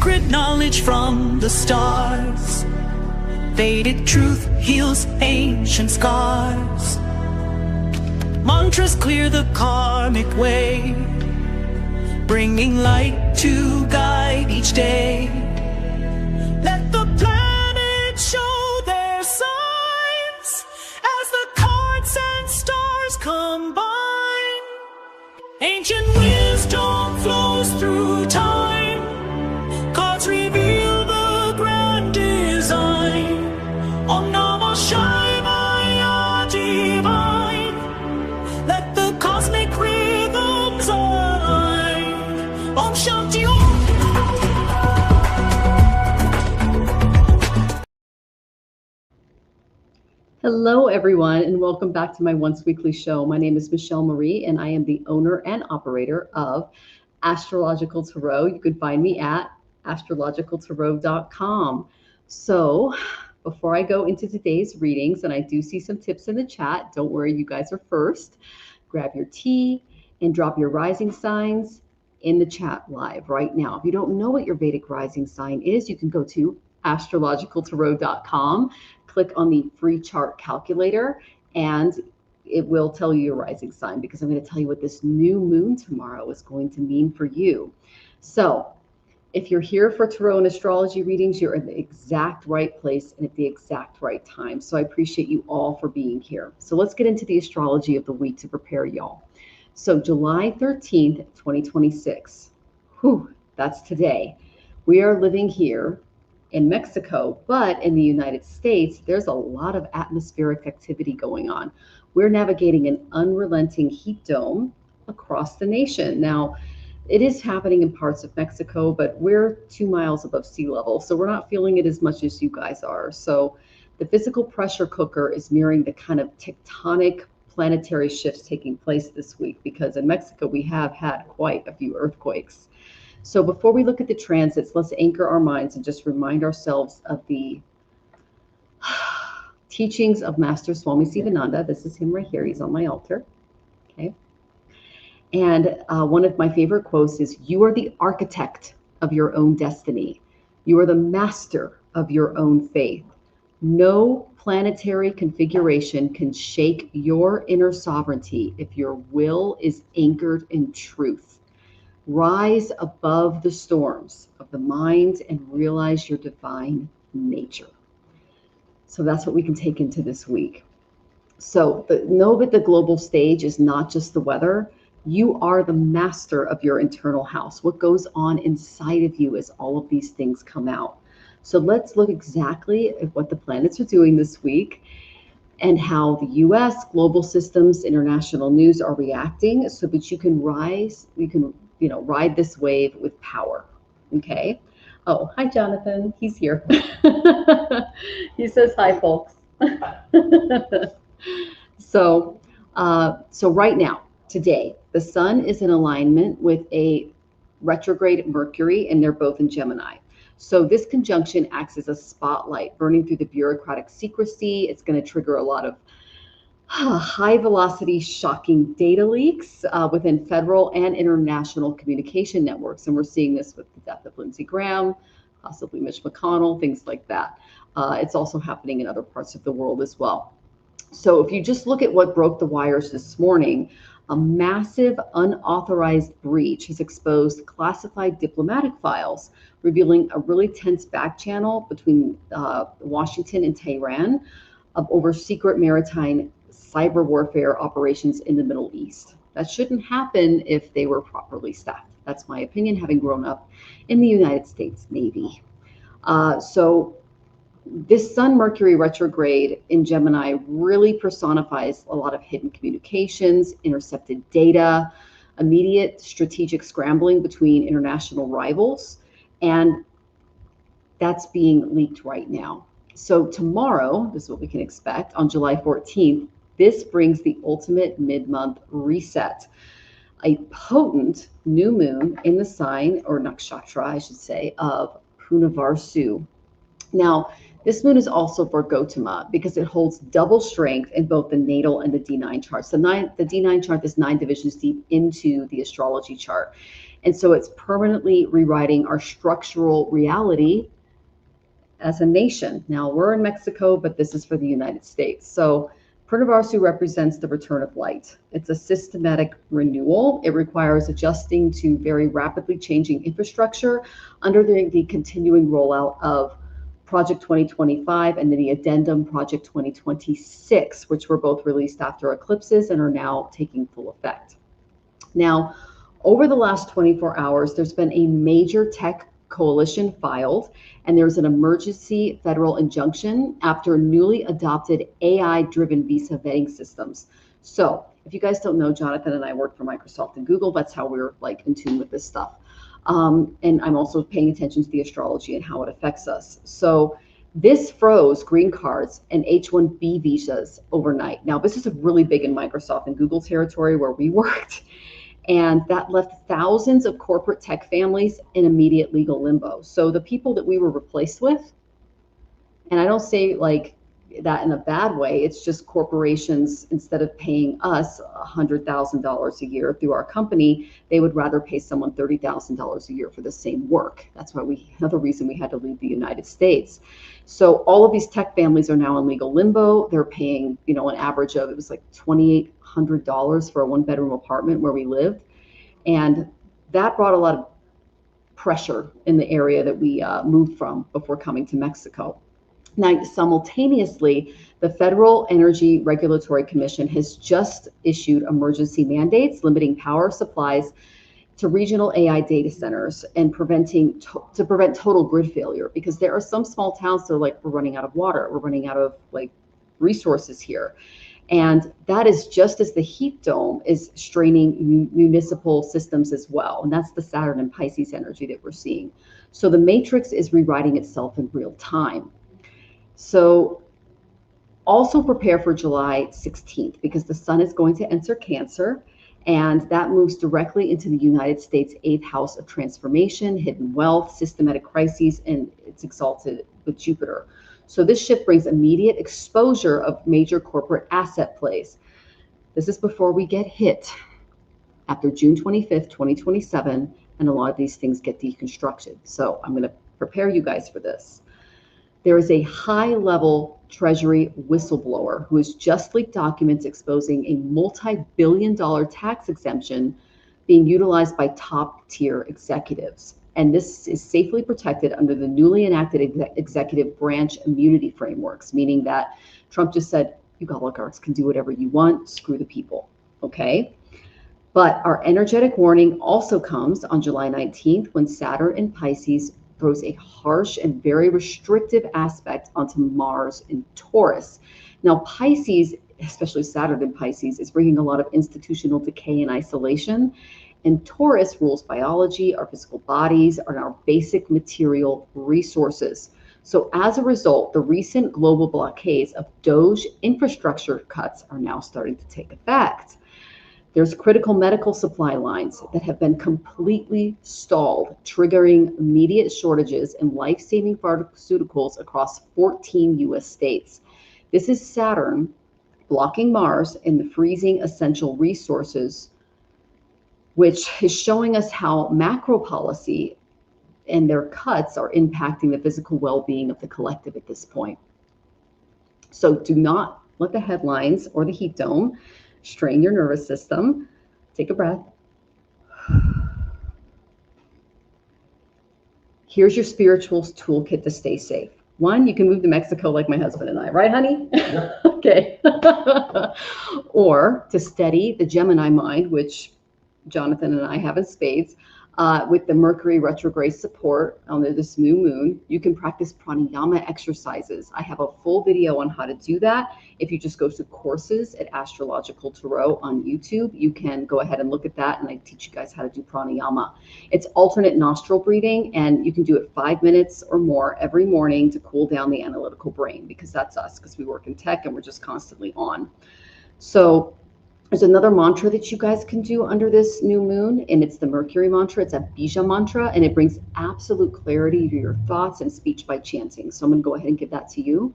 sacred knowledge from the stars. Vedic truth heals ancient scars. Mantras clear the karmic way, bringing light to guide each day. Let the planets show their signs as the cards and stars combine. Ancient wisdom flows through time. Cards reveal the grand design. Om Namah Shivaya divine. Let the cosmic rhythms align. Om Shanti Om. Hello everyone, and welcome back to my once weekly show. My name is Michelle Marie, and I am the owner and operator of Astrological Tarot. You can find me at astrologicaltarot.com. So before I go into today's readings, and I do see some tips in the chat, don't worry, you guys are first. Grab your tea and drop your rising signs in the chat live right now. If you don't know what your Vedic rising sign is, you can go to astrologicaltarot.com, click on the free chart calculator, and it will tell you your rising sign, because I'm going to tell you what this new moon tomorrow is going to mean for you. So if you're here for tarot and astrology readings, you're in the exact right place and at the exact right time. So I appreciate you all for being here. So let's get into the astrology of the week to prepare y'all. So July 13th, 2026. Whew, that's today. We are living here in Mexico, but in the United States, there's a lot of atmospheric activity going on. We're navigating an unrelenting heat dome across the nation. Now, it is happening in parts of Mexico, but we're 2 miles above sea level, so we're not feeling it as much as you guys are. So the physical pressure cooker is mirroring the kind of tectonic planetary shifts taking place this week, because in Mexico, we have had quite a few earthquakes. So before we look at the transits, let's anchor our minds and just remind ourselves of the teachings of Master Swami Sivananda. This is him right here. He's on my altar. Okay. And one of my favorite quotes is, "You are the architect of your own destiny. You are the master of your own faith. No planetary configuration can shake your inner sovereignty if your will is anchored in truth. Rise above the storms of the mind and realize your divine nature." So that's what we can take into this week. So know that the global stage is not just the weather. You are the master of your internal house. What goes on inside of you as all of these things come out. So let's look exactly at what the planets are doing this week and how the US, global systems, international news are reacting, so that you can rise, ride this wave with power. Okay. Oh, hi, Jonathan. He's here. He says hi, folks. So right now, today, the sun is in alignment with a retrograde Mercury, and they're both in Gemini. So this conjunction acts as a spotlight burning through the bureaucratic secrecy. It's going to trigger a lot of high velocity, shocking data leaks within federal and international communication networks. And we're seeing this with the death of Lindsey Graham, possibly Mitch McConnell, things like that. It's also happening in other parts of the world as well. So if you just look at what broke the wires this morning, a massive unauthorized breach has exposed classified diplomatic files, revealing a really tense back channel between Washington and Tehran over secret maritime cyber warfare operations in the Middle East. That shouldn't happen if they were properly staffed. That's my opinion, having grown up in the United States Navy. So this Sun-Mercury retrograde in Gemini really personifies a lot of hidden communications, intercepted data, immediate strategic scrambling between international rivals, and that's being leaked right now. So tomorrow, this is what we can expect, on July 14th, this brings the ultimate mid-month reset. A potent new moon in the sign, or nakshatra, I should say, of Punavarsu. Now, this moon is also for Gautama because it holds double strength in both the natal and the D9 charts. The D9 chart is 9 divisions deep into the astrology chart. And so it's permanently rewriting our structural reality as a nation. Now we're in Mexico, but this is for the United States. So Purnavarsu represents the return of light. It's a systematic renewal. It requires adjusting to very rapidly changing infrastructure under the continuing rollout of Project 2025 and then the addendum Project 2026, which were both released after eclipses and are now taking full effect. Now, over the last 24 hours, there's been a major tech coalition filed, and there's an emergency federal injunction after newly adopted AI-driven visa vetting systems. So if you guys don't know, Jonathan and I work for Microsoft and Google. That's how we're like in tune with this stuff. And I'm also paying attention to the astrology and how it affects us. So this froze green cards and H-1B visas overnight. Now, this is really big in Microsoft and Google territory where we worked. And that left thousands of corporate tech families in immediate legal limbo. So the people that we were replaced with, and I don't say like that in a bad way, it's just corporations, instead of paying us $100,000 a year through our company, they would rather pay someone $30,000 a year for the same work. That's why another reason we had to leave the United States. So all of these tech families are now in legal limbo. They're paying, an average of, it was like $2,800 for a 1-bedroom apartment where we lived. And that brought a lot of pressure in the area that we moved from before coming to Mexico. Now, simultaneously, the Federal Energy Regulatory Commission has just issued emergency mandates limiting power supplies to regional AI data centers and to prevent total grid failure, because there are some small towns that are like, we're running out of water, we're running out of like resources here. And that is just as the heat dome is straining municipal systems as well. And that's the Saturn and Pisces energy that we're seeing. So the matrix is rewriting itself in real time. So also prepare for July 16th, because the sun is going to enter Cancer, and that moves directly into the United States' 8th house of transformation, hidden wealth, systematic crises, and it's exalted with Jupiter. So this shift brings immediate exposure of major corporate asset plays. This is before we get hit after June 25th, 2027, and a lot of these things get deconstructed. So I'm going to prepare you guys for this. There is a high-level Treasury whistleblower who has just leaked documents exposing a multi-billion-dollar tax exemption being utilized by top-tier executives. And this is safely protected under the newly enacted executive branch immunity frameworks, meaning that Trump just said, you oligarchs can do whatever you want, screw the people, okay? But our energetic warning also comes on July 19th when Saturn in Pisces throws a harsh and very restrictive aspect onto Mars in Taurus. Now, Pisces, especially Saturn in Pisces, is bringing a lot of institutional decay and isolation. And Taurus rules biology, our physical bodies, and our basic material resources. So as a result, the recent global blockades of Doge infrastructure cuts are now starting to take effect. There's critical medical supply lines that have been completely stalled, triggering immediate shortages in life-saving pharmaceuticals across 14 U.S. states. This is Saturn blocking Mars and the freezing essential resources, which is showing us how macro policy and their cuts are impacting the physical well-being of the collective at this point. So do not let the headlines or the heat dome strain your nervous system. Take a breath. Here's your spiritual toolkit to stay safe. 1, you can move to Mexico like my husband and I, right, honey? Yeah. Okay. Or to steady the Gemini mind, which Jonathan and I have in spades, with the Mercury retrograde support on this new moon, you can practice pranayama exercises. I have a full video on how to do that. If you just go to courses at Astrological Tarot on YouTube, you can go ahead and look at that, and I teach you guys how to do pranayama. It's alternate nostril breathing, and you can do it 5 minutes or more every morning to cool down the analytical brain, because that's us, because we work in tech and we're just constantly on. So there's another mantra that you guys can do under this new moon, and it's the Mercury mantra. It's a Bija mantra, and it brings absolute clarity to your thoughts and speech by chanting. So I'm going to go ahead and give that to you.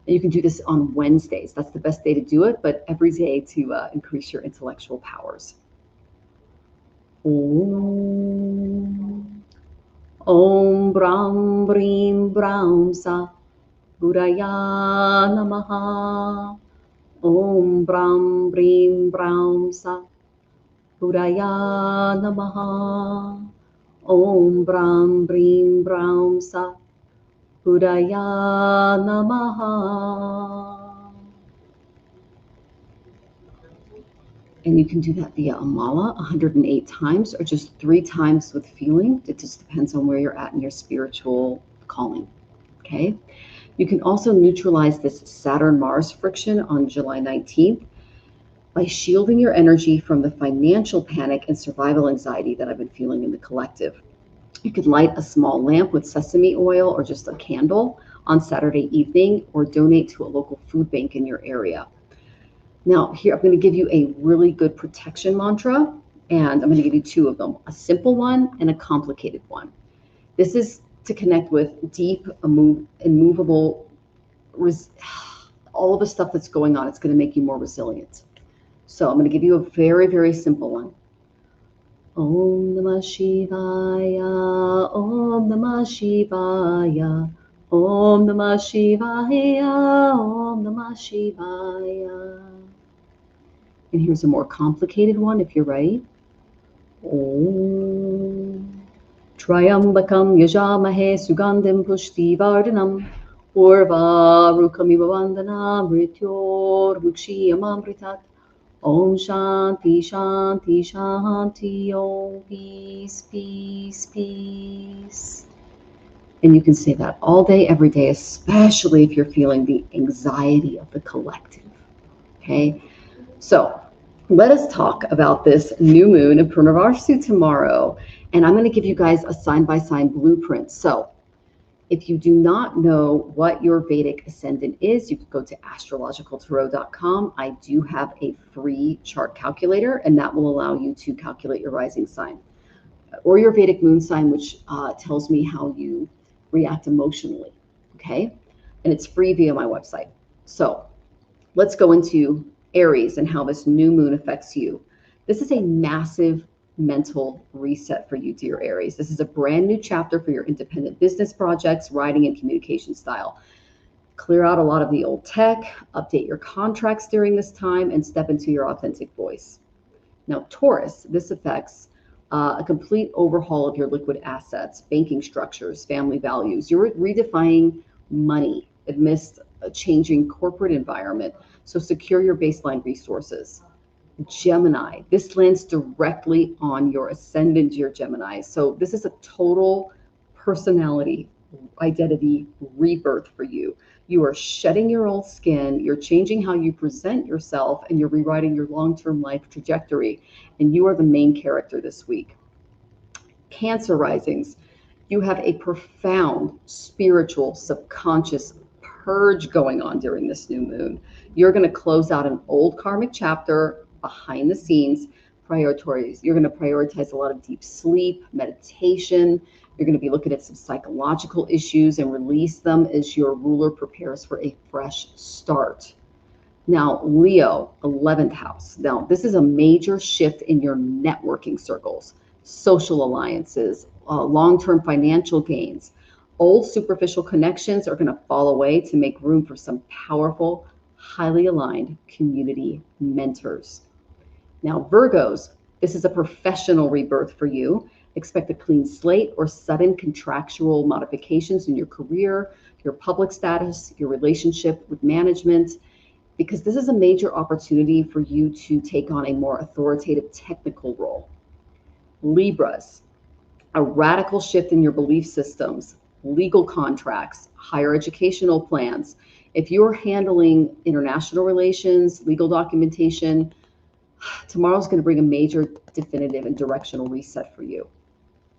And you can do this on Wednesdays. That's the best day to do it, but every day to increase your intellectual powers. Om. Om Brahm Brim Brahm Sa Budaya Namaha. Om Brahm Brim Brahm Sa Budaya Namaha. Om Brahm Brim Brahm Sa Budaya Namaha. And you can do that via a mala 108 times or just 3 times with feeling. It just depends on where you're at in your spiritual calling. Okay. You can also neutralize this Saturn-Mars friction on July 19th by shielding your energy from the financial panic and survival anxiety that I've been feeling in the collective. You could light a small lamp with sesame oil or just a candle on Saturday evening, or donate to a local food bank in your area. Now, here I'm going to give you a really good protection mantra, and I'm going to give you 2 of them, a simple one and a complicated one. This is to connect with deep, immovable, all of the stuff that's going on. It's going to make you more resilient. So I'm going to give you a very, very simple one. Om Namah Shivaya, Om Namah Shivaya, Om Namah Shivaya, Om Namah Shivaya. And here's a more complicated one if you're ready. Om Trayambakam Yajamahe Sugandhim Pushti Vardhanam Urvarukamiva Vandana Mrityor Mukshiyamamritat. Om Shanti Shanti Shanti Om Peace Peace Peace. And you can say that all day, every day, especially if you're feeling the anxiety of the collective. Okay, so let us talk about this new moon in Purnarvasu tomorrow. And I'm going to give you guys a sign-by-sign blueprint. So if you do not know what your Vedic ascendant is, you can go to astrologicaltarot.com. I do have a free chart calculator, and that will allow you to calculate your rising sign or your Vedic moon sign, which tells me how you react emotionally. Okay, and it's free via my website. So let's go into Aries and how this new moon affects you. This is a massive mental reset for you, dear Aries. This is a brand new chapter for your independent business projects, writing, and communication style. Clear out a lot of the old tech, update your contracts during this time, and step into your authentic voice. Now, Taurus, this affects a complete overhaul of your liquid assets, banking structures, family values. You're redefining money amidst a changing corporate environment. So secure your baseline resources. Gemini, this lands directly on your ascendant, your Gemini. So this is a total personality identity rebirth for you. You are shedding your old skin, you're changing how you present yourself, and you're rewriting your long-term life trajectory. And you are the main character this week. Cancer risings, you have a profound spiritual subconscious purge going on during this new moon. You're going to close out an old karmic chapter behind the scenes. Priorities. You're going to prioritize a lot of deep sleep, meditation. You're going to be looking at some psychological issues and release them as your ruler prepares for a fresh start. Now, Leo, 11th house. Now, this is a major shift in your networking circles, social alliances, long-term financial gains. Old superficial connections are going to fall away to make room for some powerful, highly aligned community mentors. Now, Virgos, this is a professional rebirth for you. Expect a clean slate or sudden contractual modifications in your career, your public status, your relationship with management, because this is a major opportunity for you to take on a more authoritative technical role. Libras, a radical shift in your belief systems, legal contracts, higher educational plans. If you're handling international relations, legal documentation, tomorrow's going to bring a major definitive and directional reset for you.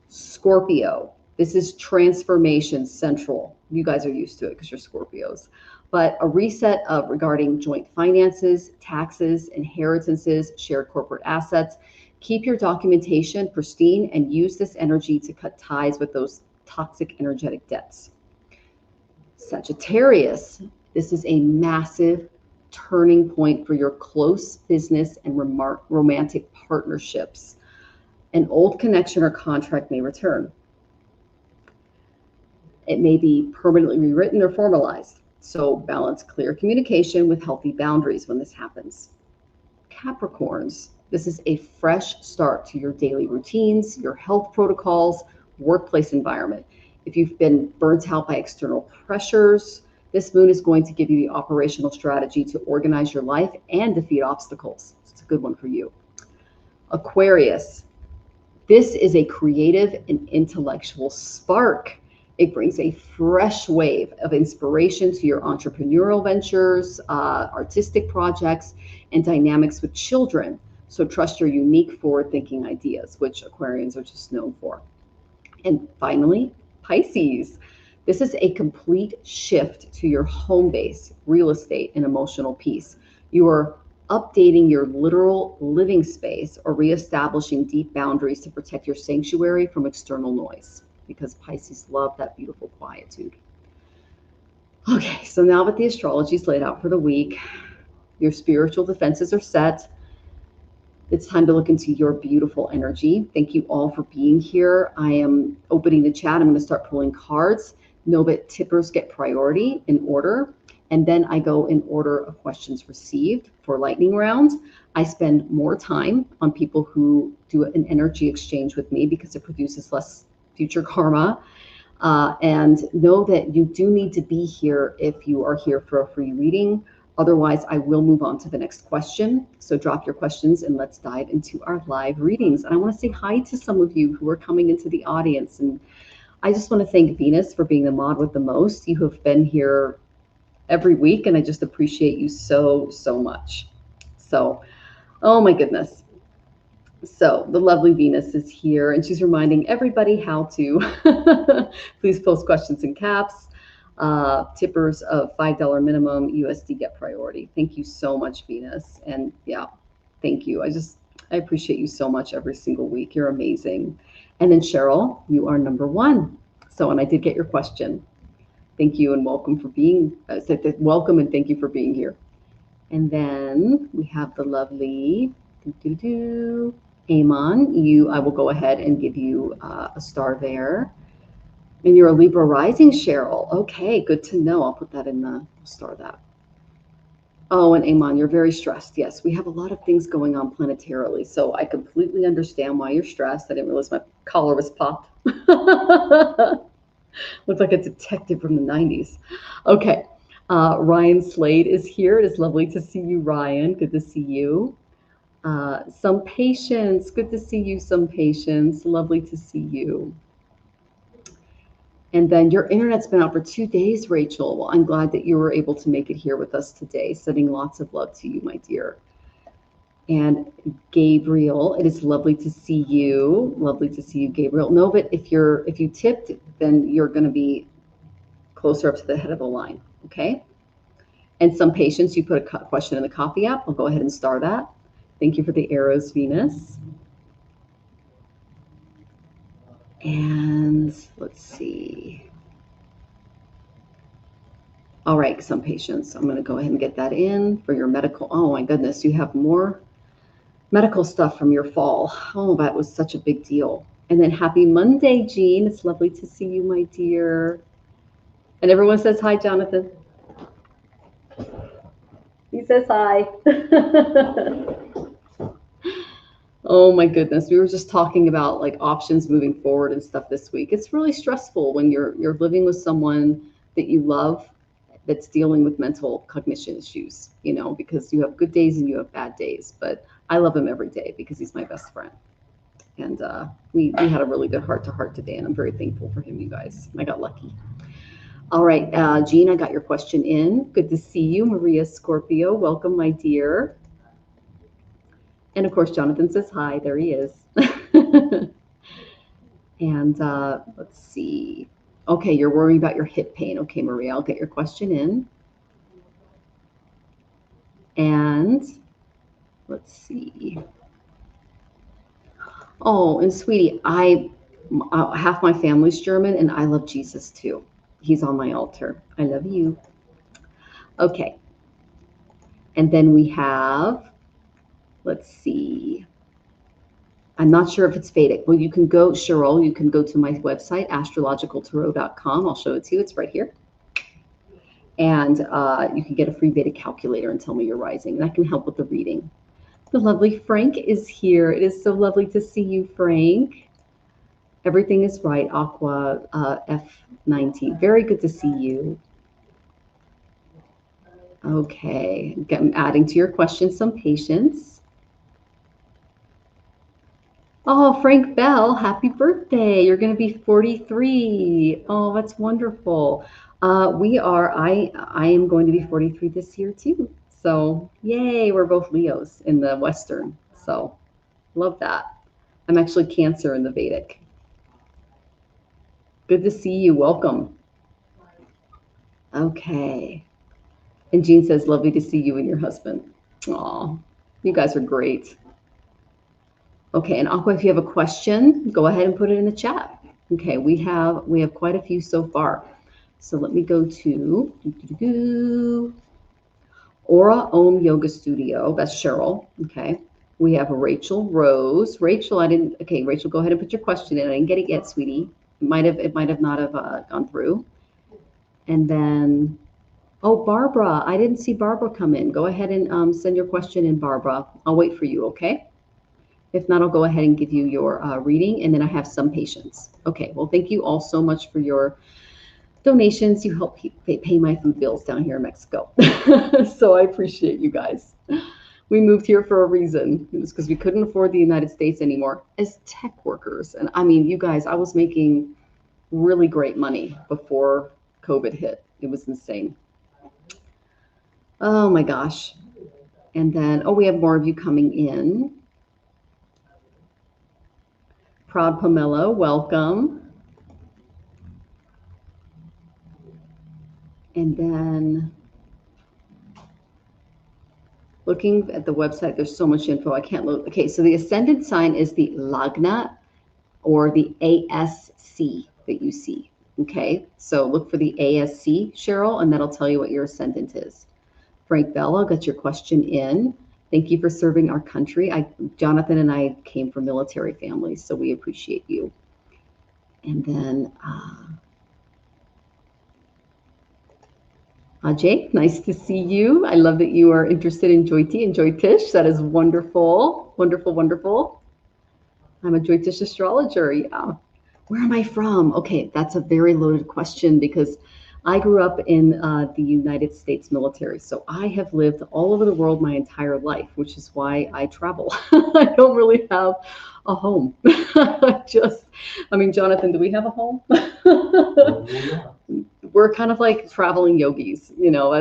Scorpio, this is transformation central. You guys are used to it because you're Scorpios. But a reset regarding joint finances, taxes, inheritances, shared corporate assets. Keep your documentation pristine and use this energy to cut ties with those toxic energetic debts. Sagittarius, this is a massive turning point for your close business and romantic partnerships. An old connection or contract may return. It may be permanently rewritten or formalized. So balance clear communication with healthy boundaries when this happens. Capricorns, this is a fresh start to your daily routines, your health protocols, workplace environment. If you've been burnt out by external pressures, this moon is going to give you the operational strategy to organize your life and defeat obstacles. It's a good one for you. Aquarius, this is a creative and intellectual spark. It brings a fresh wave of inspiration to your entrepreneurial ventures, artistic projects, and dynamics with children. So trust your unique forward-thinking ideas, which Aquarians are just known for. And finally, Pisces. This is a complete shift to your home base, real estate, and emotional peace. You are updating your literal living space or reestablishing deep boundaries to protect your sanctuary from external noise, because Pisces love that beautiful quietude. Okay, so now that the astrology is laid out for the week, your spiritual defenses are set. It's time to look into your beautiful energy. Thank you all for being here. I am opening the chat. I'm going to start pulling cards. Know that tippers get priority in order. And then I go in order of questions received for lightning round. I spend more time on people who do an energy exchange with me because it produces less future karma. And know that you do need to be here if you are here for a free reading. Otherwise, I will move on to the next question. So drop your questions and let's dive into our live readings. And I want to say hi to some of you who are coming into the audience. And I just want to thank Venus for being the mod with the most. You have been here every week, and I just appreciate you so, so much. So, oh my goodness. So the lovely Venus is here, and she's reminding everybody how to please post questions in caps. Tippers of $5 minimum USD get priority. Thank you so much, Venus. And yeah, thank you. I appreciate you so much every single week. You're amazing. And then Cheryl, you are number one. So, and I did get your question. Thank you and welcome for being, welcome and thank you for being here. And then we have the lovely Amon. I will go ahead and give you a star there. And you're a Libra rising, Cheryl. Okay, good to know. I'll put that in the star that. Oh, and Amon, you're very stressed. Yes, we have a lot of things going on planetarily. So I completely understand why you're stressed. I didn't realize my collar was popped. Looks like a detective from the 90s. Okay, Ryan Slade is here. It is lovely to see you, Ryan. Good to see you. Some patience. Good to see you, some patience. Lovely to see you. And then your internet's been out for 2 days, Rachel. Well, I'm glad that you were able to make it here with us today. Sending lots of love to you, my dear. And Gabriel, it is lovely to see you. Lovely to see you, Gabriel. Know that if you tipped, then you're going to be closer up to the head of the line, okay? And some patience, you put a question in the coffee app. I'll go ahead and star that. Thank you for the arrows, Venus. And let's see. All right, some patience. I'm going to go ahead and get that in for your medical. Oh my goodness, you have more medical stuff from your fall. Oh, that was such a big deal. And then happy Monday, Jean. It's lovely to see you, my dear. And everyone says hi, Jonathan. He says hi. Oh my goodness, we were just talking about like options moving forward and stuff this week. It's really stressful when you're living with someone that you love that's dealing with mental cognition issues, you know, because you have good days and you have bad days. But I love him every day because he's my best friend. And we had a really good heart-to-heart today, and I'm very thankful for him, you guys. I got lucky. All right, Jean, I got your question in. Good to see you, Maria Scorpio. Welcome, my dear. And of course, Jonathan says hi. There he is. And let's see. Okay, you're worried about your hip pain. Okay, Maria, I'll get your question in. And let's see. Oh, and sweetie, half my family's German, and I love Jesus too. He's on my altar. I love you. Okay. And then we have, let's see. I'm not sure if it's Vedic. Well, you can go, Cheryl, you can go to my website, astrologicaltarot.com. I'll show it to you. It's right here. And you can get a free Vedic calculator and tell me your rising. And I can help with the reading. The lovely Frank is here. It is so lovely to see you, Frank. Everything is right, Aqua F90. Very good to see you. Okay, I'm adding to your questions some patience. Oh, Frank Bell, happy birthday. You're going to be 43. Oh, that's wonderful. I am going to be 43 this year too. So yay, we're both Leos in the Western. So love that. I'm actually Cancer in the Vedic. Good to see you. Welcome. Okay. And Jean says, lovely to see you and your husband. Aw, you guys are great. Okay, and Aqua, if you have a question, go ahead and put it in the chat. Okay, we have quite a few so far. So let me go to Aura Om Yoga Studio. That's Cheryl. Okay. We have Rachel Rose. Rachel, Rachel, go ahead and put your question in. I didn't get it yet, sweetie. It might have not have gone through. And then, oh, Barbara. I didn't see Barbara come in. Go ahead and send your question in, Barbara. I'll wait for you, okay? If not, I'll go ahead and give you your reading, and then I have some patience. Okay, well, thank you all so much for your donations. You help pay my food bills down here in Mexico. So I appreciate you guys. We moved here for a reason. It was because we couldn't afford the United States anymore as tech workers. And I mean, you guys, I was making really great money before COVID hit. It was insane. Oh my gosh. And then, oh, we have more of you coming in. Proud Pomelo, welcome. And then looking at the website, there's so much info. I can't look. Okay, so the ascendant sign is the Lagna or the ASC that you see. Okay, so look for the ASC, Cheryl, and that'll tell you what your ascendant is. Frank Bella, got your question in. Thank you for serving our country. Jonathan and I came from military families, so we appreciate you. And then Ajay, nice to see you. I love that you are interested in Jyoti and Jyotish. That is wonderful, wonderful, wonderful. I'm a Jyotish astrologer, yeah. Where am I from? Okay, that's a very loaded question because I grew up in the United States military. So I have lived all over the world my entire life, which is why I travel. I don't really have a home. Jonathan, do we have a home? We're kind of like traveling yogis, you know,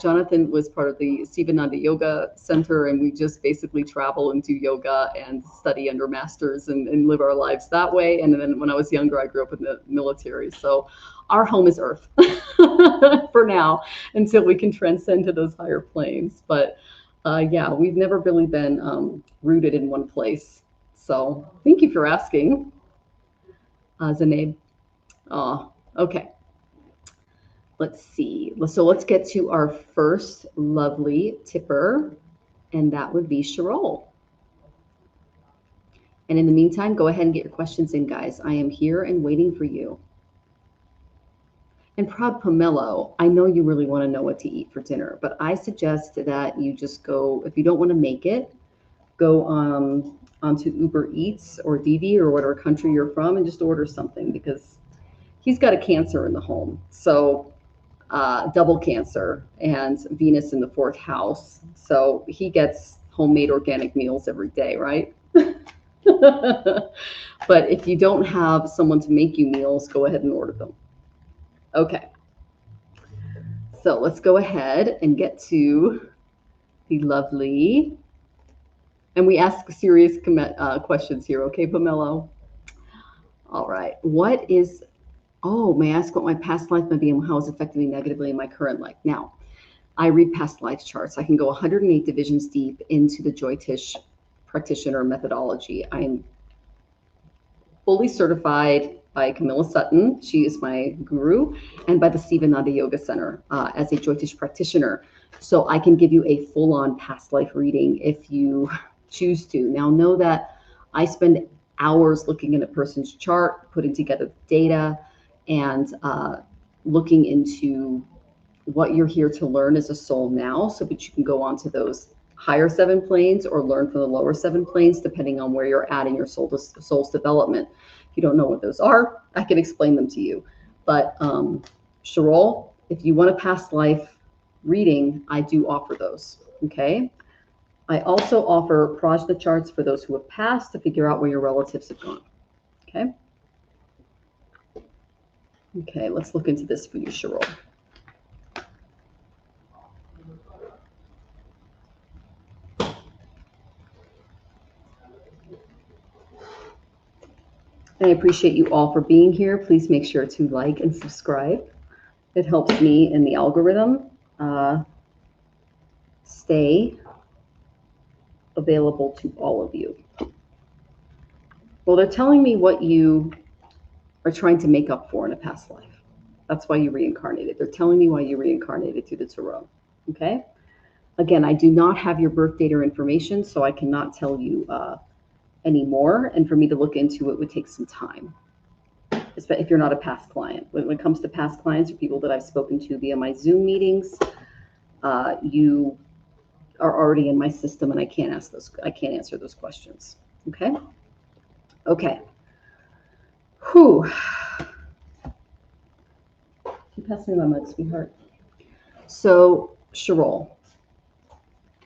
Jonathan was part of the Sivananda Yoga Center, and we just basically travel and do yoga and study under masters and live our lives that way. And then when I was younger, I grew up in the military. So our home is Earth for now until we can transcend to those higher planes. But yeah, we've never really been rooted in one place. So thank you for asking, Zainab. Okay. Let's see. So let's get to our first lovely tipper, and that would be Cheryl. And in the meantime, go ahead and get your questions in, guys. I am here and waiting for you. And Proud Pomelo, I know you really want to know what to eat for dinner, but I suggest that you just go, if you don't want to make it, go onto Uber Eats or Didi or whatever country you're from and just order something, because he's got a Cancer in the home. So double Cancer and Venus in the 4th house. So he gets homemade organic meals every day, right? But if you don't have someone to make you meals, go ahead and order them. Okay. So let's go ahead and get to the lovely, and we ask serious questions here. Okay, Pomelo? All right. May I ask what my past life might be and how it's affected me negatively in my current life? Now, I read past life charts. I can go 108 divisions deep into the Jyotish practitioner methodology. I'm fully certified by Komilla Sutton. She is my guru, and by the Sivananda Yoga Center as a Jyotish practitioner. So I can give you a full-on past life reading if you choose to. Now, know that I spend hours looking at a person's chart, putting together data, and looking into what you're here to learn as a soul now, so that you can go on to those higher 7 planes or learn from the lower 7 planes, depending on where you're at in your soul's development. If you don't know what those are, I can explain them to you. But Sherol, if you want a past life reading, I do offer those. Okay. I also offer prajna charts for those who have passed to figure out where your relatives have gone. Okay. Okay, let's look into this for you, Sherol. I appreciate you all for being here. Please make sure to like and subscribe. It helps me in the algorithm stay available to all of you. Well, they're telling me what you are trying to make up for in a past life. That's why you reincarnated. They're telling me why you reincarnated through the tarot. Okay? Again, I do not have your birth date or information, so I cannot tell you any more. And for me to look into it would take some time, if you're not a past client. When it comes to past clients or people that I've spoken to via my Zoom meetings, you are already in my system, and I can't answer those questions. Okay. Okay. Whew. Can you pass me my mug, sweetheart? So, Sherol,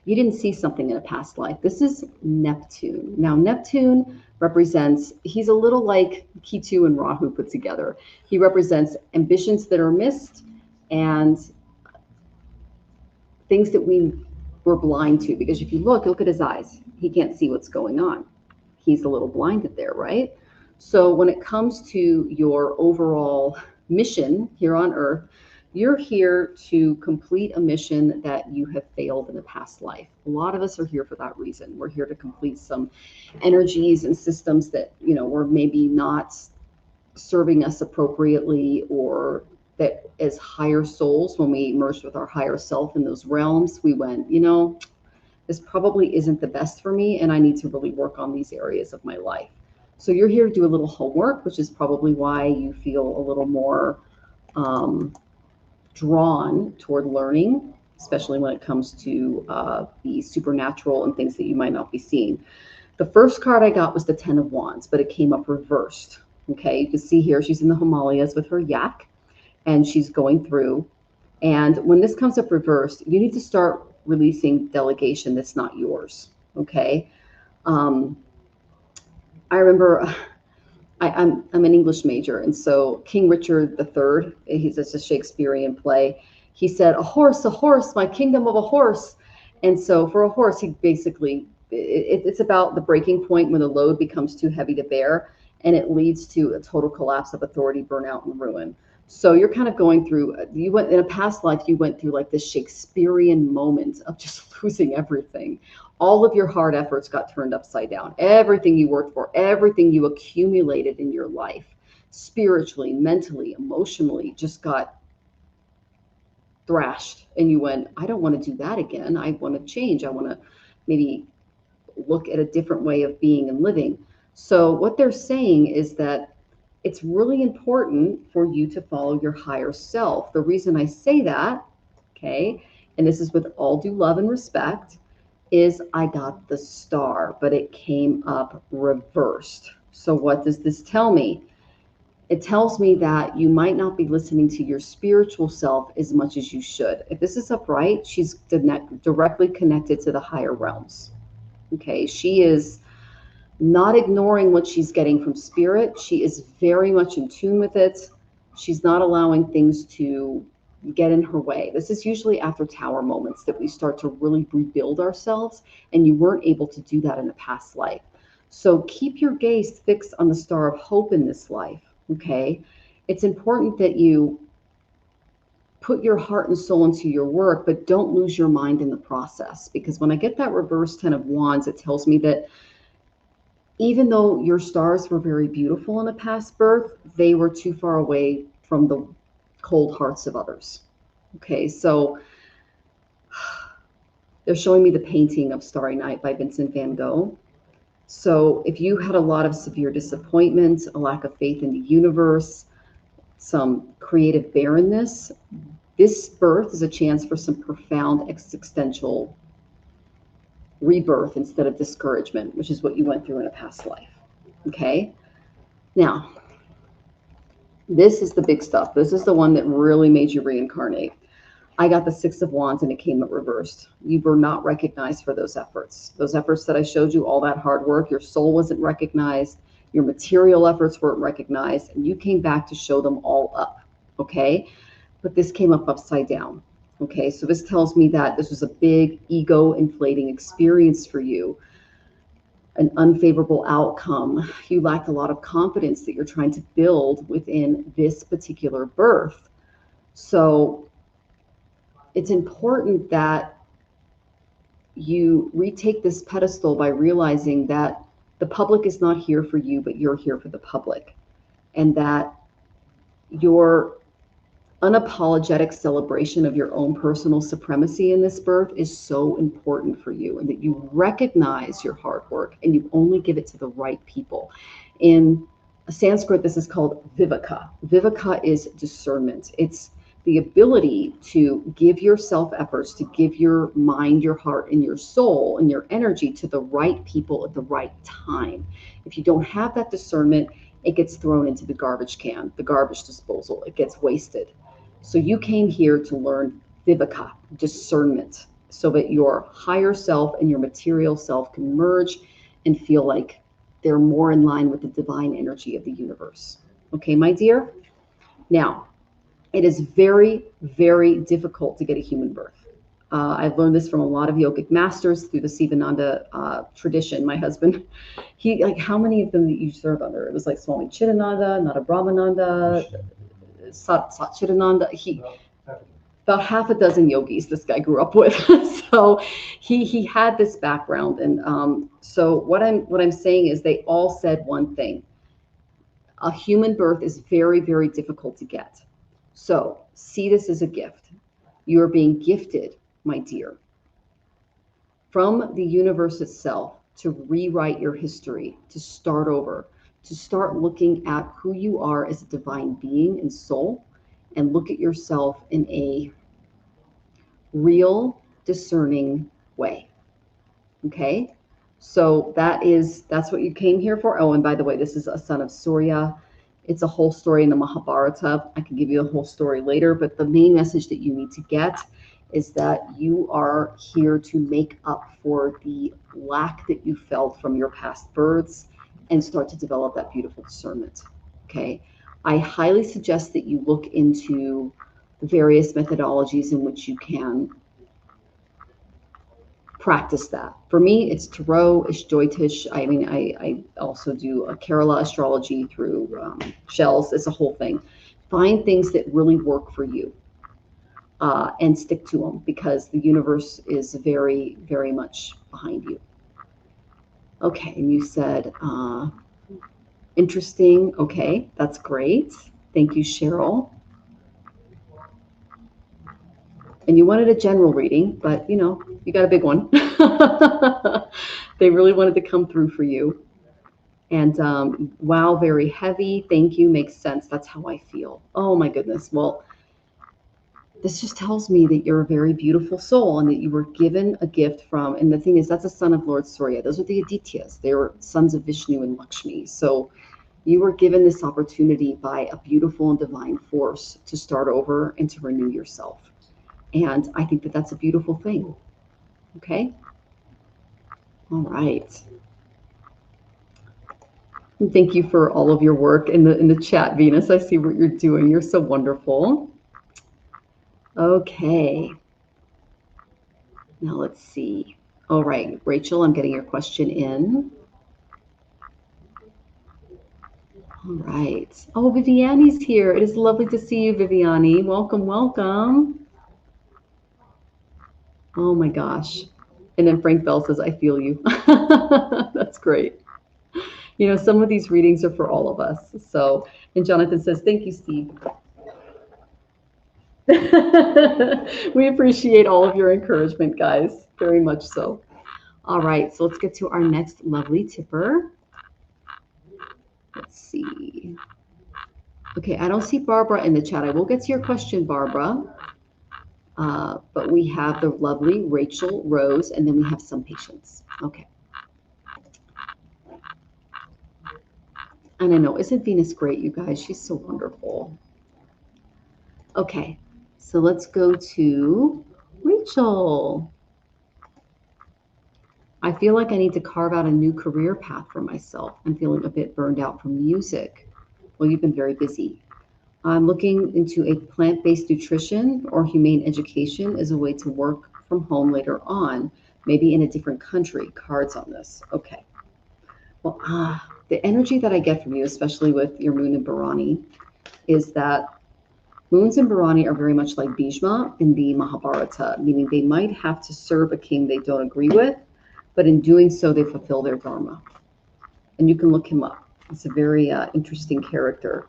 you didn't see something in a past life. This is Neptune. Now, Neptune represents, he's a little like Ketu and Rahu put together. He represents ambitions that are missed and things that we were blind to. Because if you look at his eyes, he can't see what's going on. He's a little blinded there, right? So when it comes to your overall mission here on Earth, you're here to complete a mission that you have failed in a past life. A lot of us are here for that reason. We're here to complete some energies and systems that, were maybe not serving us appropriately, or that as higher souls, when we merged with our higher self in those realms, we went, this probably isn't the best for me, and I need to really work on these areas of my life. So you're here to do a little homework, which is probably why you feel a little more drawn toward learning, especially when it comes to the supernatural and things that you might not be seeing. The first card I got was the 10 of Wands, but it came up reversed. Okay, you can see here she's in the Himalayas with her yak, and she's going through. And when this comes up reversed, you need to start releasing delegation that's not yours. Okay. I remember I'm an English major, and so King Richard III, he's just a Shakespearean play. He said, a horse, my kingdom of a horse. And so for a horse, he basically, it's about the breaking point when the load becomes too heavy to bear, and it leads to a total collapse of authority, burnout, and ruin. So you're kind of going through, in a past life, you went through like this Shakespearean moment of just losing everything. All of your hard efforts got turned upside down. Everything you worked for, everything you accumulated in your life, spiritually, mentally, emotionally, just got thrashed. And you went, I don't want to do that again. I want to change. I want to maybe look at a different way of being and living. So what they're saying is that it's really important for you to follow your higher self. The reason I say that, okay, and this is with all due love and respect, is I got the star, but it came up reversed. So what does this tell me? It tells me that you might not be listening to your spiritual self as much as you should. If this is upright, she's directly connected to the higher realms. Okay, she is not ignoring what she's getting from spirit. She is very much in tune with it. She's not allowing things to get in her way. This is usually after tower moments that we start to really rebuild ourselves, and you weren't able to do that in a past life. So keep your gaze fixed on the star of hope in this life, okay? It's important that you put your heart and soul into your work, but don't lose your mind in the process, because when I get that reverse 10 of Wands, it tells me that even though your stars were very beautiful in a past birth, they were too far away from the cold hearts of others. Okay, so they're showing me the painting of Starry Night by Vincent van Gogh. So if you had a lot of severe disappointment, a lack of faith in the universe, some creative barrenness, this birth is a chance for some profound existential rebirth instead of discouragement, which is what you went through in a past life. Okay? Now, this is the big stuff. This is the one that really made you reincarnate. I got the Six of Wands and it came up reversed. You were not recognized for those efforts. Those efforts that I showed you, all that hard work, your soul wasn't recognized, your material efforts weren't recognized, and you came back to show them all up. Okay? But this came up upside down. Okay? So this tells me that this was a big ego inflating experience for you, an unfavorable outcome. You lacked a lot of confidence that you're trying to build within this particular birth. So it's important that you retake this pedestal by realizing that the public is not here for you, but you're here for the public. And that your unapologetic celebration of your own personal supremacy in this birth is so important for you, and that you recognize your hard work and you only give it to the right people. In Sanskrit, this is called viveka. Viveka is discernment. It's the ability to give yourself efforts, to give your mind, your heart, and your soul and your energy to the right people at the right time. If you don't have that discernment, it gets thrown into the garbage can, the garbage disposal. It gets wasted. So you came here to learn viveka, discernment, so that your higher self and your material self can merge and feel like they're more in line with the divine energy of the universe. Okay, my dear? Now, it is very, very difficult to get a human birth. I've learned this from a lot of yogic masters through the Sivananda tradition. My husband, he, like, how many of them that you serve under? It was like Swami Chidananda, Nada Brahmananda, Satchidananda. About half a dozen yogis this guy grew up with. So he had this background. And so what I'm saying is they all said one thing. A human birth is very, very difficult to get. So see this as a gift. You are being gifted, my dear, from the universe itself to rewrite your history, to start over, to start looking at who you are as a divine being and soul, and look at yourself in a real, discerning way. Okay? So that's what you came here for. Oh, and by the way, this is a son of Surya. It's a whole story in the Mahabharata. I can give you the whole story later, but the main message that you need to get is that you are here to make up for the lack that you felt from your past births and start to develop that beautiful discernment. Okay? I highly suggest that you look into the various methodologies in which you can practice that. For me, it's tarot, it's Jyotish. I mean, I also do a Kerala astrology through shells. It's a whole thing. Find things that really work for you and stick to them, because the universe is very, very much behind you. Okay, and you said, interesting. Okay, that's great. Thank you, Cheryl. And you wanted a general reading, but you got a big one. They really wanted to come through for you. And wow, very heavy. Thank you. Makes sense. That's how I feel. Oh my goodness. Well, this just tells me that you're a very beautiful soul and that you were given a gift from, and the thing is, that's a son of Lord Surya. Those are the Adityas. They were sons of Vishnu and Lakshmi. So you were given this opportunity by a beautiful and divine force to start over and to renew yourself. And I think that that's a beautiful thing. Okay? All right. And thank you for all of your work in the chat, Venus. I see what you're doing. You're so wonderful. Okay. Now let's see. All right, Rachel, I'm getting your question in. All right. Oh, Viviani's here. It is lovely to see you, Viviani. Welcome, welcome. Oh my gosh. And then Frank Bell says, I feel you. That's great. Some of these readings are for all of us. So, and Jonathan says, thank you, Steve. We appreciate all of your encouragement, guys. Very much so. All right, so let's get to our next lovely tipper. Let's see. Okay, I don't see Barbara in the chat. I will get to your question, Barbara. But we have the lovely Rachel Rose, and then we have some patients. Okay. And I know, isn't Venus great, you guys? She's so wonderful. Okay, so let's go to Rachel. I feel like I need to carve out a new career path for myself. I'm feeling a bit burned out from music. Well, you've been very busy. I'm looking into a plant-based nutrition or humane education as a way to work from home later on, maybe in a different country. Cards on this. Okay. Well, the energy that I get from you, especially with your moon in Bharani, is that moons in Bharani are very much like Bhishma in the Mahabharata, meaning they might have to serve a king they don't agree with, but in doing so, they fulfill their dharma. And you can look him up. It's a very interesting character.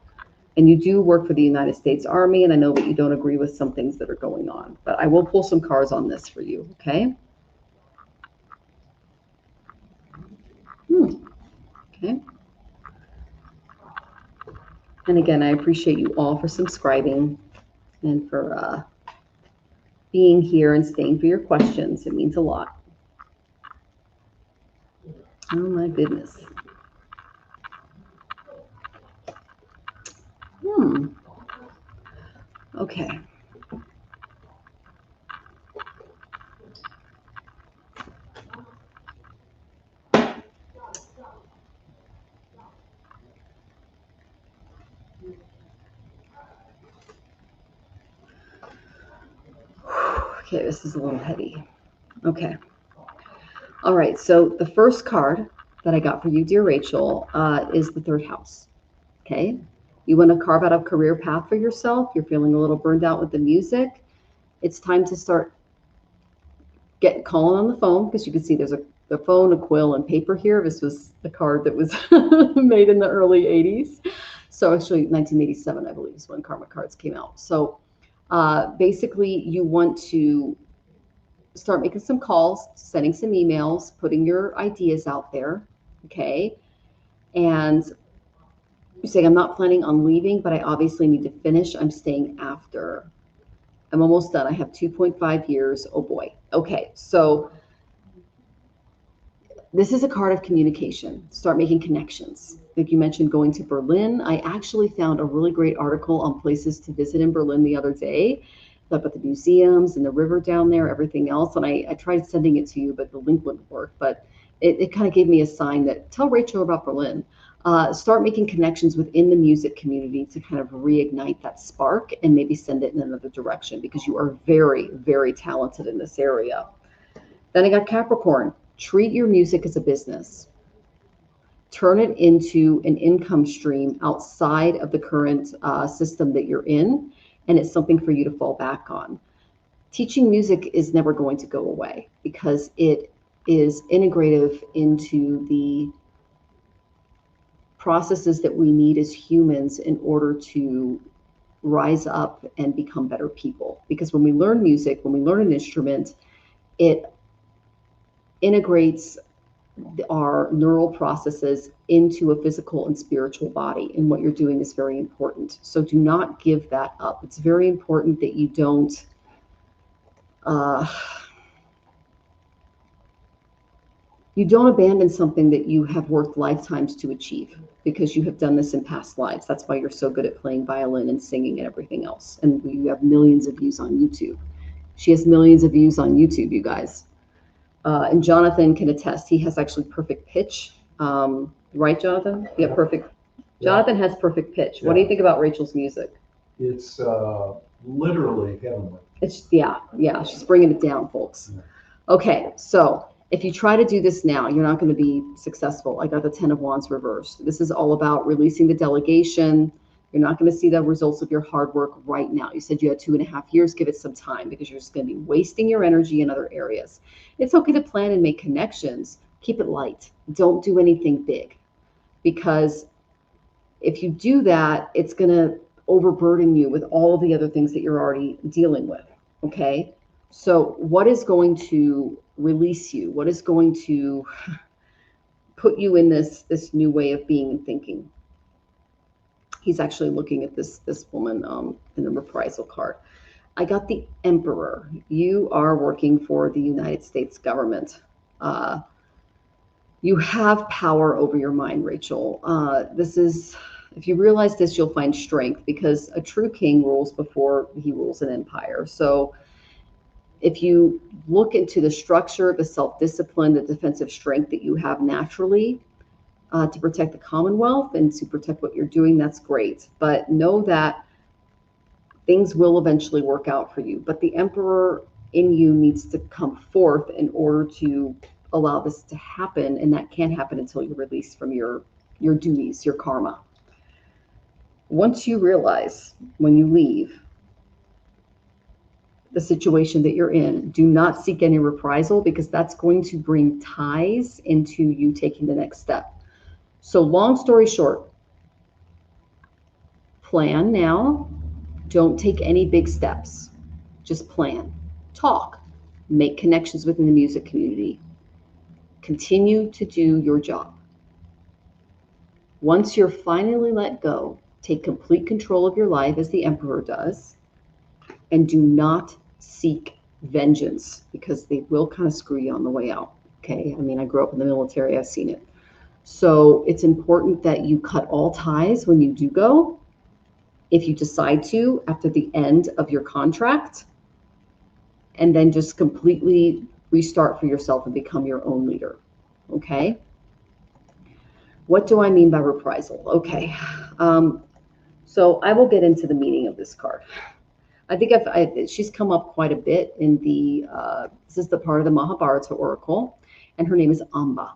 And you do work for the United States Army, and I know that you don't agree with some things that are going on. But I will pull some cards on this for you, okay? Okay. And again, I appreciate you all for subscribing and for being here and staying for your questions. It means a lot. Oh my goodness. Okay. Okay, this is a little heavy. Okay. All right, so the first card that I got for you, dear Rachel, is the third house. Okay. You want to carve out a career path for yourself. You're feeling a little burned out with the music. It's time to start calling on the phone, because you can see there's a phone, a quill, and paper here. This was the card that was made in the early 80s. So actually 1987, I believe, is when Karma cards came out. So basically you want to start making some calls, sending some emails, putting your ideas out there, okay? And you're saying, I'm not planning on leaving, but I obviously need to finish. I'm staying after. I'm almost done. I have 2.5 years. Oh boy. Okay, so this is a card of communication. Start making connections. Like you mentioned, going to Berlin. I actually found a really great article on places to visit in Berlin the other day, about the museums and the river down there, everything else. And I tried sending it to you, but the link wouldn't work. But it kind of gave me a sign that tell Rachel about Berlin. Start making connections within the music community to kind of reignite that spark and maybe send it in another direction, because you are very, very talented in this area. Then I got Capricorn. Treat your music as a business. Turn it into an income stream outside of the current system that you're in, and it's something for you to fall back on. Teaching music is never going to go away, because it is integrative into the processes that we need as humans in order to rise up and become better people. Because when we learn music, when we learn an instrument, it integrates our neural processes into a physical and spiritual body. And what you're doing is very important. So do not give that up. It's very important that you don't abandon something that you have worked lifetimes to achieve, because you have done this in past lives. That's why you're so good at playing violin and singing and everything else. And you have millions of views on YouTube. She has millions of views on YouTube, you guys. And Jonathan can attest. He has actually perfect pitch. Right, Jonathan? Yeah, perfect. Jonathan has perfect pitch. What do you think about Rachel's music? It's literally heavenly. It's yeah. She's bringing it down, folks. Okay, so if you try to do this now, you're not going to be successful. I got the 10 of Wands reversed. This is all about releasing the delegation. You're not going to see the results of your hard work right now. You said you had 2.5 years. Give it some time, because you're just going to be wasting your energy in other areas. It's okay to plan and make connections. Keep it light. Don't do anything big, because if you do that, it's going to overburden you with all of the other things that you're already dealing with. Okay. So what is going to release you? What is going to put you in this new way of being and thinking? He's actually looking at this woman in the reprisal card. I got the Emperor. You are working for the United States government. You have power over your mind, Rachel. This is, if you realize this, you'll find strength, because a true king rules before he rules an empire. So if you look into the structure, the self-discipline, the defensive strength that you have naturally to protect the Commonwealth and to protect what you're doing, that's great. But know that things will eventually work out for you. But the Emperor in you needs to come forth in order to allow this to happen. And that can't happen until you're released from your duties, your karma. Once you realize when you leave the situation that you're in, do not seek any reprisal, because that's going to bring ties into you taking the next step. So long story short, plan now. Don't take any big steps. Just plan. Talk. Make connections within the music community. Continue to do your job. Once you're finally let go, take complete control of your life as the Emperor does, and do not seek vengeance, because they will kind of screw you on the way out. Okay? I mean, I grew up in the military. I've seen it. So it's important that you cut all ties when you do go. If you decide to, after the end of your contract, and then just completely restart for yourself and become your own leader. Okay? What do I mean by reprisal? Okay. So I will get into the meaning of this card. I think she's come up quite a bit in the, this is the part of the Mahabharata Oracle, and her name is Amba.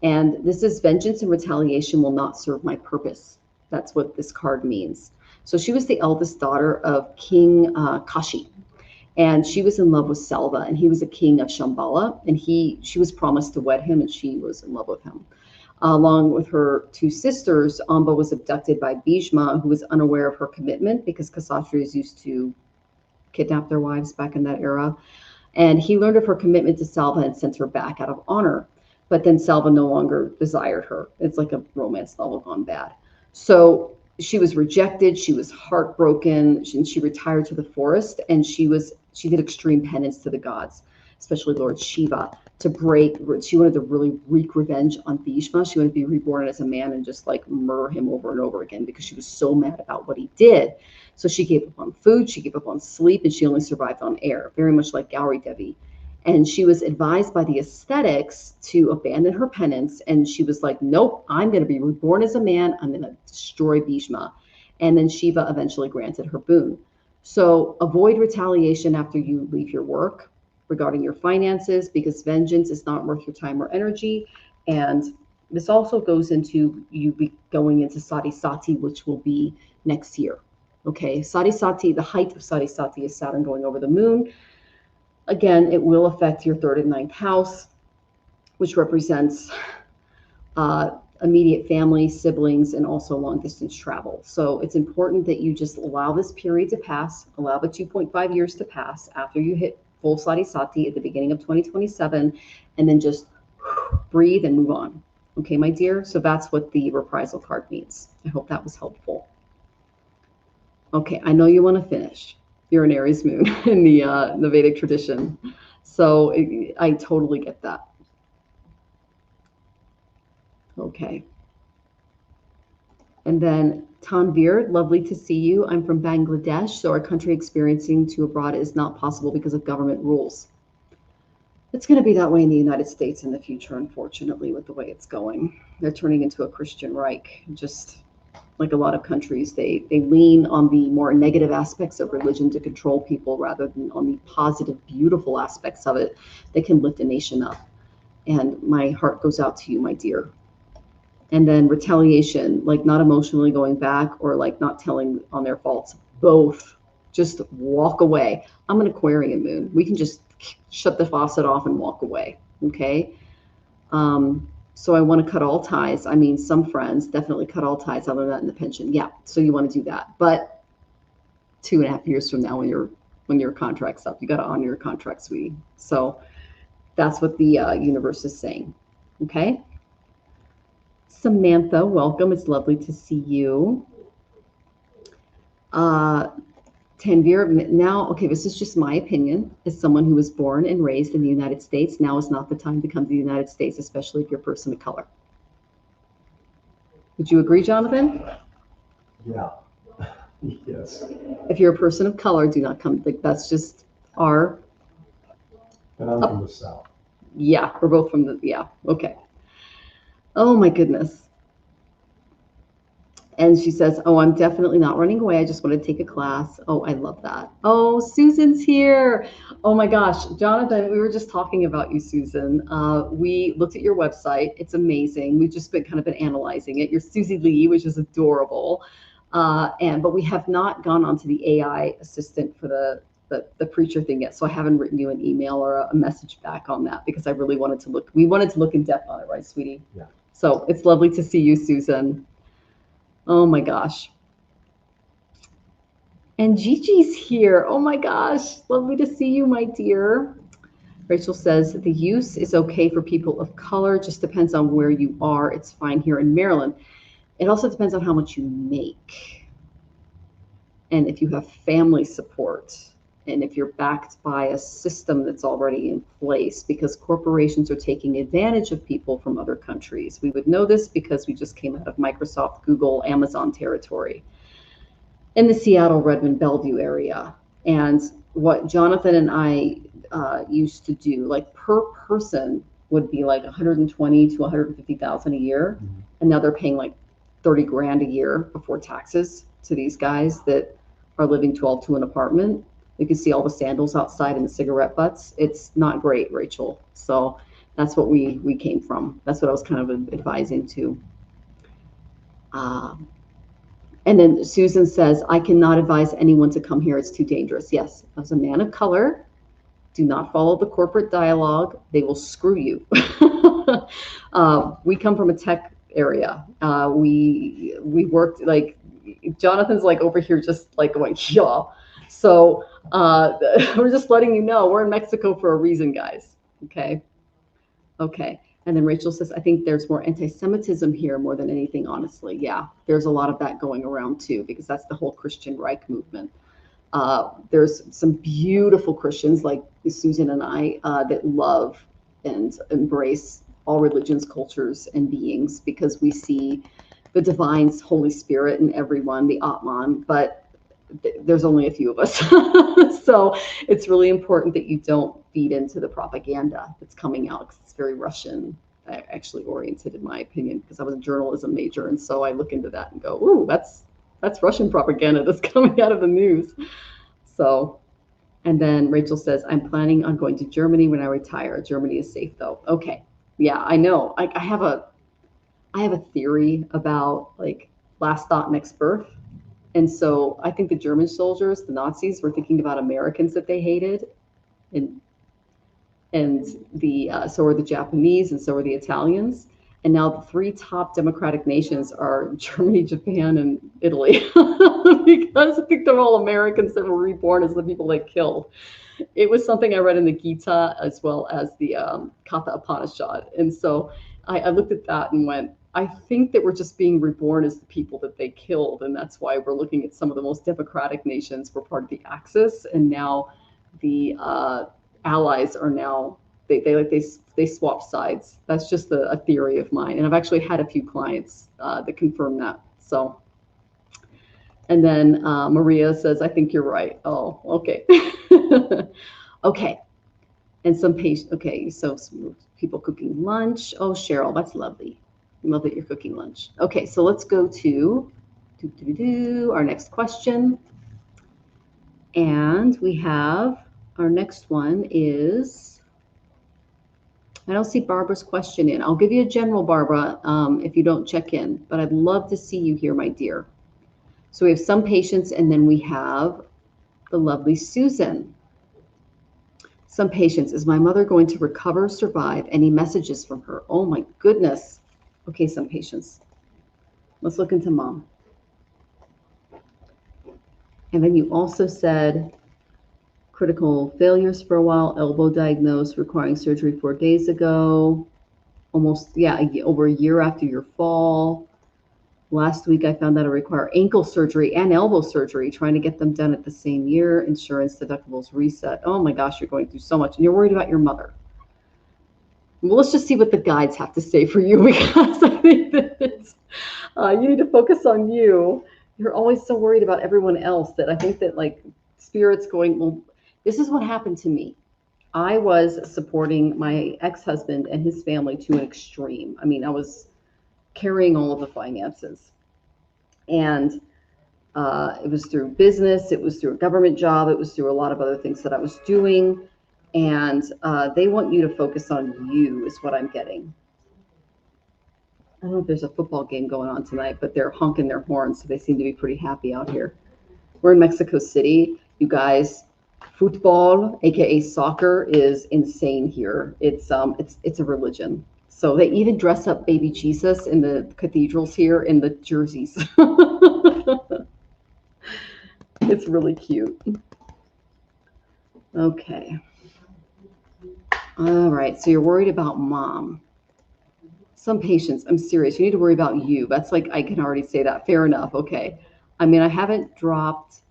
And this is vengeance and retaliation will not serve my purpose. That's what this card means. So she was the eldest daughter of King Kashi, and she was in love with Selva, and he was a king of Shambhala, and she was promised to wed him, and she was in love with him. Along with her two sisters, Amba was abducted by Bhishma, who was unaware of her commitment, because Kshatriyas used to kidnap their wives back in that era. And he learned of her commitment to Selva and sent her back out of honor. But then Selva no longer desired her. It's like a romance novel gone bad. So she was rejected. She was heartbroken. She retired to the forest, and she did extreme penance to the gods, especially Lord Shiva, she wanted to really wreak revenge on Bhishma. She wanted to be reborn as a man and just like murder him over and over again, because she was so mad about what he did. So she gave up on food, she gave up on sleep, and she only survived on air, very much like Gauri Devi. And she was advised by the ascetics to abandon her penance. And she was like, nope, I'm going to be reborn as a man. I'm going to destroy Bhishma. And then Shiva eventually granted her boon. So avoid retaliation after you leave your work regarding your finances, because vengeance is not worth your time or energy. And this also goes into you going into Sati Sati, which will be next year. Okay, Sati Sati, the height of Sati Sati is Saturn going over the moon. Again, it will affect your 3rd and 9th house, which represents immediate family, siblings, and also long distance travel. So it's important that you just allow this period to pass, allow the 2.5 years to pass after you hit full Sati Sati at the beginning of 2027, and then just breathe and move on. Okay, my dear? So that's what the reprisal card means. I hope that was helpful. Okay, I know you want to finish. You're an Aries moon in the Vedic tradition. So I totally get that. Okay. And then Tanvir, lovely to see you. I'm from Bangladesh, so our country experiencing to abroad is not possible because of government rules. It's going to be that way in the United States in the future, unfortunately, with the way it's going. They're turning into a Christian Reich. Just like a lot of countries, they lean on the more negative aspects of religion to control people rather than on the positive, beautiful aspects of it that can lift a nation up. And my heart goes out to you, my dear. And then retaliation, like not emotionally going back or like not telling on their faults. Both. Just walk away. I'm an Aquarian moon. We can just shut the faucet off and walk away. Okay. So I want to cut all ties. I mean, some friends definitely cut all ties. I learned that in the pension. Yeah. So you want to do that. But 2.5 years from now, when your contract's up, you got to honor your contract, sweetie. So That's what the universe is saying. Okay. Samantha, welcome. It's lovely to see you. Tanvir, now, okay, this is just my opinion. As someone who was born and raised in the United States, now is not the time to come to the United States, especially if you're a person of color. Would you agree, Jonathan? Yeah. Yes. If you're a person of color, do not come. Like, that's just our. And I'm from the South. Yeah, we're both from the. Yeah, okay. Oh my goodness. And she says, oh, I'm definitely not running away. I just want to take a class. Oh, I love that. Oh, Susan's here. Oh my gosh, Jonathan, we were just talking about you, Susan. We looked at your website. It's amazing. We've just been analyzing it. You're Susie Lee, which is adorable. But we have not gone on to the AI assistant for the preacher thing yet. So I haven't written you an email or a message back on that because I really wanted to look. We wanted to look in depth on it, right, sweetie? Yeah. So it's lovely to see you, Susan. Oh my gosh. And Gigi's here. Oh my gosh. Lovely to see you, my dear. Rachel says the use is okay for people of color. Just depends on where you are. It's fine here in Maryland. It also depends on how much you make. And if you have family support. And if you're backed by a system that's already in place, because corporations are taking advantage of people from other countries. We would know this because we just came out of Microsoft, Google, Amazon territory in the Seattle, Redmond, Bellevue area. And what Jonathan and I used to do, like per person would be like 120 to 150,000 a year. Mm-hmm. And now they're paying like 30 grand a year before taxes to these guys that are living 12 to an apartment. You can see all the sandals outside and the cigarette butts. It's not great, Rachel. So that's what we came from. That's what I was kind of advising to. And then Susan says, I cannot advise anyone to come here. It's too dangerous. Yes, as a man of color, do not follow the corporate dialogue. They will screw you. We come from a tech area. We worked like, Jonathan's like over here just like going, yeah. So we're just letting you know we're in Mexico for a reason, guys. Okay. And then Rachel says, I think there's more anti-Semitism here more than anything, honestly. Yeah, there's a lot of that going around too, because that's the whole Christian Reich movement. There's some beautiful Christians like Susan and I that love and embrace all religions, cultures, and beings, because we see the divine Holy Spirit in everyone, the Atman, but there's only a few of us. So it's really important that you don't feed into the propaganda that's coming out, because it's very Russian actually oriented, in my opinion, because I was a journalism major. And so I look into that and go, ooh, that's Russian propaganda that's coming out of the news. So, and then Rachel says, I'm planning on going to Germany when I retire. Germany is safe though. Okay. Yeah, I know. I have a theory about like last thought, next birth. And so I think the German soldiers, the Nazis, were thinking about Americans that they hated, and so are the Japanese, and so are the Italians. And now the three top democratic nations are Germany, Japan, and Italy, because I think they're all Americans that were reborn as the people they killed. It was something I read in the Gita as well as the Katha Upanishad. And so I looked at that and went, I think that we're just being reborn as the people that they killed. And that's why we're looking at some of the most democratic nations were part of the Axis. And now the allies are now, they swap sides. That's just a theory of mine. And I've actually had a few clients that confirm that. So, and then Maria says, I think you're right. Oh, okay. Okay. And some patients, okay, so some people cooking lunch. Oh, Cheryl, that's lovely. I love that you're cooking lunch. Okay, so let's go to our next question. And we have, our next one is, I don't see Barbara's question in. I'll give you a general, Barbara, if you don't check in, but I'd love to see you here, my dear. So we have some patients, and then we have the lovely Susan. Some patients, is my mother going to recover, survive? Any messages from her? Oh my goodness. Okay, some patients. Let's look into mom. And then you also said, Critical failures for a while, elbow diagnosed, requiring surgery 4 days ago. Almost, yeah, over a year after your fall. Last week, I found out I require ankle surgery and elbow surgery, trying to get them done at the same year. Insurance deductibles reset. Oh my gosh, you're going through so much. And you're worried about your mother. Well, let's just see what the guides have to say for you, because I think that you need to focus on you. You're always so worried about everyone else that I think that, like, Spirit's going, well, this is what happened to me. I was supporting my ex-husband and his family to an extreme. I mean, I was carrying all of the finances. And it was through business, it was through a government job, it was through a lot of other things that I was doing. And they want you to focus on you, is what I'm getting. I don't know if there's a football game going on tonight, but they're honking their horns, so they seem to be pretty happy out here. We're in Mexico City, you guys. Football, aka soccer, is insane here. It's a religion. So they even dress up baby Jesus in the cathedrals here in the jerseys. It's really cute. Okay. All right. So you're worried about mom. Some patients, I'm serious. You need to worry about you. That's like, I can already say that. Fair enough. Okay. I mean, I haven't dropped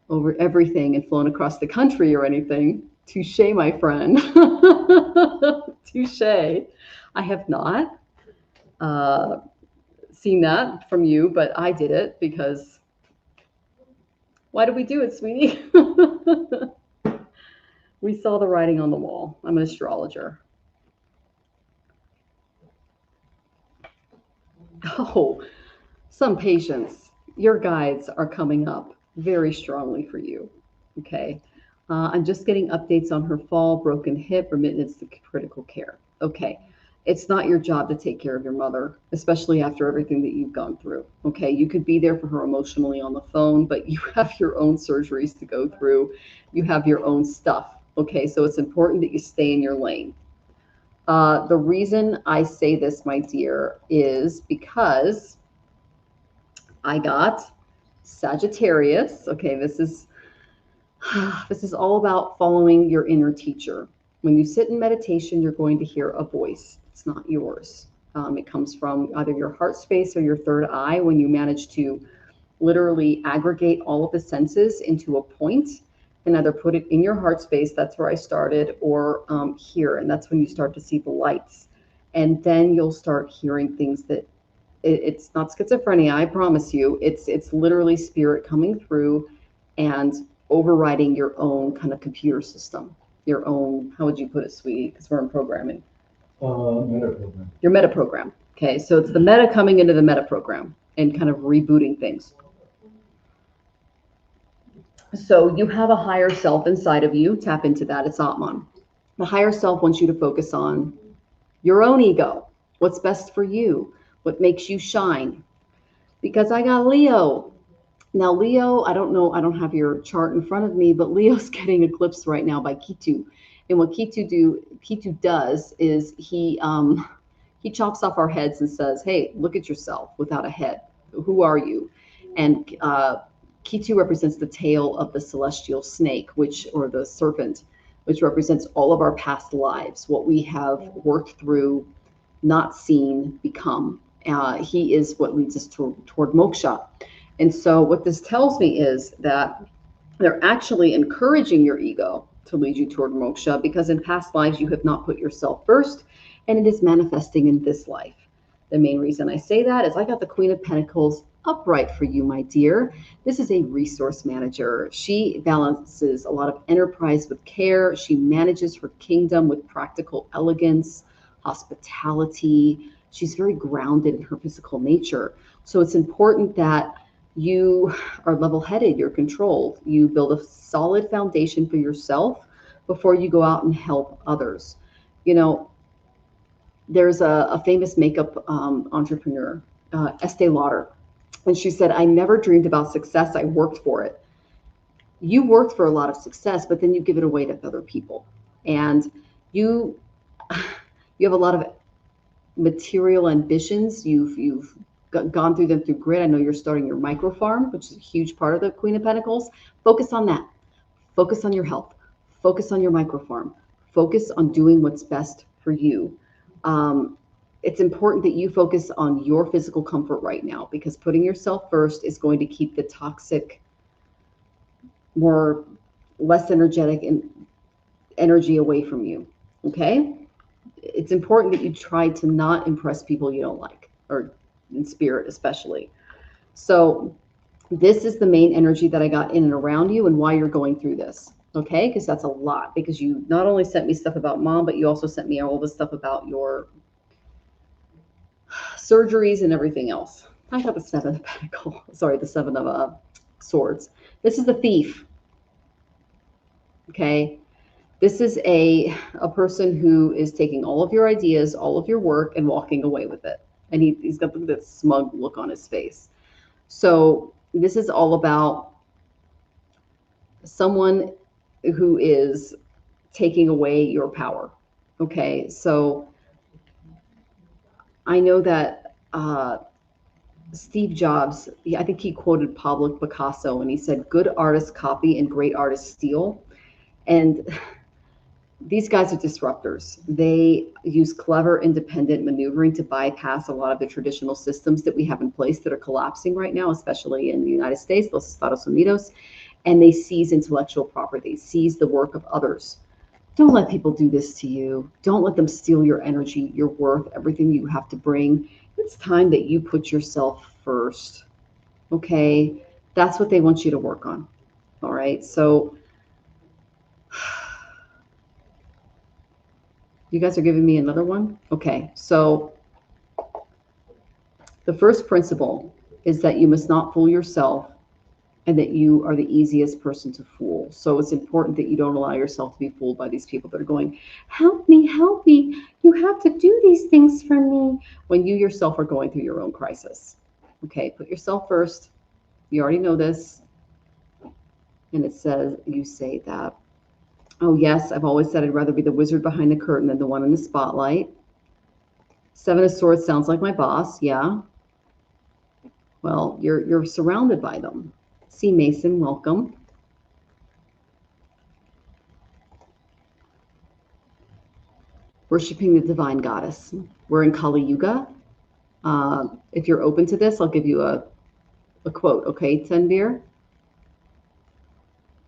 over everything and flown across the country or anything. Touche, my friend. Touche. I have not seen that from you, but I did it because why did we do it, sweetie? We saw the writing on the wall. I'm an astrologer. Oh, some patients, your guides are coming up very strongly for you. Okay. I'm just getting updates on her fall, broken hip, remittance to critical care. Okay. It's not your job to take care of your mother, especially after everything that you've gone through. Okay. You could be there for her emotionally on the phone, but you have your own surgeries to go through. You have your own stuff. Okay. So it's important that you stay in your lane. The reason I say this, my dear, is because I got Sagittarius. Okay. This is all about following your inner teacher. When you sit in meditation, you're going to hear a voice. It's not yours. It comes from either your heart space or your third eye, when you manage to literally aggregate all of the senses into a point and either put it in your heart space, that's where I started, or here, and that's when you start to see the lights. And then you'll start hearing things that, it's not schizophrenia, I promise you. It's literally spirit coming through and overriding your own kind of computer system, your own, how would you put it, sweetie? Because we're in programming. Meta program. Your meta program. Okay, so it's the meta coming into the meta program and kind of rebooting things. So you have a higher self inside of you. Tap into that. It's Atman. The higher self wants you to focus on your own ego. What's best for you? What makes you shine? Because I got Leo. Now, Leo, I don't know, I don't have your chart in front of me, but Leo's getting eclipsed right now by Ketu. And what Ketu does is he chops off our heads and says, hey, look at yourself without a head. Who are you? And Ketu represents the tail of the celestial snake, or the serpent, which represents all of our past lives, what we have worked through, not seen, become. He is what leads us toward moksha. And so what this tells me is that they're actually encouraging your ego to lead you toward moksha, because in past lives you have not put yourself first, and it is manifesting in this life. The main reason I say that is I got the Queen of Pentacles upright for you, my dear. This is a resource manager. She balances a lot of enterprise with care. She manages her kingdom with practical elegance, hospitality. She's very grounded in her physical nature. So it's important that you are level-headed, you're controlled. You build a solid foundation for yourself before you go out and help others. You know, there's a famous makeup entrepreneur, Estee Lauder, and she said, I never dreamed about success, I worked for it. You worked for a lot of success, but then you give it away to other people. And you have a lot of material ambitions. You've gone through them through grit. I know you're starting your micro farm, which is a huge part of the Queen of Pentacles. Focus on that. Focus on your health. Focus on your microfarm. Focus on doing what's best for you. It's important that you focus on your physical comfort right now, because putting yourself first is going to keep the toxic, less energetic energy away from you. Okay? It's important that you try to not impress people you don't like, or in spirit especially. So this is the main energy that I got in and around you and why you're going through this. Okay? Because that's a lot. Because you not only sent me stuff about mom, but you also sent me all this stuff about your surgeries and everything else. I got the Seven of Pentacles. Sorry, the Seven of Swords. This is the Thief. Okay? This is a person who is taking all of your ideas, all of your work, and walking away with it. And he's got this smug look on his face. So this is all about someone who is taking away your power. Okay, so I know that Steve Jobs, I think he quoted Pablo Picasso, and he said, good artists copy and great artists steal. And these guys are disruptors. They use clever, independent maneuvering to bypass a lot of the traditional systems that we have in place that are collapsing right now, especially in the United States, los Estados Unidos. And they seize intellectual property, they seize the work of others. Don't let people do this to you. Don't let them steal your energy, your worth, everything you have to bring. It's time that you put yourself first. Okay? That's what they want you to work on. All right? So you guys are giving me another one? Okay. So the first principle is that you must not fool yourself, and that you are the easiest person to fool. So it's important that you don't allow yourself to be fooled by these people that are going, help me, you have to do these things for me, when you yourself are going through your own crisis. Okay, put yourself first. You already know this. And it says, you say that, oh yes, I've always said I'd rather be the wizard behind the curtain than the one in the spotlight. Seven of Swords sounds like my boss, yeah. Well, you're surrounded by them. C. Mason, welcome. Worshipping the divine goddess. We're in Kali Yuga. If you're open to this, I'll give you a quote, okay, Tanvir?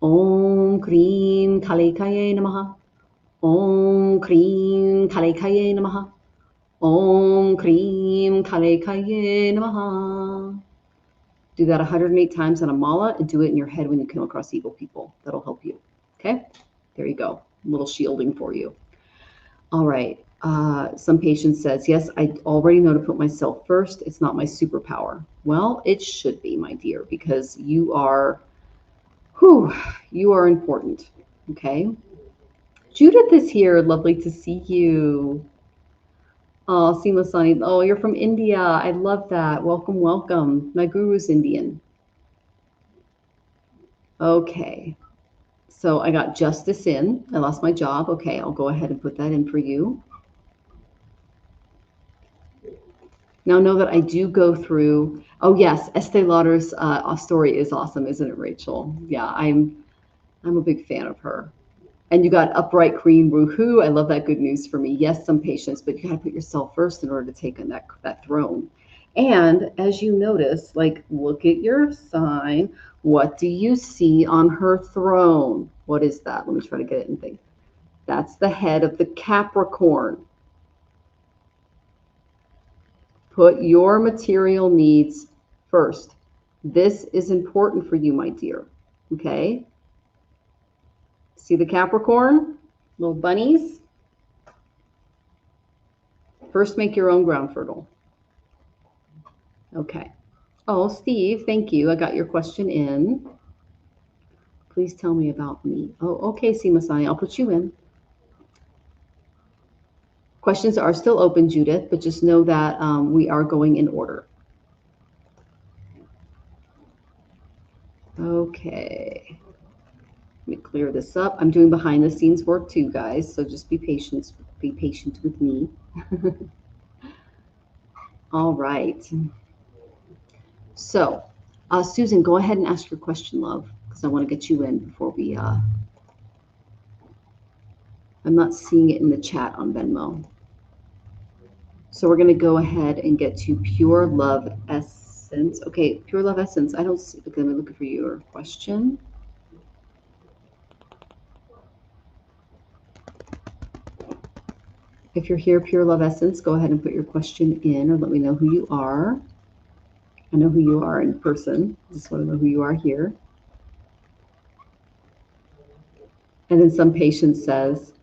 Om Krim Kalikaye Namaha. Om Krim Kalikaye Namaha. Om Krim Kalikaye Namaha. Do that 108 times on a mala, and do it in your head when you come across evil people. That'll help you. Okay? There you go. A little shielding for you. All right. Some patient says, yes, I already know to put myself first. It's not my superpower. Well, it should be, my dear, because you are important. Okay? Judith is here. Lovely to see you. Oh, Seema Sani. Oh, you're from India. I love that. Welcome, welcome. My guru's Indian. Okay. So I got justice in. I lost my job. Okay, I'll go ahead and put that in for you. Now know that I do go through. Oh yes, Estee Lauder's story is awesome, isn't it, Rachel? Yeah, I'm a big fan of her. And you got upright queen, woohoo. I love that. Good news for me. Yes, some patience, but you got to put yourself first in order to take on that throne. And as you notice, like, look at your sign. What do you see on her throne? What is that? Let me try to get it and think. That's the head of the Capricorn. Put your material needs first. This is important for you, my dear. Okay? See the Capricorn? Little bunnies? First, make your own ground fertile. Okay. Oh, Steve, thank you. I got your question in. Please tell me about me. Oh, okay, Simasani, I'll put you in. Questions are still open, Judith, but just know that we are going in order. Okay. Let me clear this up. I'm doing behind the scenes work too, guys, so just be patient with me. All right. So, Susan, go ahead and ask your question, love. because I want to get you in before we, I'm not seeing it in the chat on Venmo. So we're going to go ahead and get to Pure Love Essence. Okay, Pure Love Essence. I don't see, okay, I'm looking for your question. If you're here, Pure Love Essence, go ahead and put your question in or let me know who you are. I know who you are in person. I just want to know who you are here. And then some patient says,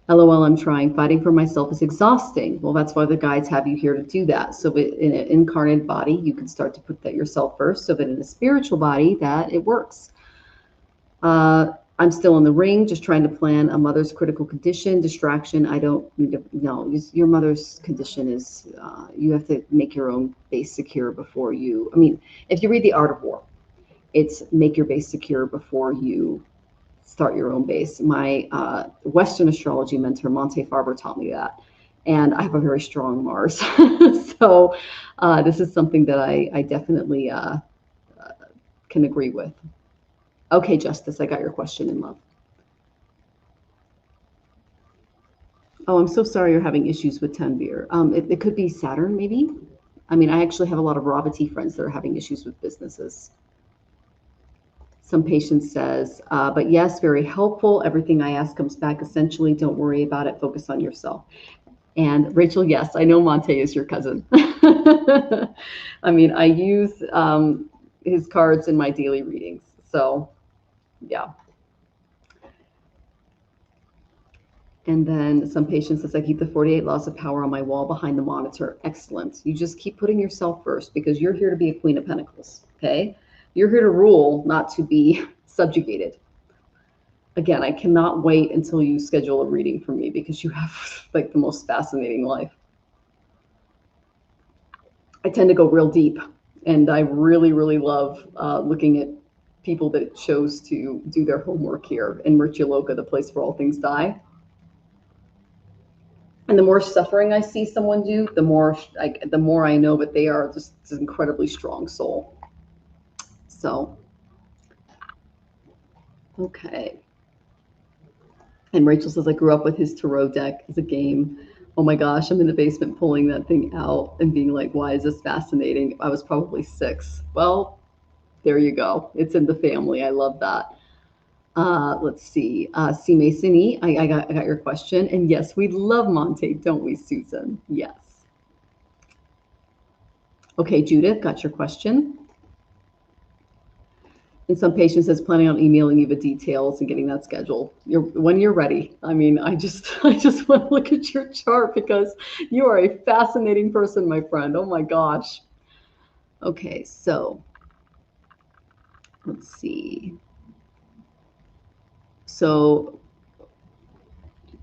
LOL, I'm trying. Fighting for myself is exhausting. Well, that's why the guides have you here to do that. So in an incarnate body, you can start to put that yourself first, so that in a spiritual body, that it works. I'm still in the ring, just trying to plan a mother's critical condition, distraction. I don't need to, no, your mother's condition is, you have to make your own base secure before you, I mean, if you read The Art of War, it's make your base secure before you start your own base. My Western astrology mentor, Monte Farber, taught me that. And I have a very strong Mars. So this is something that I definitely can agree with. Okay, Justice, I got your question in love. Oh, I'm so sorry you're having issues with Tanvir. It could be Saturn, maybe. I mean, I actually have a lot of Ravati friends that are having issues with businesses. Some patient says, but yes, very helpful. Everything I ask comes back essentially. Don't worry about it. Focus on yourself. And Rachel, yes, I know Monte is your cousin. I mean, I use his cards in my daily readings. So, yeah. And then some patient says, I keep the 48 laws of power on my wall behind the monitor. Excellent. You just keep putting yourself first because you're here to be a Queen of Pentacles, okay? You're here to rule, not to be subjugated. Again, I cannot wait until you schedule a reading for me because you have like the most fascinating life. I tend to go real deep, and I really, really love looking at people that chose to do their homework here in Mrityaloka, the place where all things die. And the more suffering I see someone do, the more I know that they are just an incredibly strong soul. So, okay. And Rachel says, I grew up with his tarot deck as a game. Oh my gosh, I'm in the basement pulling that thing out and being like, why is this fascinating? I was probably 6. Well, there you go. It's in the family. I love that. Let's see. C. Masoni, I got your question. And yes, we love Monte, don't we, Susan? Yes. Okay, Judith, got your question. And some patient says, planning on emailing you the details and getting that scheduled. When you're ready. I mean, I just want to look at your chart because you are a fascinating person, my friend. Oh my gosh. Okay, so let's see. So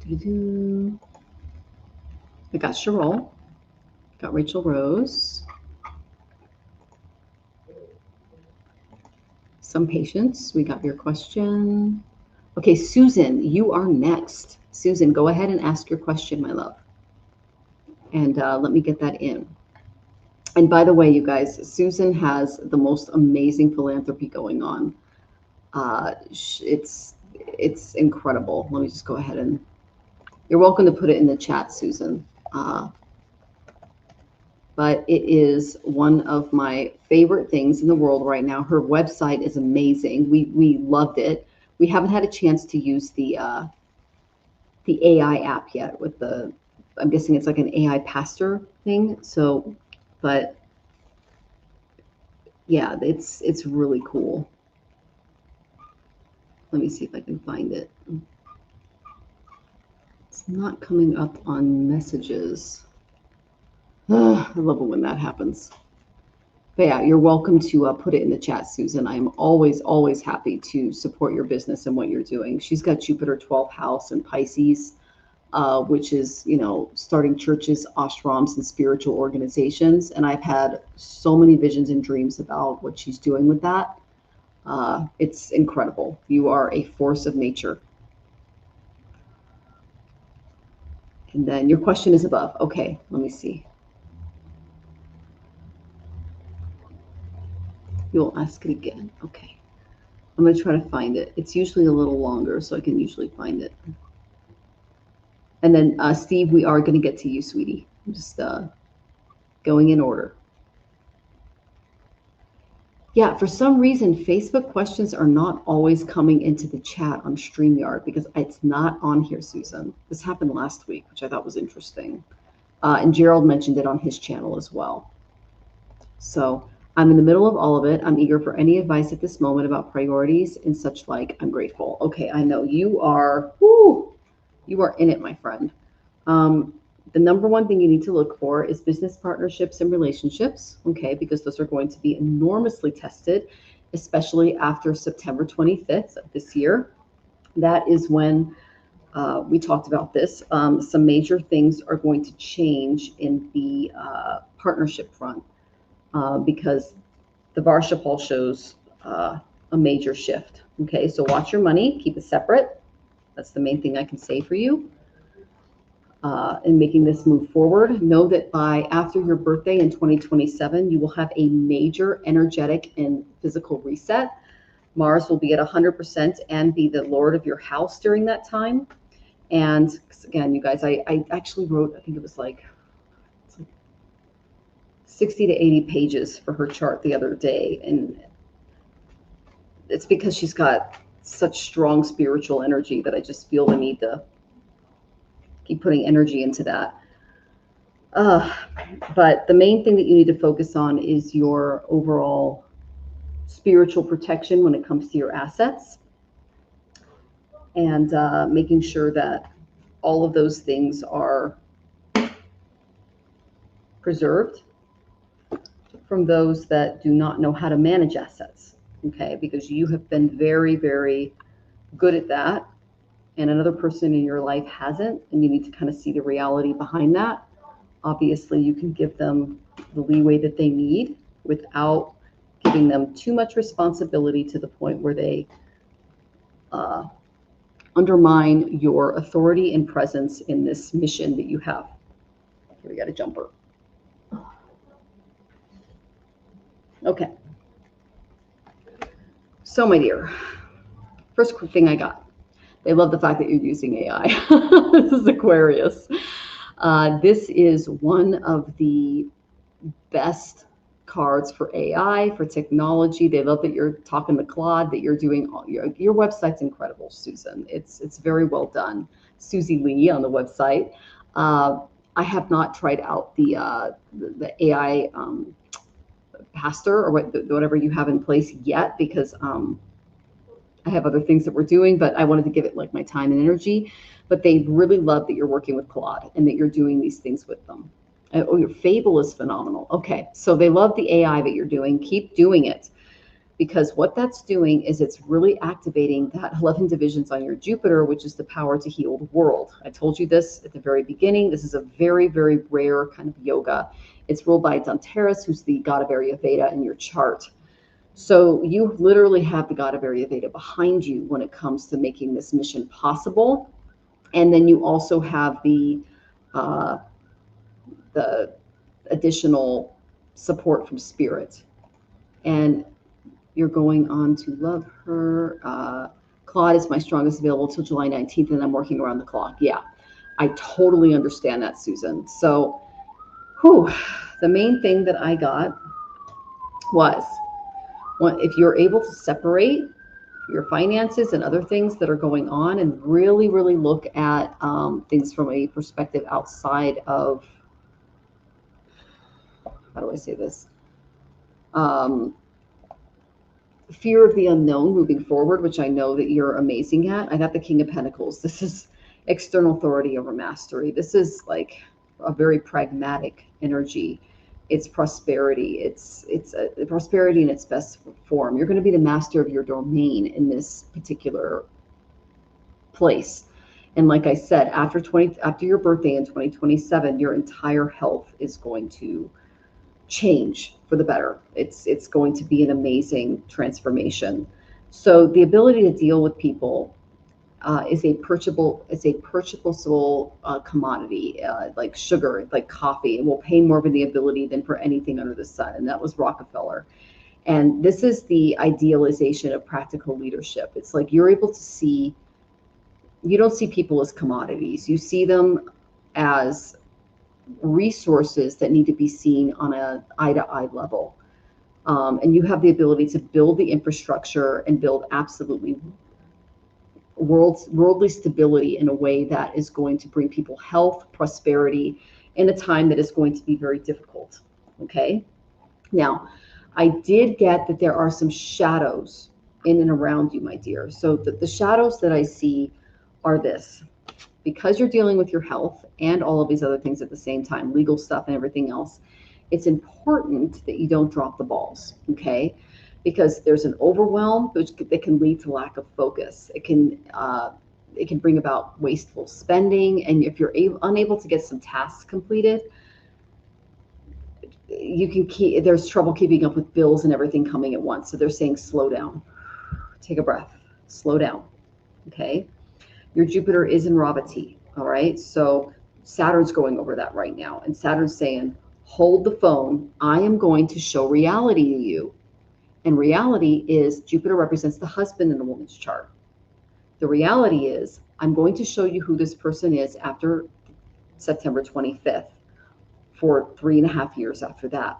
I got Cheryl, got Rachel Rose. Some patients, we got your question. Okay, Susan, you are next. Susan, go ahead and ask your question, my love. And let me get that in. And by the way, you guys, Susan has the most amazing philanthropy going on. It's incredible. Let me just go ahead and, you're welcome to put it in the chat, Susan. But it is one of my favorite things in the world right now. Her website is amazing. We loved it. We haven't had a chance to use the AI app yet with the, I'm guessing it's like an AI pastor thing. So, but yeah, it's really cool. Let me see if I can find it. It's not coming up on messages. I love it when that happens. But yeah, you're welcome to put it in the chat, Susan. I'm always, always happy to support your business and what you're doing. She's got Jupiter 12th house and Pisces, which is, you know, starting churches, ashrams, and spiritual organizations. And I've had so many visions and dreams about what she's doing with that. It's incredible. You are a force of nature. And then your question is above. Okay, let me see. You'll ask it again. Okay. I'm going to try to find it. It's usually a little longer, so I can usually find it. And then, Steve, we are going to get to you, sweetie. I'm just going in order. Yeah, for some reason, Facebook questions are not always coming into the chat on StreamYard because it's not on here, Susan. This happened last week, which I thought was interesting. And Gerald mentioned it on his channel as well. So I'm in the middle of all of it. I'm eager for any advice at this moment about priorities and such like. I'm grateful. Okay, I know you are, you are in it, my friend. The number one thing you need to look for is business partnerships and relationships, okay, because those are going to be enormously tested, especially after September 25th of this year. That is when we talked about this. Some major things are going to change in the partnership front because the Varshapal shows a major shift, okay? So watch your money, keep it separate. That's the main thing I can say for you. In making this move forward, know that by after your birthday in 2027, you will have a major energetic and physical reset. Mars will be at 100% and be the Lord of your house during that time. And again, you guys, I actually wrote, I think it was like 60 to 80 pages for her chart the other day. And it's because she's got such strong spiritual energy that I just feel the need to keep putting energy into that. But the main thing that you need to focus on is your overall spiritual protection when it comes to your assets, and making sure that all of those things are preserved from those that do not know how to manage assets, okay? Because you have been very, very good at that, and another person in your life hasn't, and you need to kind of see the reality behind that. Obviously, you can give them the leeway that they need without giving them too much responsibility to the point where they undermine your authority and presence in this mission that you have. Here, we got a jumper. Okay. So, my dear, first thing I got. They love the fact that you're using AI. This is Aquarius. This is one of the best cards for AI, for technology. They love that you're talking to Claude, that you're doing all your website's incredible, Susan. It's very well done. Susie Lee on the website. I have not tried out the AI pastor or whatever you have in place yet because I have other things that we're doing, but I wanted to give it like my time and energy. But they really love that you're working with Claude and that you're doing these things with them. Oh, your Fable is phenomenal. Okay, so they love the AI that you're doing. Keep doing it, because what that's doing is it's really activating that 11 divisions on your Jupiter, which is the power to heal the world. I told you this at the very beginning. This is a very, very rare kind of yoga. It's ruled by Danteras, who's the god of Ayurveda in your chart. So you literally have the god of Ayurveda behind you when it comes to making this mission possible. And then you also have the additional support from spirit. And you're going on to love her. Claude is my strongest available till July 19th, and I'm working around the clock. Yeah, I totally understand that, Susan. So, the main thing that I got was, if you're able to separate your finances and other things that are going on and really, really look at things from a perspective outside of, how do I say this? Fear of the unknown moving forward, which I know that you're amazing at. I got the King of Pentacles. This is external authority over mastery. This is like a very pragmatic energy. It's prosperity. It's prosperity in its best form. You're going to be the master of your domain in this particular place. And like I said, after your birthday in 2027, your entire health is going to change for the better. It's going to be an amazing transformation. So the ability to deal with people is a purchasable commodity, like sugar, like coffee, and will pay more for the ability than for anything under the sun. And that was Rockefeller. And this is the idealization of practical leadership. It's like you're able to see, you don't see people as commodities. You see them as resources that need to be seen on an eye-to-eye level. And you have the ability to build the infrastructure and build absolutely worldly stability in a way that is going to bring people health, prosperity in a time that is going to be very difficult. Okay. Now, I did get that there are some shadows in and around you, my dear. So the shadows that I see are this. Because you're dealing with your health and all of these other things at the same time, legal stuff and everything else, it's important that you don't drop the balls, okay? Because there's an overwhelm that can lead to lack of focus. It can bring about wasteful spending, and if you're unable to get some tasks completed, there's trouble keeping up with bills and everything coming at once. So they're saying slow down, take a breath, slow down, okay? Your Jupiter is in Ravati, all right? So Saturn's going over that right now, and Saturn's saying, hold the phone. I am going to show reality to you. And reality is Jupiter represents the husband in a woman's chart. The reality is I'm going to show you who this person is after September 25th for 3.5 years after that.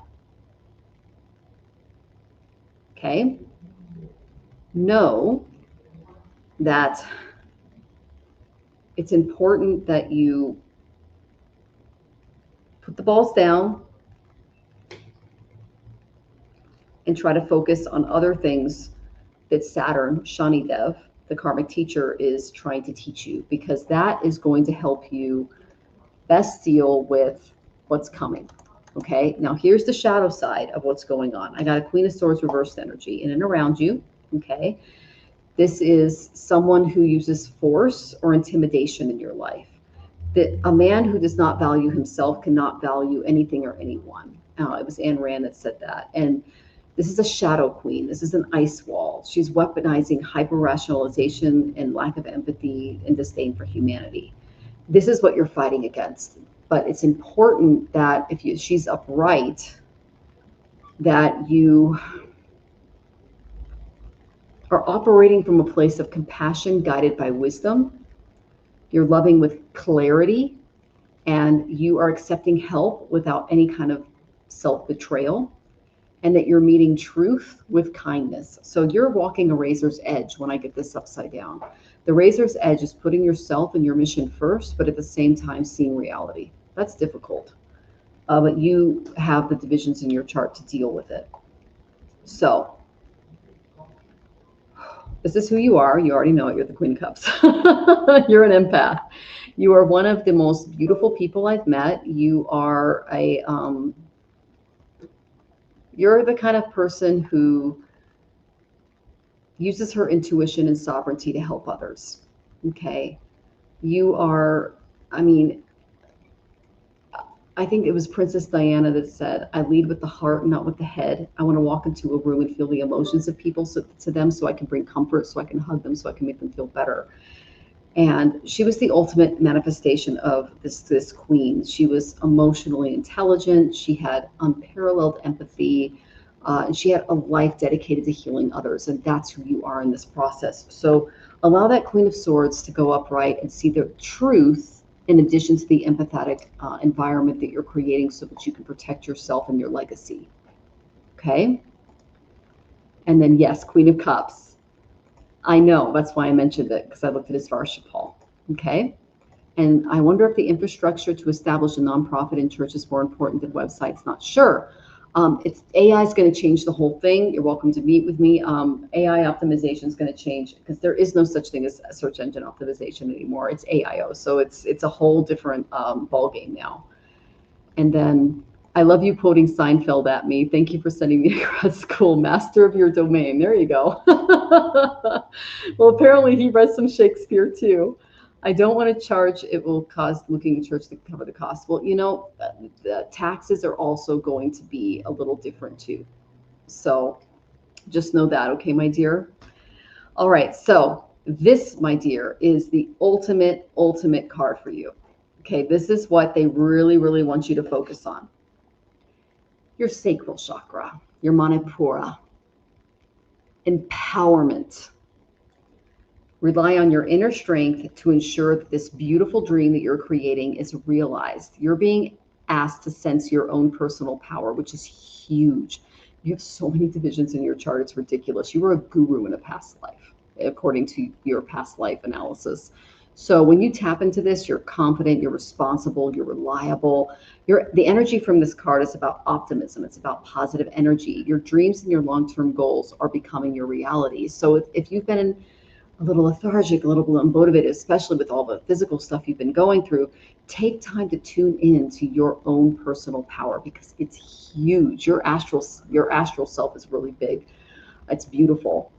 Okay? Know that it's important that you put the balls down and try to focus on other things that Saturn, Shani Dev, the karmic teacher, is trying to teach you, because that is going to help you best deal with what's coming. Okay, now here's the shadow side of what's going on. I got a Queen of Swords reversed energy in and around you. Okay, this is someone who uses force or intimidation in your life. That a man who does not value himself cannot value anything or anyone. It was Ayn Rand that said that. And this is a shadow queen. This is an ice wall. She's weaponizing hyper-rationalization and lack of empathy and disdain for humanity. This is what you're fighting against. But it's important that if she's upright, that you are operating from a place of compassion guided by wisdom. You're loving with clarity, and you are accepting help without any kind of self-betrayal, and that you're meeting truth with kindness. So you're walking a razor's edge when I get this upside down. The razor's edge is putting yourself and your mission first, but at the same time seeing reality. That's difficult, but you have the divisions in your chart to deal with it. So this is who you are. You already know it. You're the Queen of Cups. You're an empath. You are one of the most beautiful people I've met. You are you're the kind of person who uses her intuition and sovereignty to help others. Okay. You are, I think it was Princess Diana that said, I lead with the heart, not with the head. I want to walk into a room and feel the emotions of people to them, so I can bring comfort, so I can hug them, so I can make them feel better. And she was the ultimate manifestation of this queen. She was emotionally intelligent. She had unparalleled empathy. And she had a life dedicated to healing others. And that's who you are in this process. So allow that Queen of Swords to go upright and see the truth, in addition to the empathetic environment that you're creating, so that you can protect yourself and your legacy. Okay? And then, yes, Queen of Cups. I know, that's why I mentioned it, because I looked at his Varshapal. Okay? And I wonder if the infrastructure to establish a nonprofit in church is more important than websites. Not sure. AI is going to change the whole thing. You're welcome to meet with me. AI optimization is going to change, because there is no such thing as search engine optimization anymore. It's AIO. So it's a whole different ballgame now. And then I love you quoting Seinfeld at me. Thank you for sending me to grad school. Master of your domain. There you go. Well, apparently he read some Shakespeare too. I don't want to charge. It will cause looking at church to cover the cost. Well, the taxes are also going to be a little different too. So just know that, okay, my dear? All right. So this, my dear, is the ultimate card for you. Okay. This is what they really, really want you to focus on. Your sacral chakra, your Manipura. Empowerment. Rely on your inner strength to ensure that this beautiful dream that you're creating is realized. You're being asked to sense your own personal power, which is huge. You have so many divisions in your chart, it's ridiculous. You were a guru in a past life, according to your past life analysis. So when you tap into this, you're confident, you're responsible, you're reliable. The energy from this card is about optimism. It's about positive energy. Your dreams and your long-term goals are becoming your reality. So if you've been in a little lethargic, a little unmotivated, especially with all the physical stuff you've been going through, take time to tune in to your own personal power because it's huge. Your astral self is really big. It's beautiful.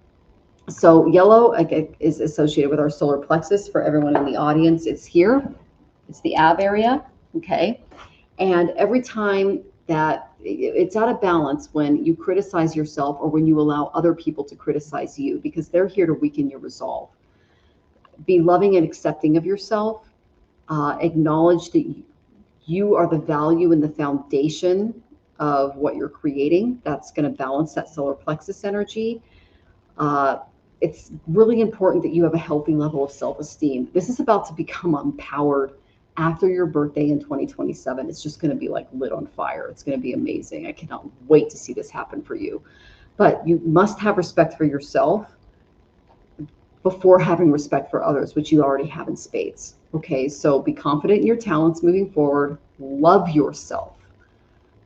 So yellow is associated with our solar plexus. For everyone in the audience, it's here. It's the ab area, okay? And every time that it's out of balance when you criticize yourself or when you allow other people to criticize you because they're here to weaken your resolve. Be loving and accepting of yourself. Acknowledge that you are the value and the foundation of what you're creating. That's going to balance that solar plexus energy. It's really important that you have a healthy level of self-esteem. This is about to become empowered after your birthday in 2027. It's just going to be like lit on fire. It's going to be amazing. I cannot wait to see this happen for you. But you must have respect for yourself before having respect for others, which you already have in spades. Okay, so be confident in your talents moving forward. Love yourself.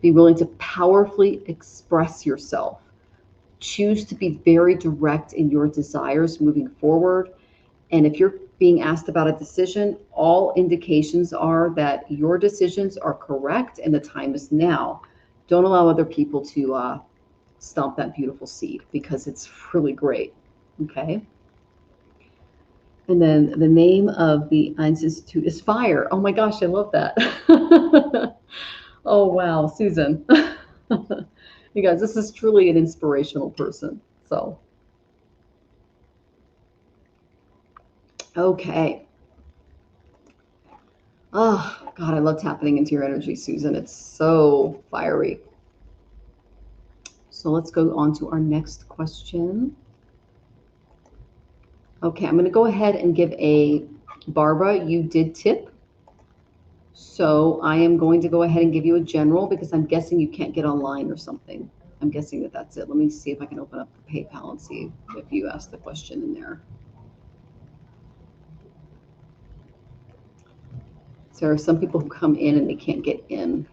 Be willing to powerfully express yourself. Choose to be very direct in your desires moving forward. And if you're being asked about a decision, all indications are that your decisions are correct and the time is now. Don't allow other people to stomp that beautiful seed because it's really great. Okay. And then the name of the Institute is Fire. Oh my gosh, I love that. Oh, wow, Susan. You guys, this is truly an inspirational person. So, okay. Oh, God, I love tapping into your energy, Susan. It's so fiery. So let's go on to our next question. Okay, I'm going to go ahead and give Barbara, you did tip. So I am going to go ahead and give you a general because I'm guessing you can't get online or something. I'm guessing that that's it. Let me see if I can open up the PayPal and see if you asked the question in there. So there are some people who come in and they can't get in.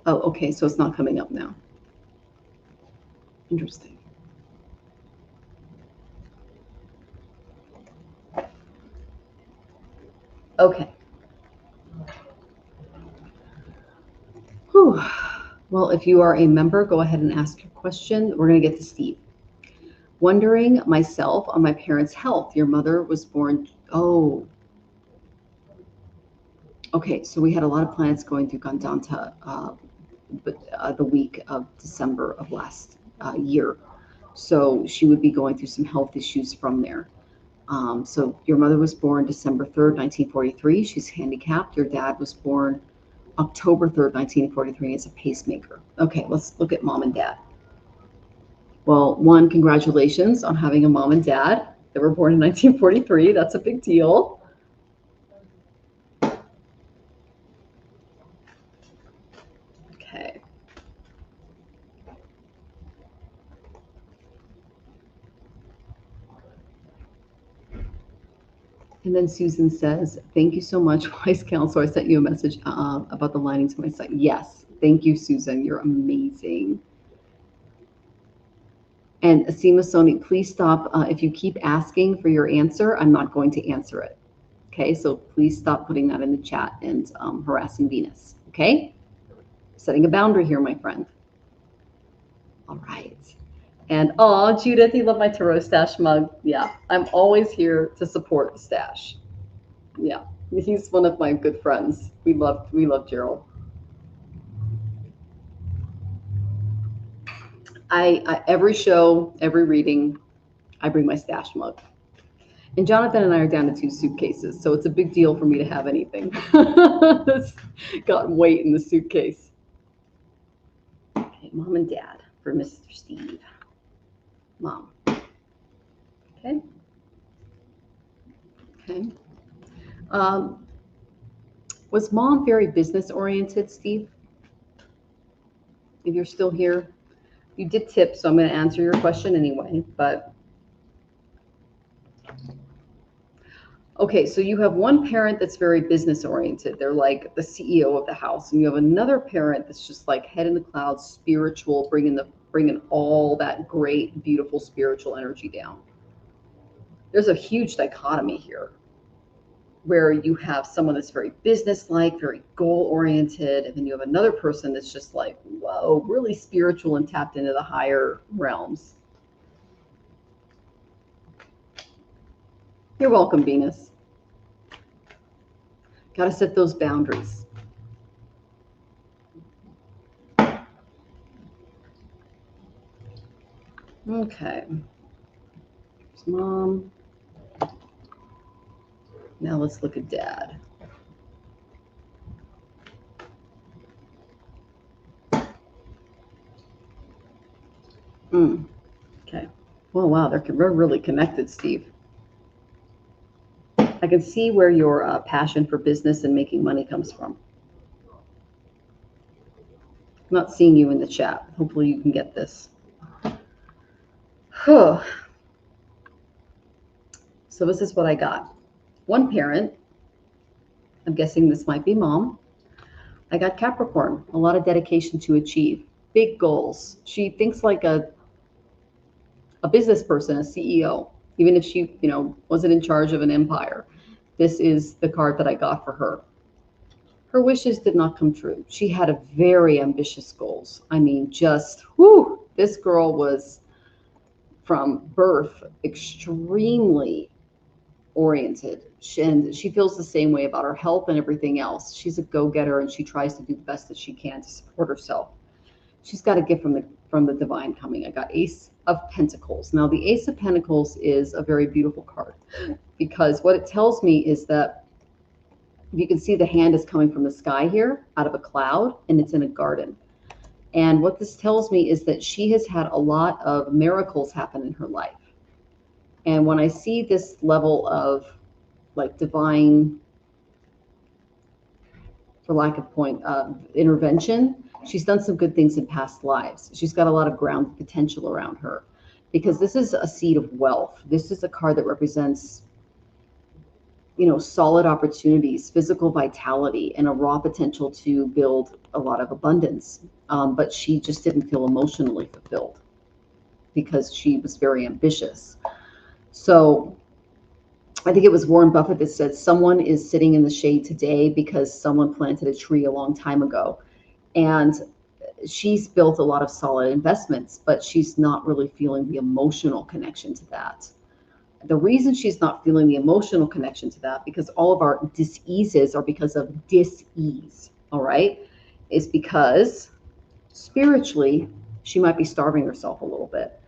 Oh, okay, so it's not coming up now. Interesting. Okay. Whew. Well, if you are a member, go ahead and ask your question. We're going to get to Steve. Wondering myself on my parents' health. Your mother was born. Oh. Okay, so we had a lot of planets going through Gandanta the week of December of last year. So she would be going through some health issues from there. So your mother was born December 3rd, 1943. She's handicapped. Your dad was born October 3rd, 1943 as a pacemaker. Okay, let's look at mom and dad. Well, one, congratulations on having a mom and dad that were born in 1943. That's a big deal. Okay. And then Susan says, thank you so much, wise counsel. I sent you a message about the lining to my site. Yes, thank you, Susan. You're amazing. And Asima Soni, please stop. If you keep asking for your answer, I'm not going to answer it. Okay, so please stop putting that in the chat and harassing Venus. Okay, setting a boundary here, my friend. All right. And oh, Judith, you love my Tarot Stash mug. Yeah, I'm always here to support the stash. Yeah, he's one of my good friends. We love Gerald. I every show, every reading, I bring my stash mug. And Jonathan and I are down to 2 suitcases, so it's a big deal for me to have anything that's got weight in the suitcase. Okay, mom and dad for Mr. Steve. Mom. Okay. Okay. Was mom very business oriented, Steve? If you're still here, you did tip, so I'm going to answer your question anyway, but okay, so you have one parent that's very business oriented. They're like the CEO of the house, and you have another parent that's just like head in the clouds, spiritual, bringing all that great, beautiful spiritual energy down. There's a huge dichotomy here, where you have someone that's very business-like, very goal-oriented, and then you have another person that's just like, whoa, really spiritual and tapped into the higher realms. You're welcome, Venus. Got to set those boundaries. Okay. There's mom. Now let's look at dad. Okay. Well, wow, they're really connected, Steve. I can see where your passion for business and making money comes from. I'm not seeing you in the chat. Hopefully you can get this. So this is what I got. One parent, I'm guessing this might be mom. I got Capricorn, a lot of dedication to achieve, big goals. She thinks like a business person, a CEO, even if she, wasn't in charge of an empire. This is the card that I got for her. Her wishes did not come true. She had a very ambitious goals. I mean, just, this girl was from birth extremely oriented, and she feels the same way about her health and everything else. She's a go-getter, and she tries to do the best that she can to support herself. She's got a gift from the divine coming. I got Ace of Pentacles. Now, the Ace of Pentacles is a very beautiful card, because what it tells me is that you can see the hand is coming from the sky here out of a cloud, and it's in a garden. And what this tells me is that she has had a lot of miracles happen in her life. And when I see this level of like divine, for lack of point, intervention, she's done some good things in past lives. She's got a lot of ground potential around her, because this is a seed of wealth. This is a card that represents, solid opportunities, physical vitality, and a raw potential to build a lot of abundance. But she just didn't feel emotionally fulfilled because she was very ambitious. So I think it was Warren Buffett that said, someone is sitting in the shade today because someone planted a tree a long time ago. And she's built a lot of solid investments, but she's not really feeling the emotional connection to that. The reason she's not feeling the emotional connection to that, because all of our diseases are because of dis-ease, all right, is because spiritually, she might be starving herself a little bit.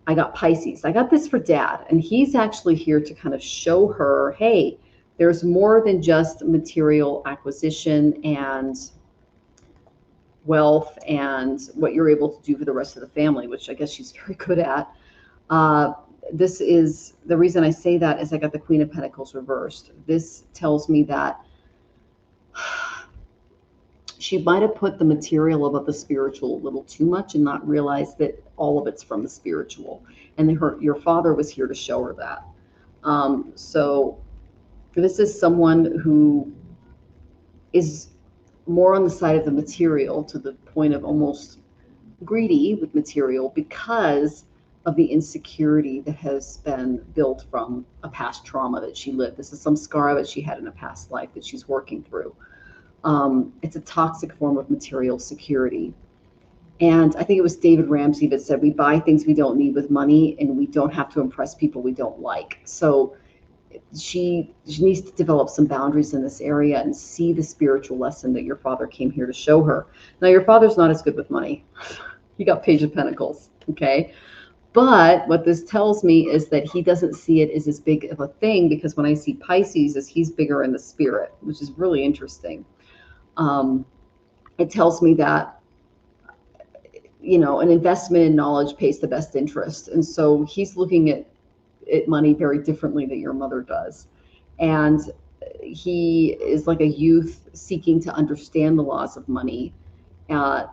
I got Pisces. I got this for dad, and he's actually here to kind of show her, hey, there's more than just material acquisition and wealth and what you're able to do for the rest of the family, which I guess she's very good at. This is the reason I say that is I got the Queen of Pentacles reversed. This tells me that she might have put the material above the spiritual a little too much and not realized that all of it's from the spiritual. And your father was here to show her that. So this is someone who is more on the side of the material, to the point of almost greedy with material, because of the insecurity that has been built from a past trauma that she lived. This is some scar that she had in a past life that she's working through. It's a toxic form of material security. And I think it was David Ramsey that said, we buy things we don't need with money, and we don't have to impress people we don't like. So she needs to develop some boundaries in this area and see the spiritual lesson that your father came here to show her. Now, your father's not as good with money. He got Page of Pentacles, okay? But what this tells me is that he doesn't see it as big of a thing, because when I see Pisces, is he's bigger in the spirit, which is really interesting. It tells me that, you know, an investment in knowledge pays the best interest. And so he's looking at money very differently than your mother does. And he is like a youth seeking to understand the laws of money,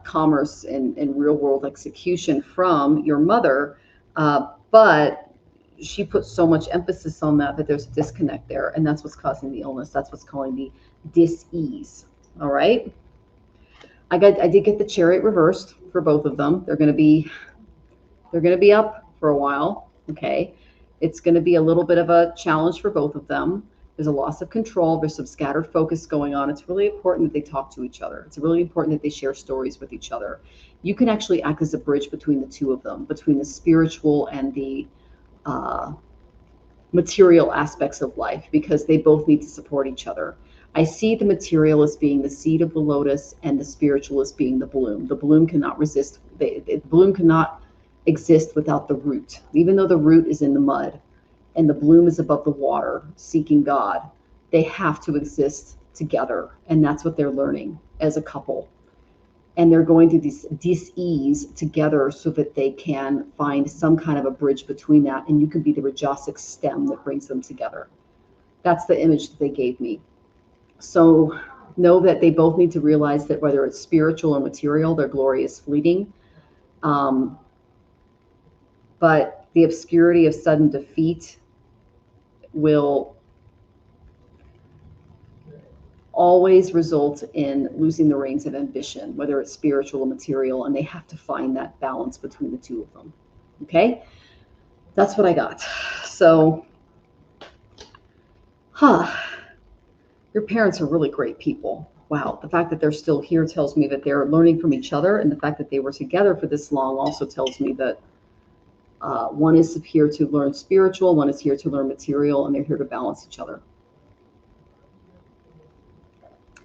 commerce, and real world execution from your mother. But she puts so much emphasis on that there's a disconnect there. And that's what's causing the illness. That's what's causing the dis-ease. All right. I did get the Chariot reversed for both of them. They're going to be up for a while. Okay. It's going to be a little bit of a challenge for both of them. There's a loss of control. There's some scattered focus going on. It's really important that they talk to each other. It's really important that they share stories with each other. You can actually act as a bridge between the two of them, between the spiritual and the material aspects of life, because they both need to support each other. I see the material as being the seed of the lotus and the spiritual as being the bloom. The bloom cannot resist. The bloom cannot exist without the root, even though the root is in the mud and the bloom is above the water seeking God. They have to exist together, and that's what they're learning as a couple. And they're going through this dis-ease together so that they can find some kind of a bridge between that, and you can be the Rajasic stem that brings them together. That's the image that they gave me. So know that they both need to realize that whether it's spiritual or material, their glory is fleeting. But the obscurity of sudden defeat will always result in losing the reins of ambition, whether it's spiritual or material, and they have to find that balance between the two of them. Okay? That's what I got. So, your parents are really great people. Wow. The fact that they're still here tells me that they're learning from each other, and the fact that they were together for this long also tells me that one is here to learn spiritual, one is here to learn material, and they're here to balance each other.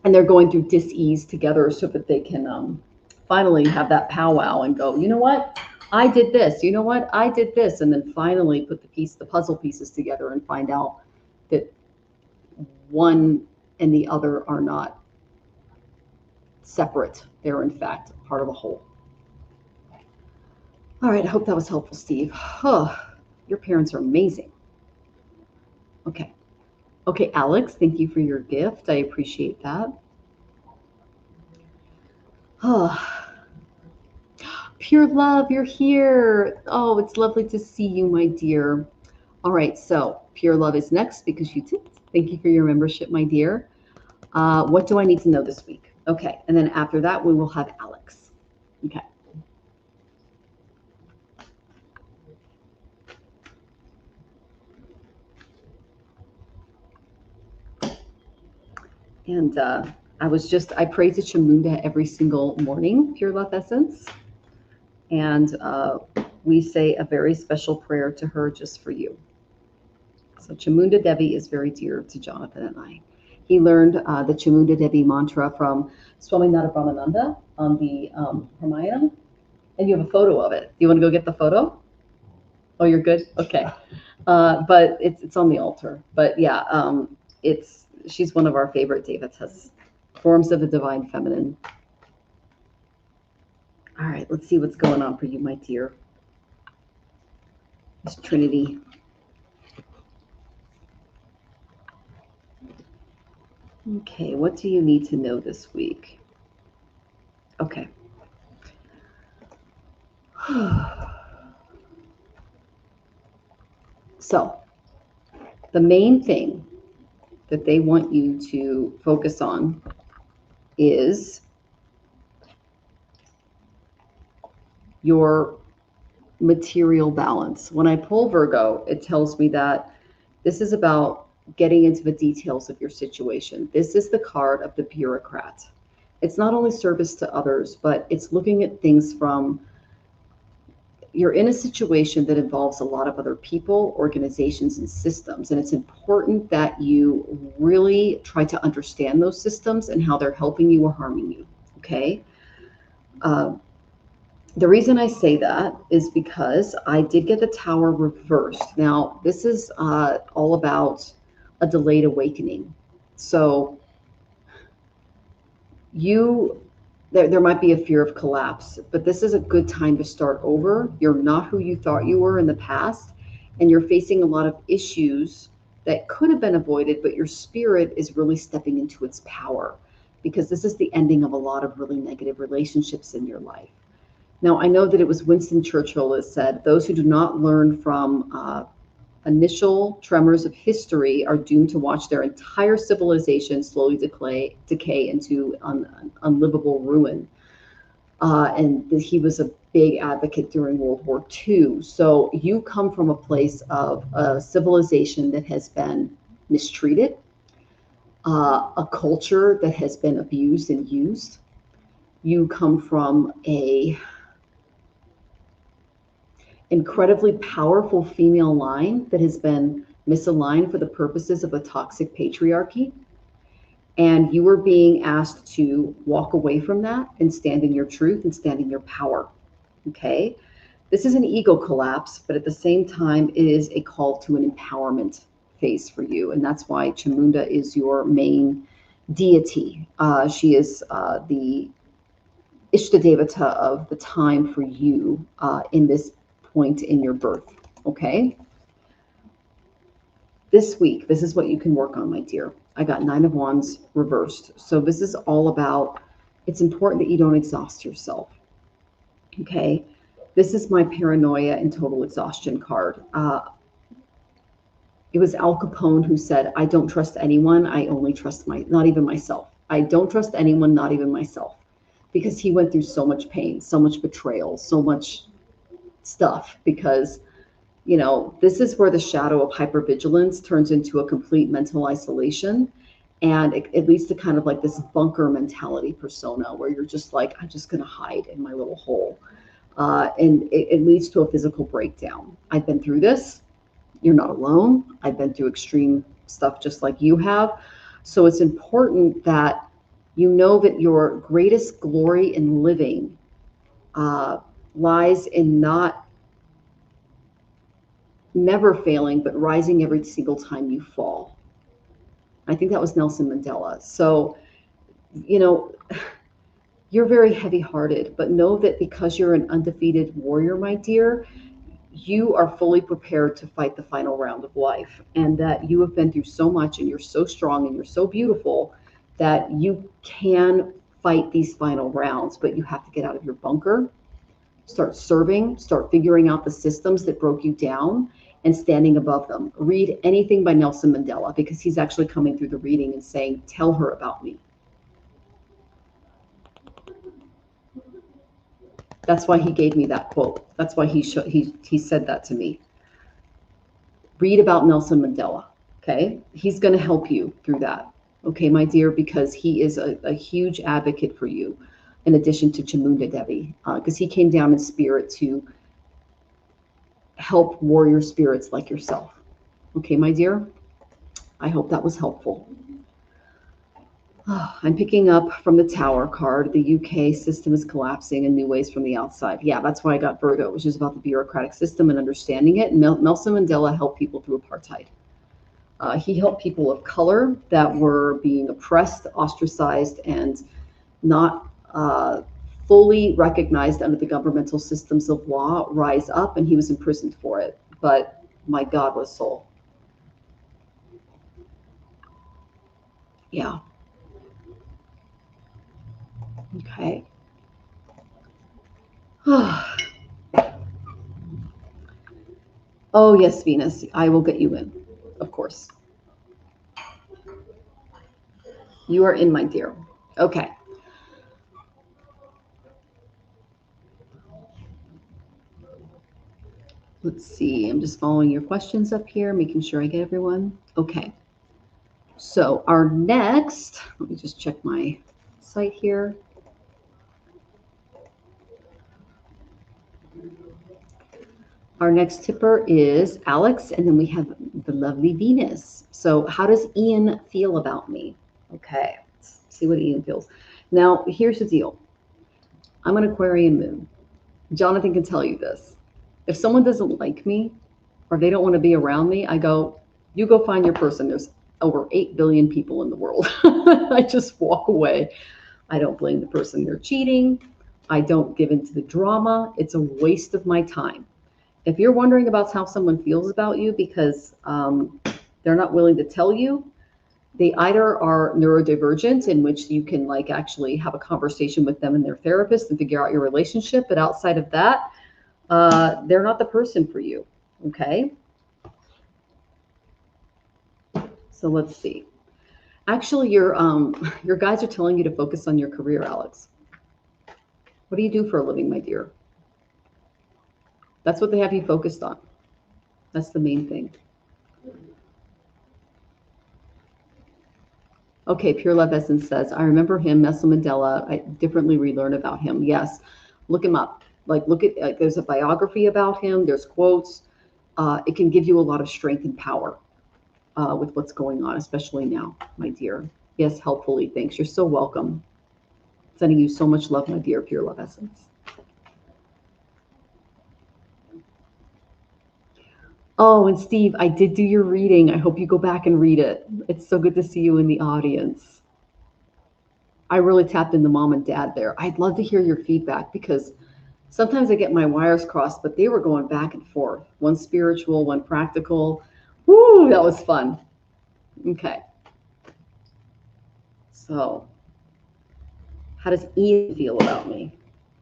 And they're going through dis-ease together so that they can finally have that powwow and go, you know what? I did this. You know what? I did this. And then finally put the puzzle pieces together and find out that one and the other are not separate. They're in fact part of a whole. All right. I hope that was helpful, Steve. Oh, your parents are amazing. Okay. Okay, Alex, thank you for your gift. I appreciate that. Oh, pure love, you're here. Oh, it's lovely to see you, my dear. All right, so pure love is next because you did. Thank you for your membership, my dear. What do I need to know this week? Okay, and then after that, we will have Alex. Okay. And I pray to Chamunda every single morning, Pure Love Essence. And we say a very special prayer to her just for you. So Chamunda Devi is very dear to Jonathan and I. He learned the Chamunda Devi mantra from Swaminatha Brahmananda on the Ramayana. And you have a photo of it. Do you want to go get the photo? Oh, you're good? Okay. But it's on the altar. But yeah, she's one of our favorite devatas, forms of the divine feminine. All right, let's see what's going on for you, my dear. It's Trinity. Okay, what do you need to know this week? Okay. So, the main thing that they want you to focus on is your material balance. When I pull Virgo, it tells me that this is about getting into the details of your situation. This is the card of the bureaucrat. It's not only service to others, but it's looking at things from, you're in a situation that involves a lot of other people, organizations, and systems. And it's important that you really try to understand those systems and how they're helping you or harming you. Okay. The reason I say that is because I did get the Tower reversed. Now, this is all about a delayed awakening. So there might be a fear of collapse, but this is a good time to start over. You're not who you thought you were in the past, and you're facing a lot of issues that could have been avoided, but your spirit is really stepping into its power because this is the ending of a lot of really negative relationships in your life. Now, I know that it was Winston Churchill that said, those who do not learn from initial tremors of history are doomed to watch their entire civilization slowly decay into unlivable ruin. And he was a big advocate during World War II. So you come from a place of a civilization that has been mistreated, a culture that has been abused and used. You come from a incredibly powerful female line that has been misaligned for the purposes of a toxic patriarchy. And you are being asked to walk away from that and stand in your truth and stand in your power. Okay? This is an ego collapse, but at the same time, it is a call to an empowerment phase for you. And that's why Chamunda is your main deity. She is the Ishtadevata of the time for you in this point in your birth. Okay? This week, this is what you can work on, my dear. I got 9 of Wands reversed. So this is all about, it's important that you don't exhaust yourself. Okay? This is my paranoia and total exhaustion card. It was Al Capone who said, I don't trust anyone. I only trust not even myself. I don't trust anyone, not even myself. Because he went through so much pain, so much betrayal, so much stuff. Because, you know, this is where the shadow of hypervigilance turns into a complete mental isolation. And it leads to kind of like this bunker mentality persona where you're just like, I'm just going to hide in my little hole. And it leads to a physical breakdown. I've been through this. You're not alone. I've been through extreme stuff just like you have. So it's important that you know that your greatest glory in living lies in never failing, but rising every single time you fall. I think that was Nelson Mandela. So, you know, you're very heavy-hearted, but know that because you're an undefeated warrior, my dear, you are fully prepared to fight the final round of life, and that you have been through so much and you're so strong and you're so beautiful that you can fight these final rounds, but you have to get out of your bunker, start serving, start figuring out the systems that broke you down and standing above them. Read anything by Nelson Mandela because he's actually coming through the reading and saying, tell her about me. That's why he gave me that quote. That's why he said that to me. Read about Nelson Mandela, okay? He's going to help you through that, okay, my dear, because he is a huge advocate for you, in addition to Chamunda Devi, because he came down in spirit to help warrior spirits like yourself. Okay, my dear? I hope that was helpful. I'm picking up from the Tower card. The UK system is collapsing in new ways from the outside. Yeah, that's why I got Virgo, which is about the bureaucratic system and understanding it. Nelson Mandela helped people through apartheid. He helped people of color that were being oppressed, ostracized, and not fully recognized under the governmental systems of law rise up, and he was imprisoned for it. But my God, what a soul. Yeah. Okay. Oh, yes, Venus, I will get you in, of course. You are in, my dear. Okay. Let's see. I'm just following your questions up here, making sure I get everyone. Okay. So our next, let me just check my site here. Our next tipper is Alex, and then we have the lovely Venus. So how does Ian feel about me? Okay, let's see what Ian feels. Now, here's the deal. I'm an Aquarian moon. Jonathan can tell you this. If someone doesn't like me or they don't want to be around me, I go, you go find your person. There's over 8 billion people in the world. I just walk away. I don't blame the person they're cheating. I don't give into the drama. It's a waste of my time. If you're wondering about how someone feels about you because they're not willing to tell you, they either are neurodivergent, in which you can like actually have a conversation with them and their therapist and figure out your relationship. But outside of that, they're not the person for you. Okay. So let's see. Actually, your guides are telling you to focus on your career, Alex. What do you do for a living, my dear? That's what they have you focused on. That's the main thing. Okay, Pure Love Essence says, I remember him, Nelson Mandela. I differently relearn about him. Yes, look him up. Like, look at, there's a biography about him. There's quotes. It can give you a lot of strength and power with what's going on, especially now, my dear. Yes, helpfully. Thanks. You're so welcome. Sending you so much love, my dear Pure Love Essence. Oh, and Steve, I did do your reading. I hope you go back and read it. It's so good to see you in the audience. I really tapped into mom and dad there. I'd love to hear your feedback because sometimes I get my wires crossed, but they were going back and forth. One spiritual, one practical. Woo, that was fun. Okay. So, how does Ian feel about me?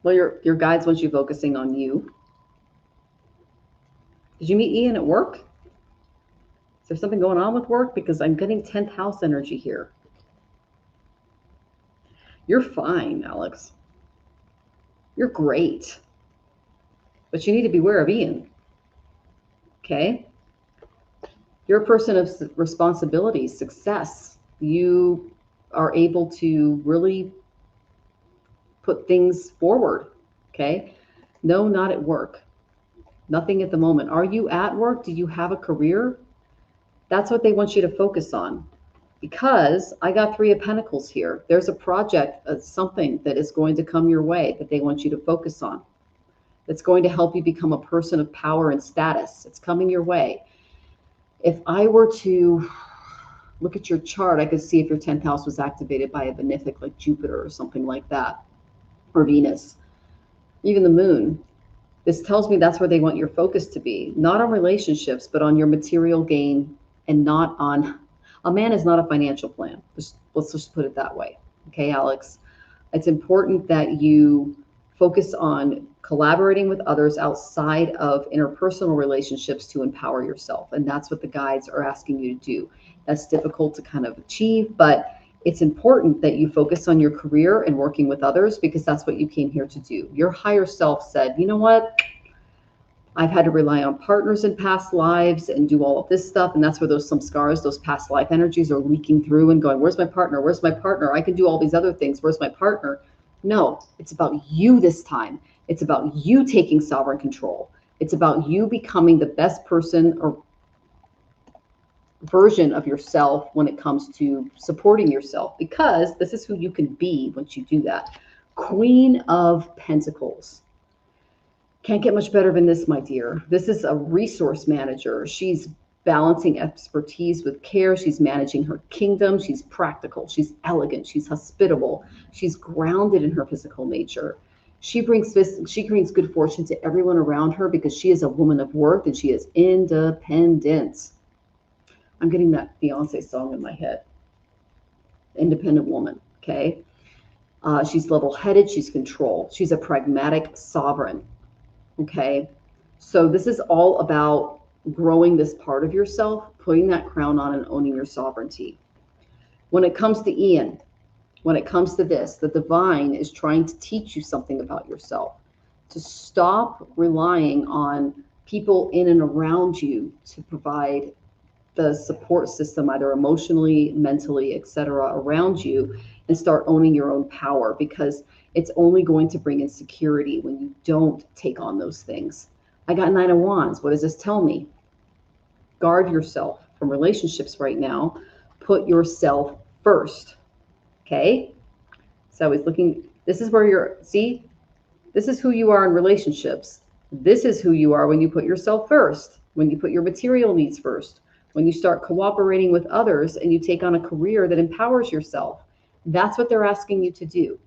Well, your guides want you focusing on you. Did you meet Ian at work? Is there something going on with work? Because I'm getting 10th house energy here. You're fine, Alex. You're great. But you need to beware of Ian. Okay? You're a person of responsibility, success. You are able to really put things forward. Okay? No, not at work. Nothing at the moment. Are you at work? Do you have a career? That's what they want you to focus on. Because I got 3 of Pentacles here. There's a project, something that is going to come your way that they want you to focus on. That's going to help you become a person of power and status. It's coming your way. If I were to look at your chart, I could see if your 10th house was activated by a benefic like Jupiter or something like that, or Venus, even the moon. This tells me that's where they want your focus to be, not on relationships, but on your material gain and not on, a man is not a financial plan. Let's just put it that way. Okay, Alex, it's important that you focus on collaborating with others outside of interpersonal relationships to empower yourself. And that's what the guides are asking you to do. That's difficult to kind of achieve, but it's important that you focus on your career and working with others because that's what you came here to do. Your higher self said, you know what? I've had to rely on partners in past lives and do all of this stuff. And that's where some scars, those past life energies are leaking through and going, where's my partner? Where's my partner? I can do all these other things. Where's my partner? No, it's about you this time. It's about you taking sovereign control. It's about you becoming the best person or version of yourself when it comes to supporting yourself, because this is who you can be once you do that. Queen of Pentacles. Can't get much better than this, my dear. This is a resource manager. She's balancing expertise with care. She's managing her kingdom. She's practical. She's elegant. She's hospitable. She's grounded in her physical nature. She brings good fortune to everyone around her because she is a woman of worth and she is independent. I'm getting that Beyonce song in my head. Independent woman, okay? She's level-headed, she's controlled. She's a pragmatic sovereign, okay? So this is all about growing this part of yourself, putting that crown on and owning your sovereignty. When it comes to Ian, when it comes to this, the divine is trying to teach you something about yourself, to stop relying on people in and around you to provide the support system, either emotionally, mentally, etc., around you, and start owning your own power, because it's only going to bring insecurity when you don't take on those things. I got 9 of Wands. What does this tell me? Guard yourself from relationships right now. Put yourself first. Okay? So it's looking, this is where you're, see, This is who you are in relationships. This is who you are when you put yourself first, when you put your material needs first, when you start cooperating with others and you take on a career that empowers yourself. That's what they're asking you to do.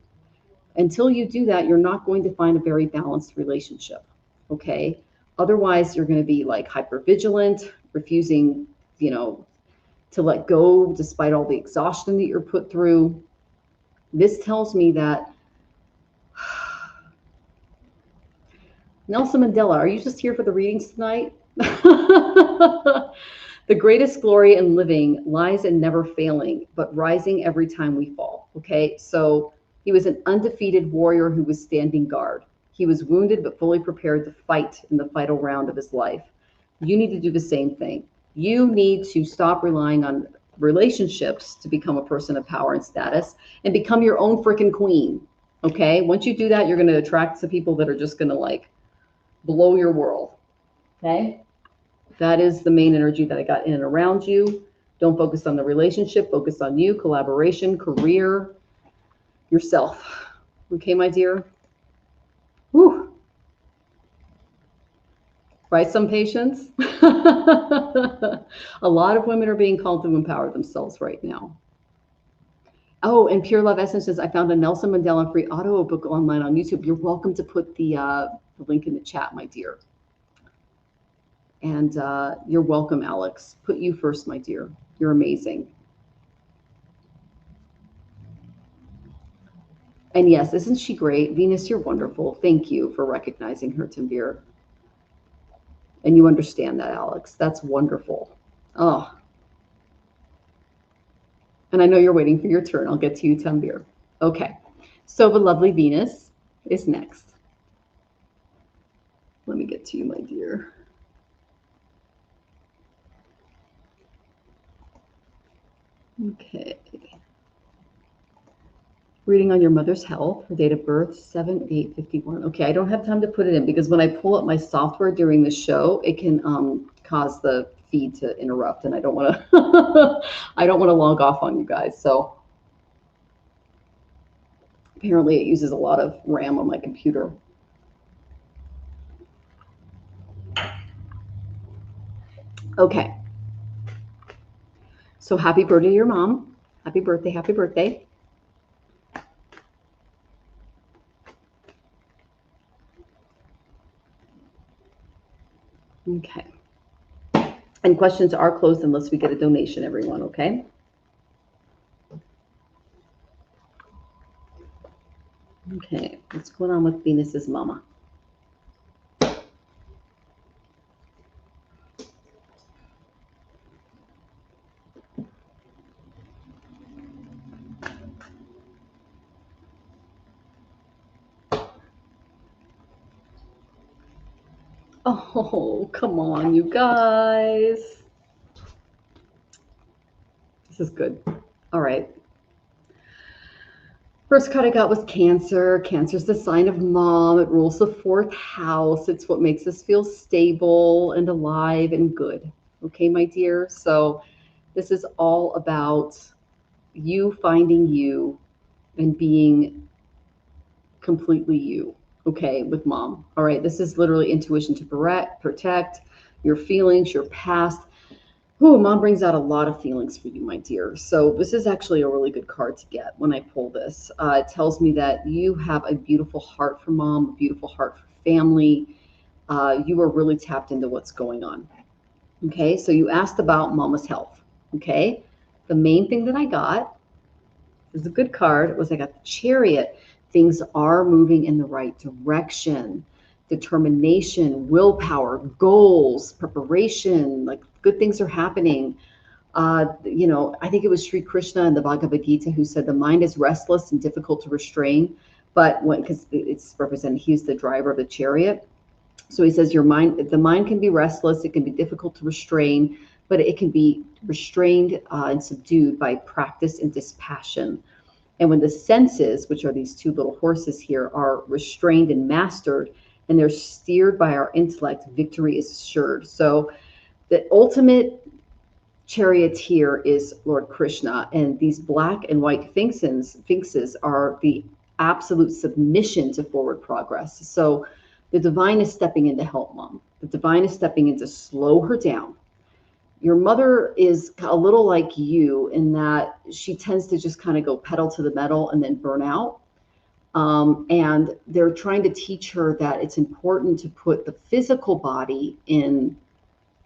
Until you do that, you're not going to find a very balanced relationship. Okay. Otherwise, you're going to be like hyper vigilant, refusing, to let go despite all the exhaustion that you're put through. This tells me that Nelson Mandela, are you just here for the readings tonight? The greatest glory in living lies in never failing, but rising every time we fall. Okay, so he was an undefeated warrior who was standing guard. He was wounded, but fully prepared to fight in the final round of his life. You need to do the same thing. You need to stop relying on relationships to become a person of power and status and become your own freaking queen. Okay, once you do that, you're going to attract some people that are just going to like blow your world. Okay, that is the main energy that I got in and around you. Don't focus on the relationship, focus on you, collaboration, career, yourself. Okay, my dear. Whew. Right, some patience. A lot of women are being called to empower themselves right now. Oh, and Pure Love Essence says, I found a Nelson Mandela free audio book online on YouTube. You're welcome to put the link in the chat, my dear. And you're welcome, Alex. Put you first, my dear. You're amazing. And yes, isn't she great? Venus, you're wonderful. Thank you for recognizing her, Tanvir. And you understand that, Alex. That's wonderful. Oh. And I know you're waiting for your turn. I'll get to you, Tanvir. Okay. So the lovely Venus is next. Let me get to you, my dear. Okay. Reading on your mother's health, her date of birth, 7/8/51. Okay, I don't have time to put it in because when I pull up my software during the show, it can cause the feed to interrupt, and I don't want to. I don't want to log off on you guys. So apparently, it uses a lot of RAM on my computer. Okay. So happy birthday to your mom. Happy birthday. Happy birthday. Okay. And questions are closed unless we get a donation, everyone, okay? Okay, what's going on with Venus's mama? Oh, come on, you guys. This is good. All right. First card I got was Cancer. Cancer's the sign of mom. It rules the 4th house. It's what makes us feel stable and alive and good. Okay, my dear? So this is all about you finding you and being completely you. Okay, with mom. All right, this is literally intuition to protect your feelings, your past. Oh, mom brings out a lot of feelings for you, my dear. So this is actually a really good card to get when I pull this. It tells me that you have a beautiful heart for mom, a beautiful heart for family. You are really tapped into what's going on. Okay, so you asked about mama's health. Okay, the main thing that I got is a good card was I got the Chariot. Things are moving in the right direction. Determination, willpower, goals, preparation, like good things are happening. I think it was Sri Krishna in the Bhagavad Gita who said the mind is restless and difficult to restrain, but because it's represented, he's the driver of the chariot. So he says the mind can be restless, it can be difficult to restrain, but it can be restrained and subdued by practice and dispassion. And when the senses, which are these two little horses here, are restrained and mastered, and they're steered by our intellect, victory is assured. So the ultimate charioteer is Lord Krishna, and these black and white sphinxes are the absolute submission to forward progress. So the divine is stepping in to help mom. The divine is stepping in to slow her down. Your mother is a little like you in that she tends to just kind of go pedal to the metal and then burn out. And they're trying to teach her that it's important to put the physical body in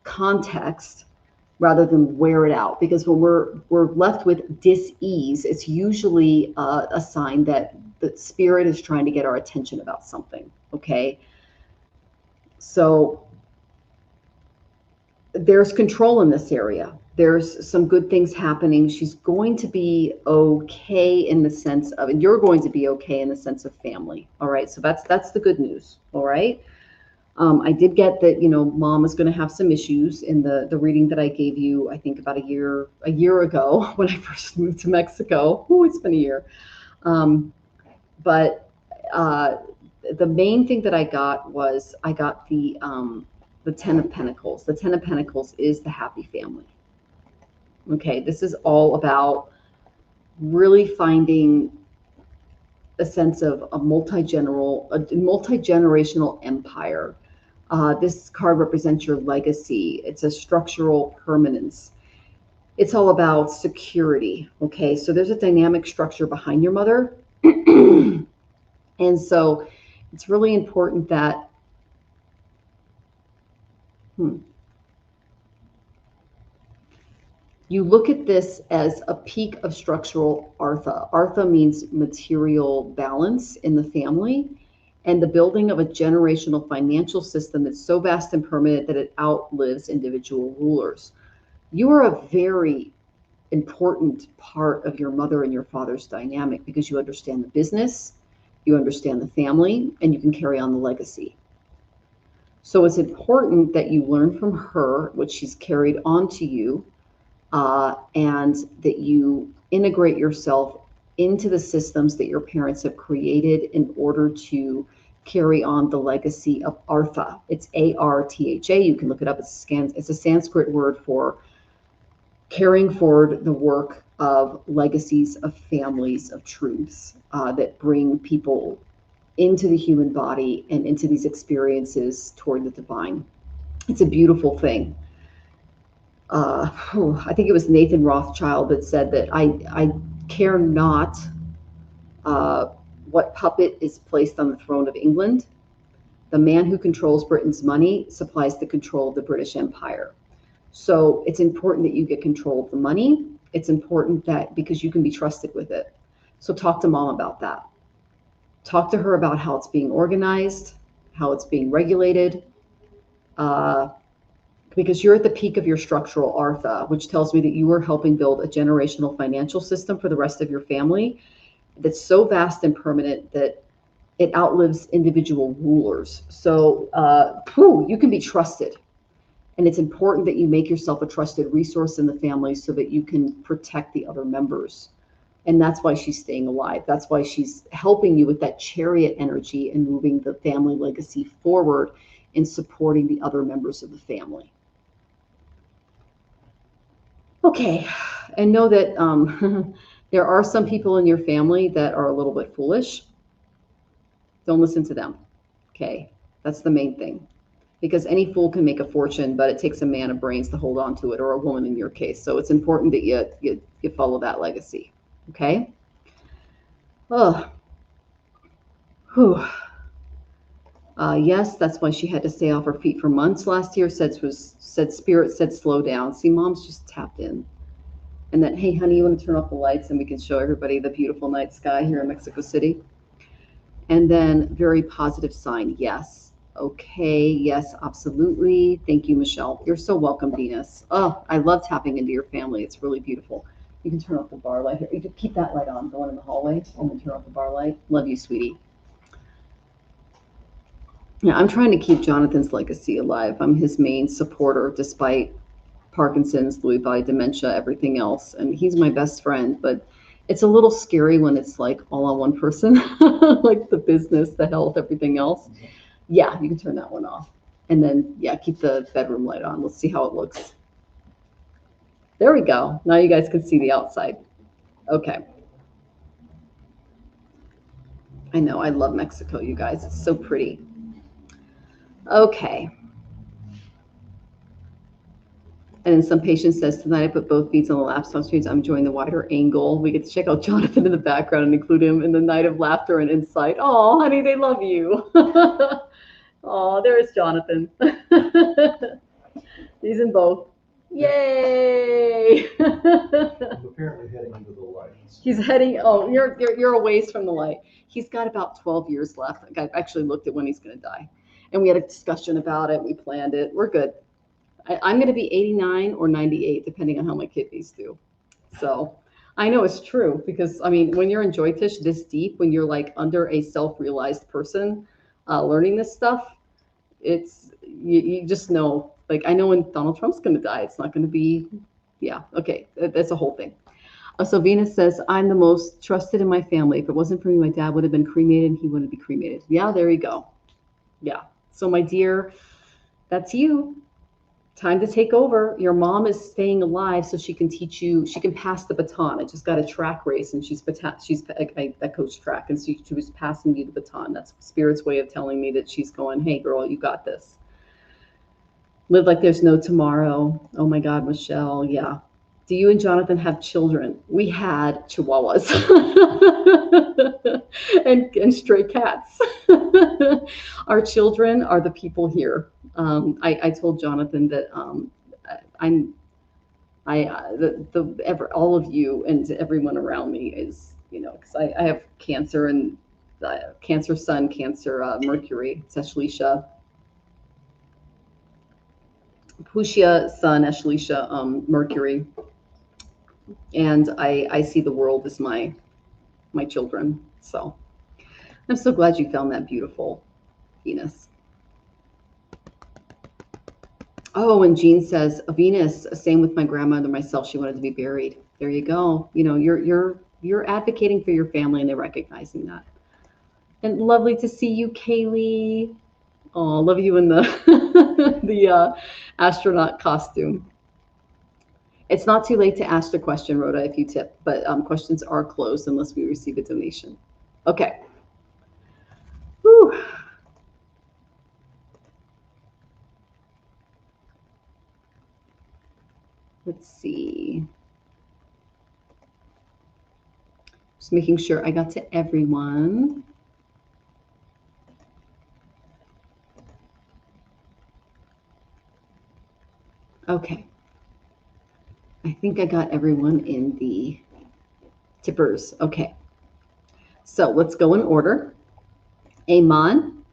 context rather than wear it out. Because when we're left with dis-ease, it's usually a sign that the spirit is trying to get our attention about something. Okay, so there's control in this area. There's some good things happening. She's going to be okay in the sense of, and you're going to be okay in the sense of family. All right. So that's the good news. All right. I did get that, mom is going to have some issues in the reading that I gave you, I think about a year ago when I first moved to Mexico. Oh, it's been a year. But the main thing that I got was the 10 of Pentacles. The 10 of Pentacles is the happy family. Okay, this is all about really finding a sense of a multi-generational empire. This card represents your legacy. It's a structural permanence. It's all about security. Okay, so there's a dynamic structure behind your mother. And so it's really important that you look at this as a peak of structural artha. Artha means material balance in the family and the building of a generational financial system that's so vast and permanent that it outlives individual rulers. You are a very important part of your mother and your father's dynamic because you understand the business, you understand the family, and you can carry on the legacy. So it's important that you learn from her what she's carried on to you, and that you integrate yourself into the systems that your parents have created in order to carry on the legacy of Artha. It's A-R-T-H-A. You can look it up. It's a Sanskrit word for carrying forward the work of legacies of families of truths that bring people into the human body and into these experiences toward the divine. It's a beautiful thing. I think it was Nathan Rothschild that said that I care not what puppet is placed on the throne of England. The man who controls Britain's money supplies the control of the British Empire. So it's important that you get control of the money. It's important that because you can be trusted with it. So talk to mom about that. Talk to her about how it's being organized, how it's being regulated, because you're at the peak of your structural artha, which tells me that you are helping build a generational financial system for the rest of your family that's so vast and permanent that it outlives individual rulers. So you can be trusted. And it's important that you make yourself a trusted resource in the family so that you can protect the other members. And that's why she's staying alive. That's why she's helping you with that chariot energy and moving the family legacy forward and supporting the other members of the family. Okay, and know that there are some people in your family that are a little bit foolish. Don't listen to them. Okay, that's the main thing. Because any fool can make a fortune, but it takes a man of brains to hold on to it, or a woman in your case. So it's important that you follow that legacy. Okay. Yes, that's why she had to stay off her feet for months last year. Spirit said slow down. See, mom's just tapped in. And then, hey, honey, you want to turn off the lights and we can show everybody the beautiful night sky here in Mexico City? And then very positive sign. Yes. Okay. Yes, absolutely. Thank you, Michelle. You're so welcome, Venus. Oh, I love tapping into your family. It's really beautiful. You can turn off the bar light here. You can keep that light on, the one in the hallway, and then turn off the bar light. Love you, sweetie. Yeah, I'm trying to keep Jonathan's legacy alive. I'm his main supporter, despite Parkinson's, Lewy body dementia, everything else. And he's my best friend, but it's a little scary when it's like all on one person, like the business, the health, everything else. Yeah, you can turn that one off. And then, yeah, keep the bedroom light on. Let's see how it looks. There we go. Now you guys can see the outside. Okay. I know, I love Mexico, you guys. It's so pretty. Okay. And then some patient says, tonight I put both feet on the laptop screens. I'm enjoying the wider angle. We get to check out Jonathan in the background and include him in the night of laughter and insight. Oh, honey, they love you. Oh, there's Jonathan. He's in both. Yay! He's apparently heading into the lights. He's heading. Oh, you're a ways from the light. He's got about 12 years left. I actually looked at when he's going to die, and we had a discussion about it. We planned it. We're good. I'm going to be 89 or 98, depending on how my kidneys do. So I know it's true because, I mean, when you're in Jyotish this deep, when you're like under a self-realized person learning this stuff, it's you just know. Like, I know when Donald Trump's going to die, it's not going to be, yeah, okay, that's a whole thing. So Venus says, I'm the most trusted in my family. If it wasn't for me, my dad would have been cremated and he wouldn't be cremated. Yeah, there you go. Yeah. So my dear, that's you. Time to take over. Your mom is staying alive so she can teach you, she can pass the baton. I just got a track race and I coach track and she was passing you the baton. That's Spirit's way of telling me that she's going, hey girl, you got this. Live like there's no tomorrow. Oh my God, Michelle. Yeah. Do you and Jonathan have children? We had chihuahuas and stray cats. Our children are the people here. I told Jonathan that all of you and everyone around me is, you know, because I have Cancer and Cancer Sun, Cancer Mercury, it's Ashleisha. Pushya Sun, Ashleisha Mercury, and I see the world as my children. So I'm so glad you found that beautiful, Venus. Oh, and Jean says, Venus, same with my grandmother, myself. She wanted to be buried. There you go. You know, you're advocating for your family, and they're recognizing that. And lovely to see you, Kaylee. Oh, love you in the the astronaut costume. It's not too late to ask the question, Rhoda, if you tip, but questions are closed unless we receive a donation. Okay. Whew. Let's see. Just making sure I got to everyone. Okay. I think I got everyone in the tippers. Okay. So let's go in order. Amon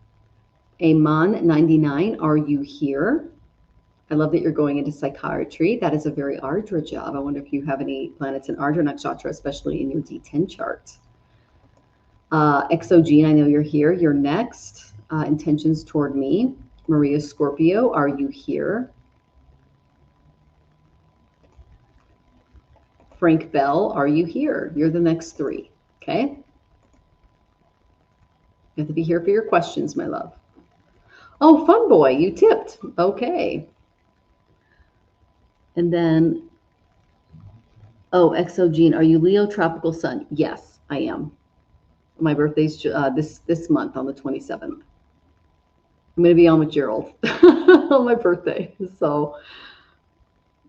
99, are you here? I love that you're going into psychiatry. That is a very Ardra job. I wonder if you have any planets in Ardra Nakshatra, especially in your D10 chart. Exogene, I know you're here. You're next. Intentions toward me. Maria Scorpio, are you here? Frank Bell, are you here? You're the next three, okay? You have to be here for your questions, my love. Oh, Fun Boy, you tipped. Okay. And then, oh, Exogene, are you Leo Tropical Sun? Yes, I am. My birthday's this month on the 27th. I'm going to be on with Gerald on my birthday, so...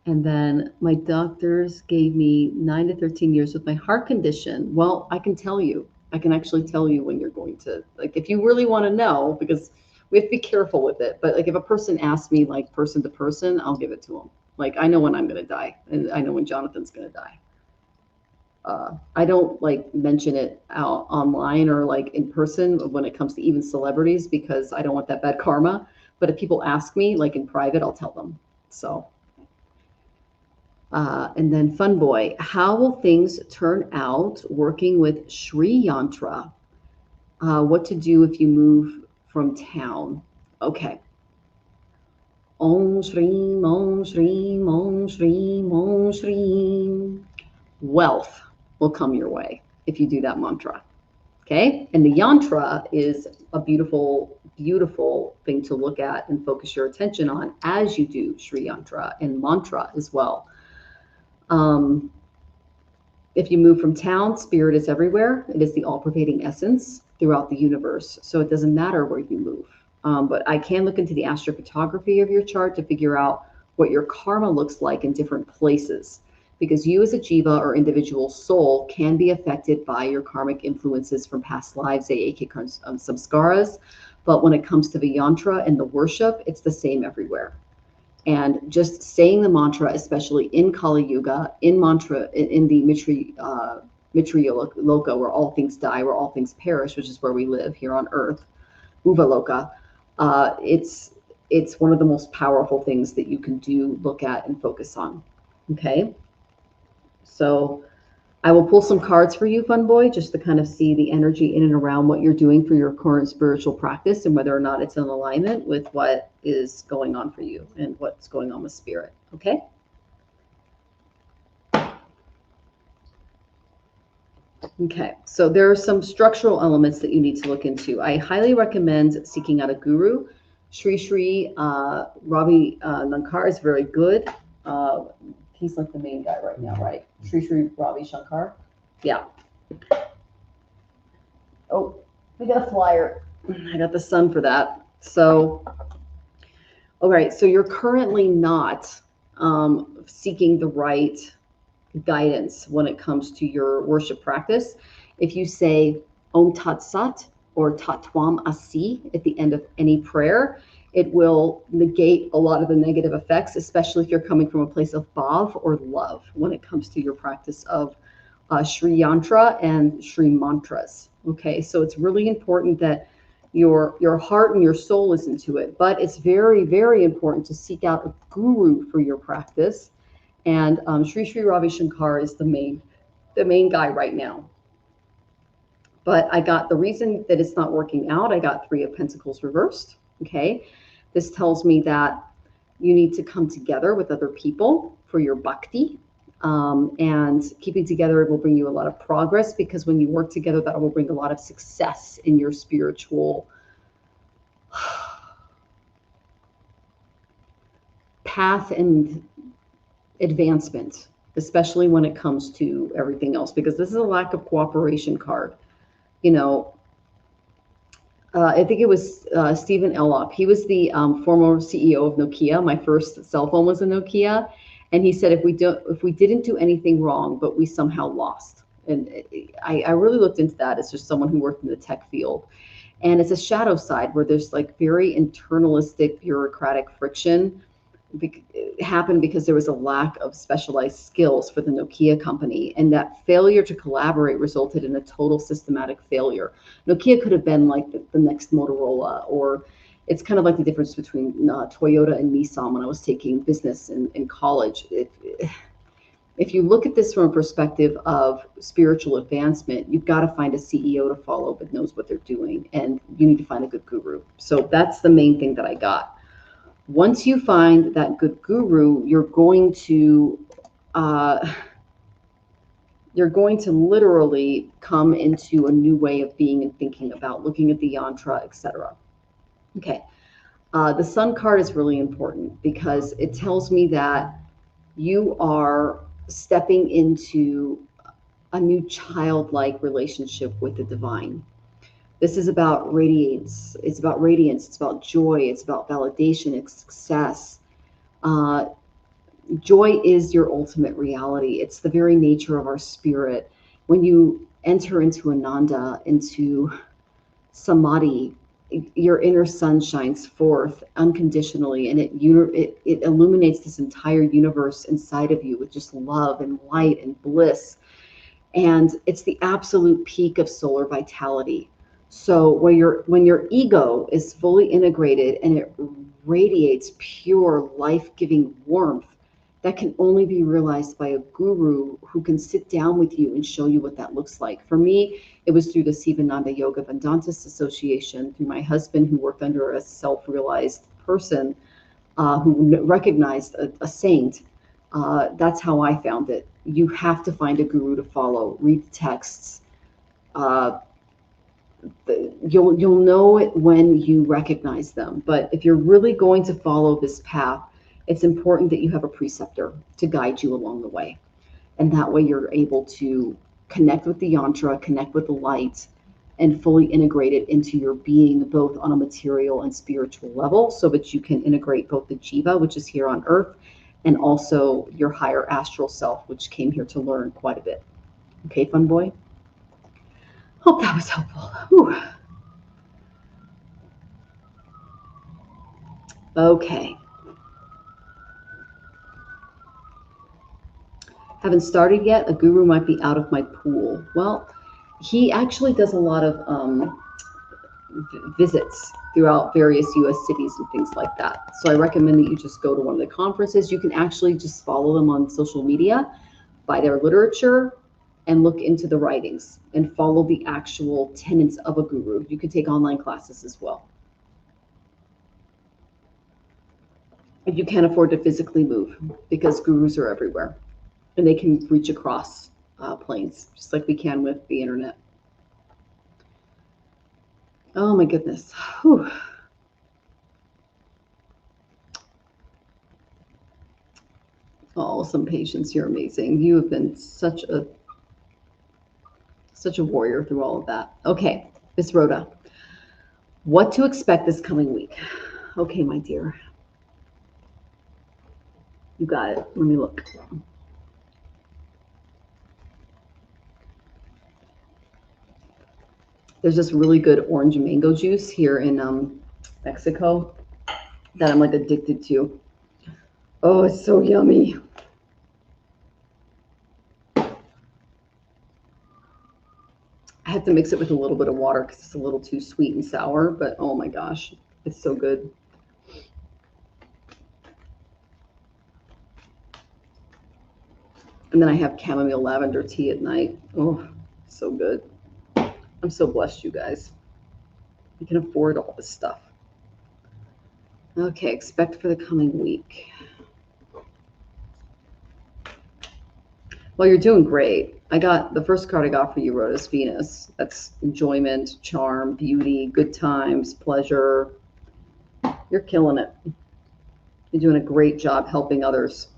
And then my doctors gave me 9 to 13 years with my heart condition. Well, I can tell you. I can actually tell you when you're going to, like, if you really want to know, because we have to be careful with it. But like, if a person asks me, like, person to person, I'll give it to them. Like, I know when I'm going to die, and I know when Jonathan's going to die. I don't like mention it out online or like in person when it comes to even celebrities, because I don't want that bad karma. But if people ask me, like in private, I'll tell them. So. And then Fun Boy, how will things turn out working with Sri Yantra? What to do if you move from town? Okay. Om Shreem, Om Shreem, Om Shreem, Om Shreem. Wealth will come your way if you do that mantra. Okay. And the yantra is a beautiful, beautiful thing to look at and focus your attention on as you do Sri Yantra and mantra as well. If you move from town, spirit is everywhere. It is the all-pervading essence throughout the universe. So it doesn't matter where you move. But I can look into the astrophotography of your chart to figure out what your karma looks like in different places. Because you as a jiva or individual soul can be affected by your karmic influences from past lives, aka samskaras. But when it comes to the yantra and the worship, it's the same everywhere. And just saying the mantra, especially in Kali Yuga, in the Mitra Loka, where all things die, where all things perish, which is where we live here on Earth, Uva Loka, it's one of the most powerful things that you can do, look at, and focus on. Okay, so I will pull some cards for you, fun boy, just to kind of see the energy in and around what you're doing for your current spiritual practice and whether or not it's in alignment with what is going on for you and what's going on with spirit. Okay. Okay, so there are some structural elements that you need to look into. I highly recommend seeking out a guru. Sri Ravi Shankar is very good. He's like the main guy right now, right? Sri Ravi Shankar. Yeah. Oh, we got a flyer. I got the sun for that. So, all right. So you're currently not seeking the right guidance when it comes to your worship practice. If you say Om Tat Sat or Tat Twam Asi at the end of any prayer, it will negate a lot of the negative effects, especially if you're coming from a place of bhav or love when it comes to your practice of Shri Yantra and Shri Mantras. Okay, so it's really important that your heart and your soul is into it, but it's very, very important to seek out a guru for your practice. And Sri Ravi Shankar is the main guy right now. But I got the reason that it's not working out. I got 3 of Pentacles reversed. Okay, this tells me that you need to come together with other people for your bhakti. And keeping together will bring you a lot of progress, because when you work together, that will bring a lot of success in your spiritual path and advancement, especially when it comes to everything else, because this is a lack of cooperation card. You know, I think it was Stephen Elop. He was the former CEO of Nokia. My first cell phone was a Nokia. And he said, if we didn't do anything wrong, but we somehow lost. And I really looked into that as just someone who worked in the tech field. And it's a shadow side where there's like very internalistic bureaucratic friction happened because there was a lack of specialized skills for the Nokia company. And that failure to collaborate resulted in a total systematic failure. Nokia could have been like the next Motorola, or it's kind of like the difference between Toyota and Nissan when I was taking business in college. If you look at this from a perspective of spiritual advancement, you've got to find a CEO to follow that knows what they're doing, and you need to find a good guru. So that's the main thing that I got. Once you find that good guru, you're going to literally come into a new way of being and thinking about looking at the yantra, etc. Okay, the sun card is really important because it tells me that you are stepping into a new childlike relationship with the divine. This is about radiance. It's about radiance. It's about joy. It's about validation. It's success. Joy is your ultimate reality. It's the very nature of our spirit. When you enter into Ananda, into Samadhi, your inner sun shines forth unconditionally, and it illuminates this entire universe inside of you with just love and light and bliss. And it's the absolute peak of solar vitality. So when your ego is fully integrated and it radiates pure life-giving warmth, that can only be realized by a guru who can sit down with you and show you what that looks like. For me, it was through the Sivananda Yoga Vedantist Association, through my husband who worked under a self-realized person who recognized a saint. That's how I found it. You have to find a guru to follow, read the texts. You'll know it when you recognize them. But if you're really going to follow this path, it's important that you have a preceptor to guide you along the way. And that way you're able to connect with the yantra, connect with the light, and fully integrate it into your being, both on a material and spiritual level, so that you can integrate both the jiva, which is here on earth, and also your higher astral self, which came here to learn quite a bit. Okay, fun boy? Hope that was helpful. Whew. Okay. Haven't started yet. A guru might be out of my pool. Well, he actually does a lot of visits throughout various US cities and things like that. So I recommend that you just go to one of the conferences. You can actually just follow them on social media, buy their literature, and look into the writings and follow the actual tenets of a guru. You can take online classes as well. If you can't afford to physically move, because gurus are everywhere and they can reach across planes, just like we can with the internet. Oh my goodness. Whew. Oh, some patience. You're amazing. You have been such a warrior through all of that. Okay, Miss Rhoda, what to expect this coming week? Okay, my dear. You got it. Let me look. There's this really good orange and mango juice here in Mexico that I'm like addicted to. Oh, it's so yummy. I have to mix it with a little bit of water because it's a little too sweet and sour, but oh my gosh, it's so good. And then I have chamomile lavender tea at night. Oh, so good. I'm so blessed, you guys. You can afford all this stuff. Okay, expect for the coming week. Well, you're doing great. I got the first card I got for you, Rhoda, is Venus. That's enjoyment, charm, beauty, good times, pleasure. You're killing it. You're doing a great job helping others.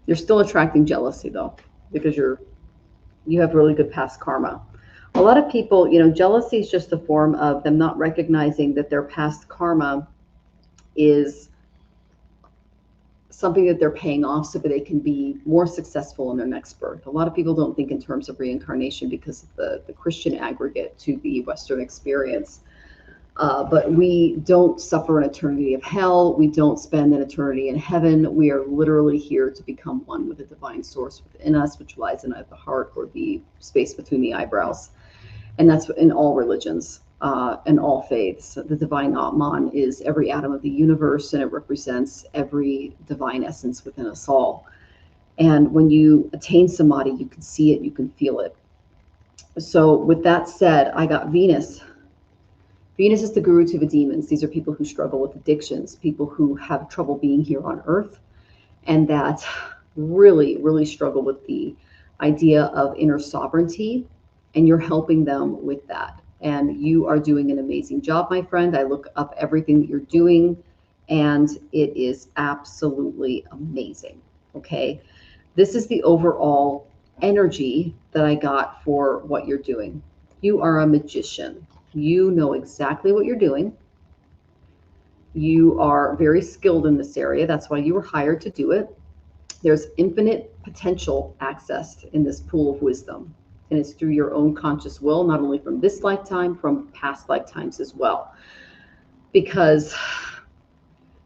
You're still attracting jealousy though, because you have really good past karma. A lot of people, jealousy is just a form of them not recognizing that their past karma is something that they're paying off so that they can be more successful in their next birth. A lot of people don't think in terms of reincarnation because of the Christian aggregate to the Western experience. But we don't suffer an eternity of hell. We don't spend an eternity in heaven. We are literally here to become one with the divine source within us, which lies in the heart or the space between the eyebrows. And that's in all religions and all faiths. The divine Atman is every atom of the universe, and it represents every divine essence within us all. And when you attain samadhi, you can see it, you can feel it. So with that said, I got Venus. Venus is the guru to the demons. These are people who struggle with addictions, people who have trouble being here on earth, and that really, really struggle with the idea of inner sovereignty, and you're helping them with that. And you are doing an amazing job, my friend. I look up everything that you're doing, and it is absolutely amazing, okay? This is the overall energy that I got for what you're doing. You are a magician. You know exactly what you're doing. You are very skilled in this area. That's why you were hired to do it. There's infinite potential accessed in this pool of wisdom. And it's through your own conscious will, not only from this lifetime, from past lifetimes as well. Because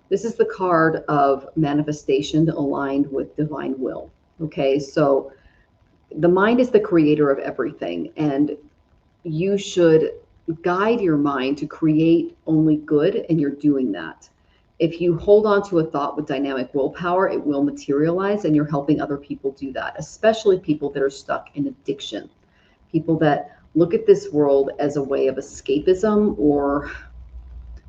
this is the card of manifestation aligned with divine will. Okay, so the mind is the creator of everything, and you should guide your mind to create only good, and you're doing that. If you hold on to a thought with dynamic willpower, it will materialize, and you're helping other people do that, especially people that are stuck in addiction, people that look at this world as a way of escapism, or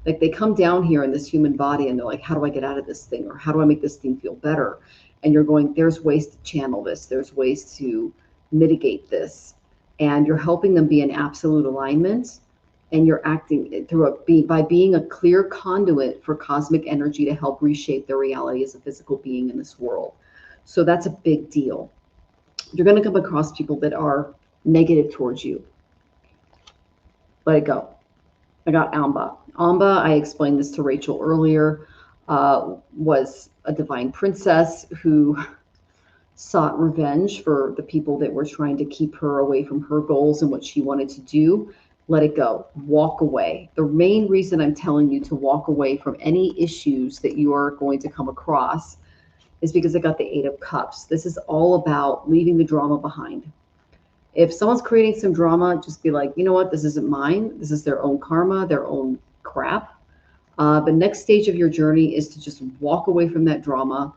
like they come down here in this human body and they're like, how do I get out of this thing? Or how do I make this thing feel better? And you're going, there's ways to channel this. There's ways to mitigate this. And you're helping them be in absolute alignment. And you're acting through by being a clear conduit for cosmic energy to help reshape their reality as a physical being in this world. So that's a big deal. You're going to come across people that are negative towards you. Let it go. I got Amba. Amba, I explained this to Rachel earlier, was a divine princess who sought revenge for the people that were trying to keep her away from her goals and what she wanted to do. Let it go. Walk away. The main reason I'm telling you to walk away from any issues that you are going to come across is because I got the Eight of Cups. This is all about leaving the drama behind. If someone's creating some drama, just be like, you know what? This isn't mine. This is their own karma, their own crap. The next stage of your journey is to just walk away from that drama.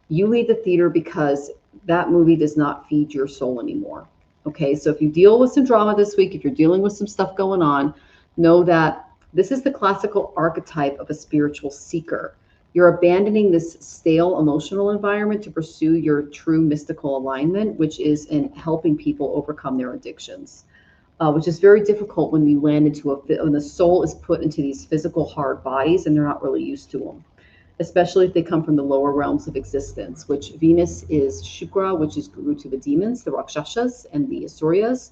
You leave the theater because that movie does not feed your soul anymore. Okay, so if you deal with some drama this week, if you're dealing with some stuff going on, know that this is the classical archetype of a spiritual seeker. You're abandoning this stale emotional environment to pursue your true mystical alignment, which is in helping people overcome their addictions, which is very difficult when you land into when the soul is put into these physical hard bodies and they're not really used to them, especially if they come from the lower realms of existence, which Venus is Shukra, which is guru to the demons, the Rakshasas and the Asuryas,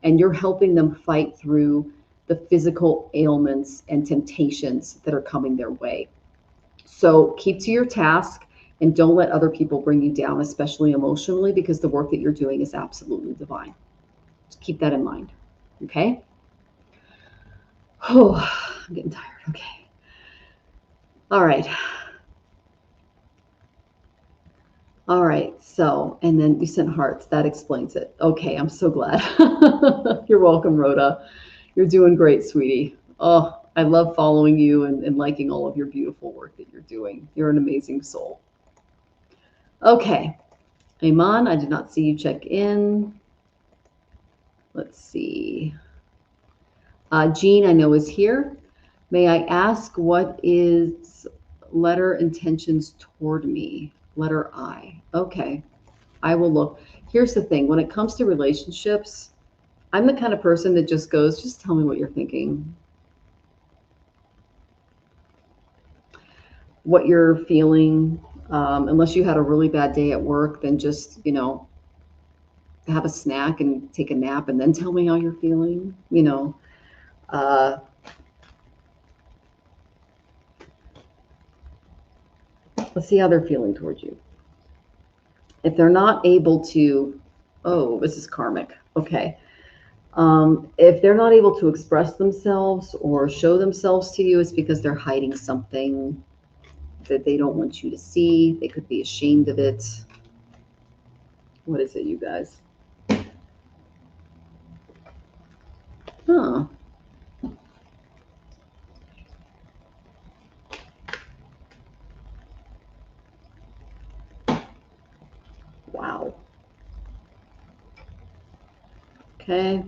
and you're helping them fight through the physical ailments and temptations that are coming their way. So keep to your task and don't let other people bring you down, especially emotionally, because the work that you're doing is absolutely divine. Just keep that in mind. Okay? Oh, I'm getting tired. Okay. All right. All right. So, and then you sent hearts. That explains it. Okay. I'm so glad. You're welcome, Rhoda. You're doing great, sweetie. Oh, I love following you and liking all of your beautiful work that you're doing. You're an amazing soul. Okay. Iman, I did not see you check in. Let's see. Jean, I know, is here. May I ask what is letter intentions toward me? Letter I. Okay. I will look. Here's the thing. When it comes to relationships, I'm the kind of person that just goes, just tell me what you're thinking. What you're feeling. Unless you had a really bad day at work, then just, have a snack and take a nap and then tell me how you're feeling, Let's see how they're feeling towards you. If they're not able to, oh, this is karmic. Okay. If they're not able to express themselves or show themselves to you, it's because they're hiding something that they don't want you to see. They could be ashamed of it. What is it, you guys? Huh. Wow. Okay.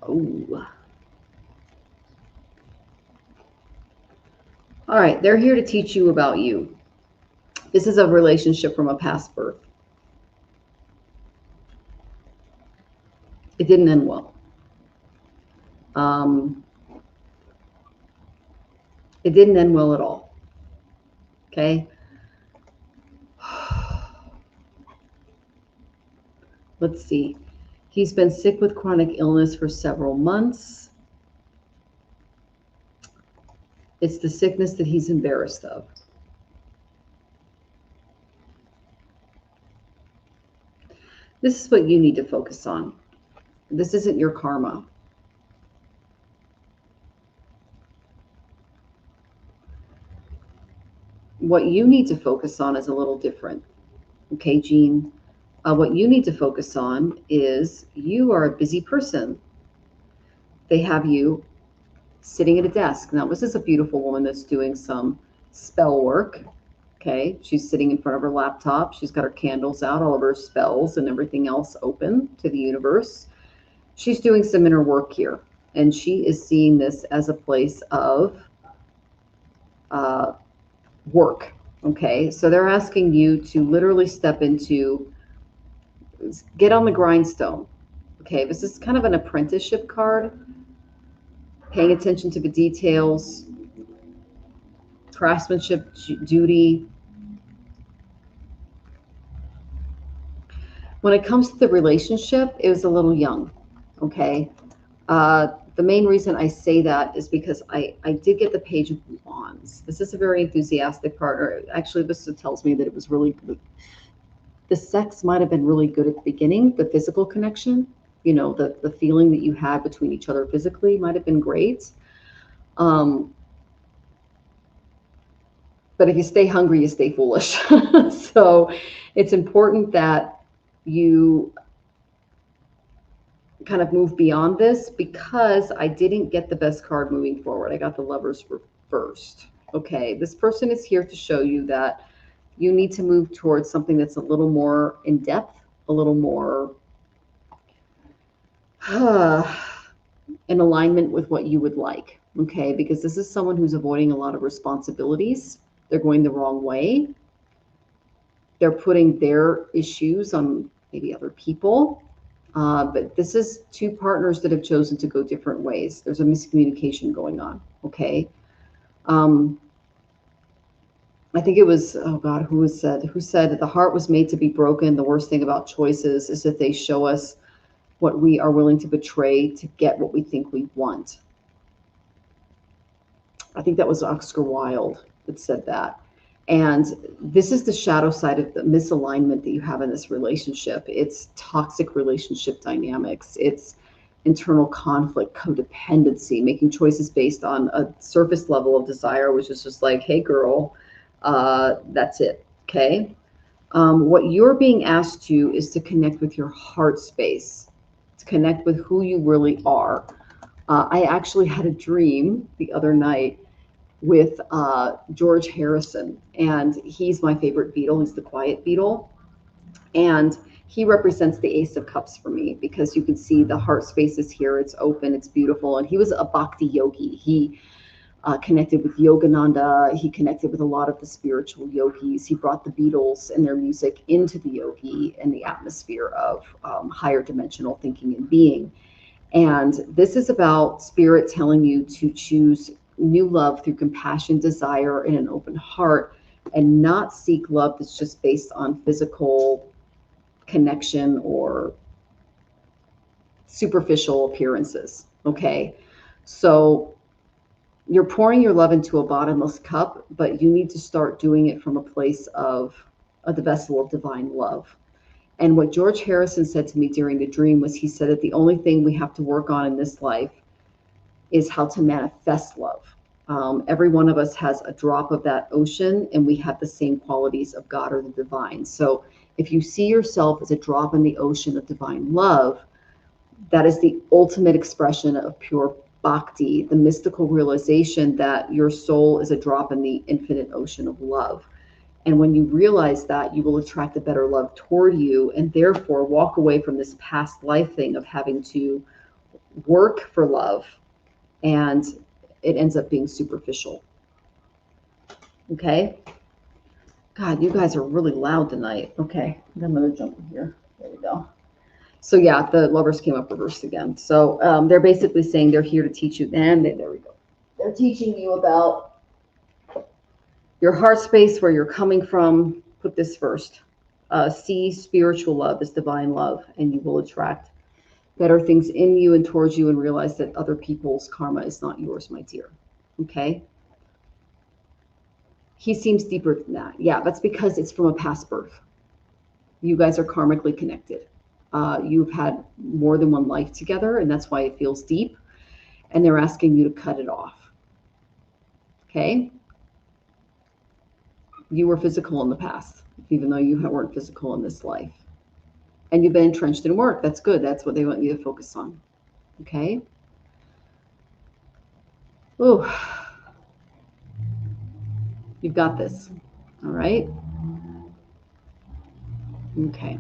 Oh. All right, they're here to teach you about you. This is a relationship from a past birth. It didn't end well. It didn't end well at all. Okay. Let's see. He's been sick with chronic illness for several months. It's the sickness that he's embarrassed of. This is what you need to focus on. This isn't your karma. What you need to focus on is a little different. Okay, Jean? What you need to focus on is you are a busy person. They have you sitting at a desk. Now, this is a beautiful woman that's doing some spell work. Okay, she's sitting in front of her laptop. She's got her candles out, all of her spells and everything else open to the universe. She's doing some inner work here, and she is seeing this as a place of work. Okay, so they're asking you to literally step into, get on the grindstone. Okay, this is kind of an apprenticeship card, paying attention to the details. craftsmanship, duty. When it comes to the relationship, it was a little young, okay? The main reason I say that is because I did get the Page of Wands. This is a very enthusiastic partner. Actually, this tells me that it was really good. The sex might have been really good at the beginning, the physical connection, you know, the feeling that you had between each other physically might have been great. But if you stay hungry, you stay foolish. So it's important that you kind of move beyond this, because I didn't get the best card moving forward. I got the Lovers reversed. Okay, this person is here to show you that you need to move towards something that's a little more in depth, a little more in alignment with what you would like. Okay, because this is someone who's avoiding a lot of responsibilities. They're going the wrong way. They're putting their issues on maybe other people. But this is two partners that have chosen to go different ways. There's a miscommunication going on, okay? I think it was, oh God, who said that the heart was made to be broken. The worst thing about choices is that they show us what we are willing to betray to get what we think we want. I think that was Oscar Wilde that said that. And this is the shadow side of the misalignment that you have in this relationship. It's toxic relationship dynamics. It's internal conflict, codependency, making choices based on a surface level of desire, which is just like, hey, girl, that's it. Okay. What you're being asked to is to connect with your heart space, to connect with who you really are. I actually had a dream the other night with George Harrison, and he's my favorite Beatle. He's the quiet Beatle, and he represents the Ace of Cups for me, because you can see the heart space is here. It's open, it's beautiful. And he was a bhakti yogi. He connected with Yogananda. He connected with a lot of the spiritual yogis. He brought the Beatles and their music into the yogi and the atmosphere of higher dimensional thinking and being. And this is about spirit telling you to choose new love through compassion, desire, and an open heart, and not seek love that's just based on physical connection or superficial appearances. Okay, so you're pouring your love into a bottomless cup, but you need to start doing it from a place of the vessel of divine love. And what George Harrison said to me during the dream was, he said that the only thing we have to work on in this life is how to manifest love. Every one of us has a drop of that ocean, and we have the same qualities of God or the divine. So if you see yourself as a drop in the ocean of divine love, that is the ultimate expression of pure bhakti, the mystical realization that your soul is a drop in the infinite ocean of love. And when you realize that, you will attract a better love toward you, and therefore walk away from this past life thing of having to work for love, and it ends up being superficial. Okay? God, you guys are really loud tonight. Okay, I'm going to jump in here. There we go. So yeah, the Lovers came up reversed again. So they're basically saying they're here to teach you, and there we go. They're teaching you about your heart space, where you're coming from. Put this first. See spiritual love as divine love, and you will attract better things in you and towards you, and realize that other people's karma is not yours, my dear. Okay? He seems deeper than that. Yeah, that's because it's from a past birth. You guys are karmically connected. You've had more than one life together, and that's why it feels deep. And they're asking you to cut it off. Okay? You were physical in the past, even though you weren't physical in this life. And you've been entrenched in work. That's good. That's what they want you to focus on. Okay? Ooh. You've got this. All right? Okay.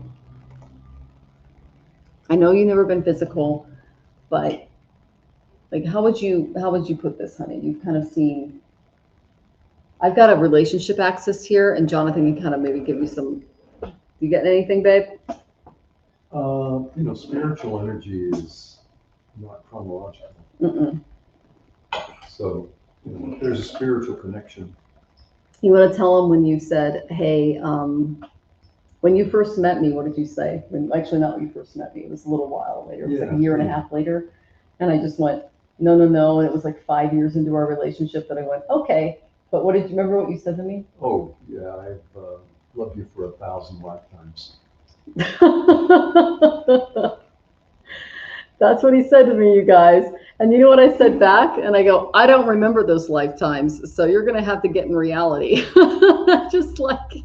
I know you've never been physical, but like, how would you put this, honey? You've kind of seen, I've got a relationship axis here, and Jonathan can kind of maybe give you some, you getting anything, babe? Spiritual energy is not chronological. Mm-mm. So, if there's a spiritual connection, You want to tell them when you said, hey, when you first met me, what did you say? Actually, not when you first met me. It was a little while later. It was like a year and a half later. And I just went, no, no, no. And it was like 5 years into our relationship that I went, okay. But what did you remember what you said to me? Oh, yeah, I've loved you for 1,000 lifetimes. That's what he said to me, you guys. And you know what I said back? And I go, I don't remember those lifetimes. So you're going to have to get in reality. Just like,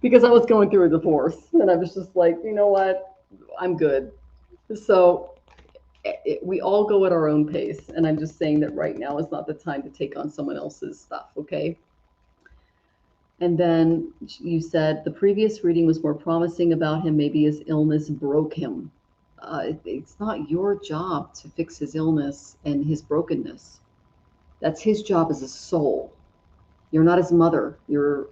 because I was going through a divorce and I was just like, you know what? I'm good. So we all go at our own pace. And I'm just saying that right now is not the time to take on someone else's stuff. Okay. And then you said the previous reading was more promising about him. Maybe his illness broke him. It's not your job to fix his illness and his brokenness. That's his job as a soul. You're not his mother. You're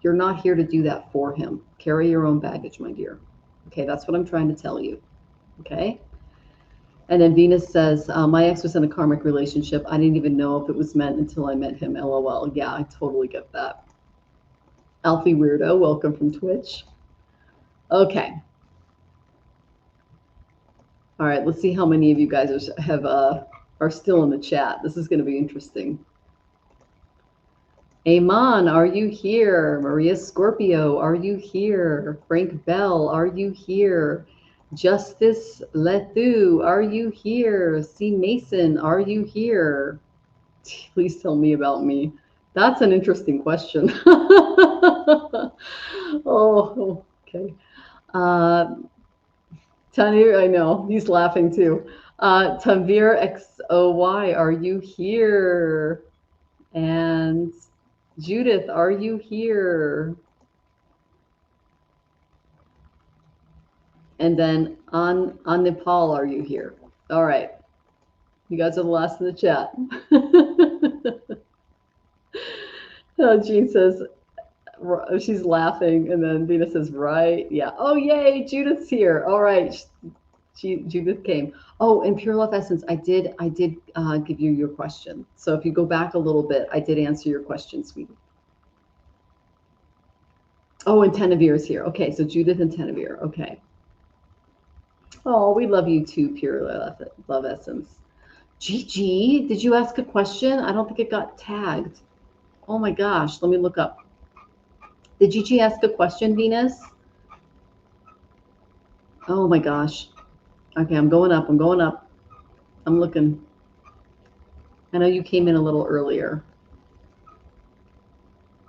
not here to do that for him. Carry your own baggage, my dear. Okay, that's what I'm trying to tell you. Okay. And then Venus says, my ex was in a karmic relationship. I didn't even know if it was meant until I met him. LOL. Yeah, I totally get that. Alfie Weirdo, welcome from Twitch. Okay. All right, let's see how many of you guys are still in the chat. This is going to be interesting. Amon, are you here? Maria Scorpio, are you here? Frank Bell, are you here? Justice Lethu, are you here? C. Mason, are you here? Please tell me about me. That's an interesting question. Oh, okay. Tanir, I know, he's laughing too. Tanvir XOY, are you here? And Judith, are you here? And then on Nepal, are you here? All right. You guys are the last in the chat. Jean says, she's laughing. And then Venus says, right. Yeah. Oh, yay. Judith's here. All right. Judith came. Oh, and Pure Love Essence, I did give you your question. So if you go back a little bit, I did answer your question, sweetie. Oh, and Tenavir is here. Okay, so Judith and Tenavir. Okay. Oh, we love you too, Pure Love Essence. Gigi, did you ask a question? I don't think it got tagged. Oh my gosh, let me look up. Did Gigi ask a question, Venus? Oh my gosh. Okay, I'm going up. I'm looking. I know you came in a little earlier.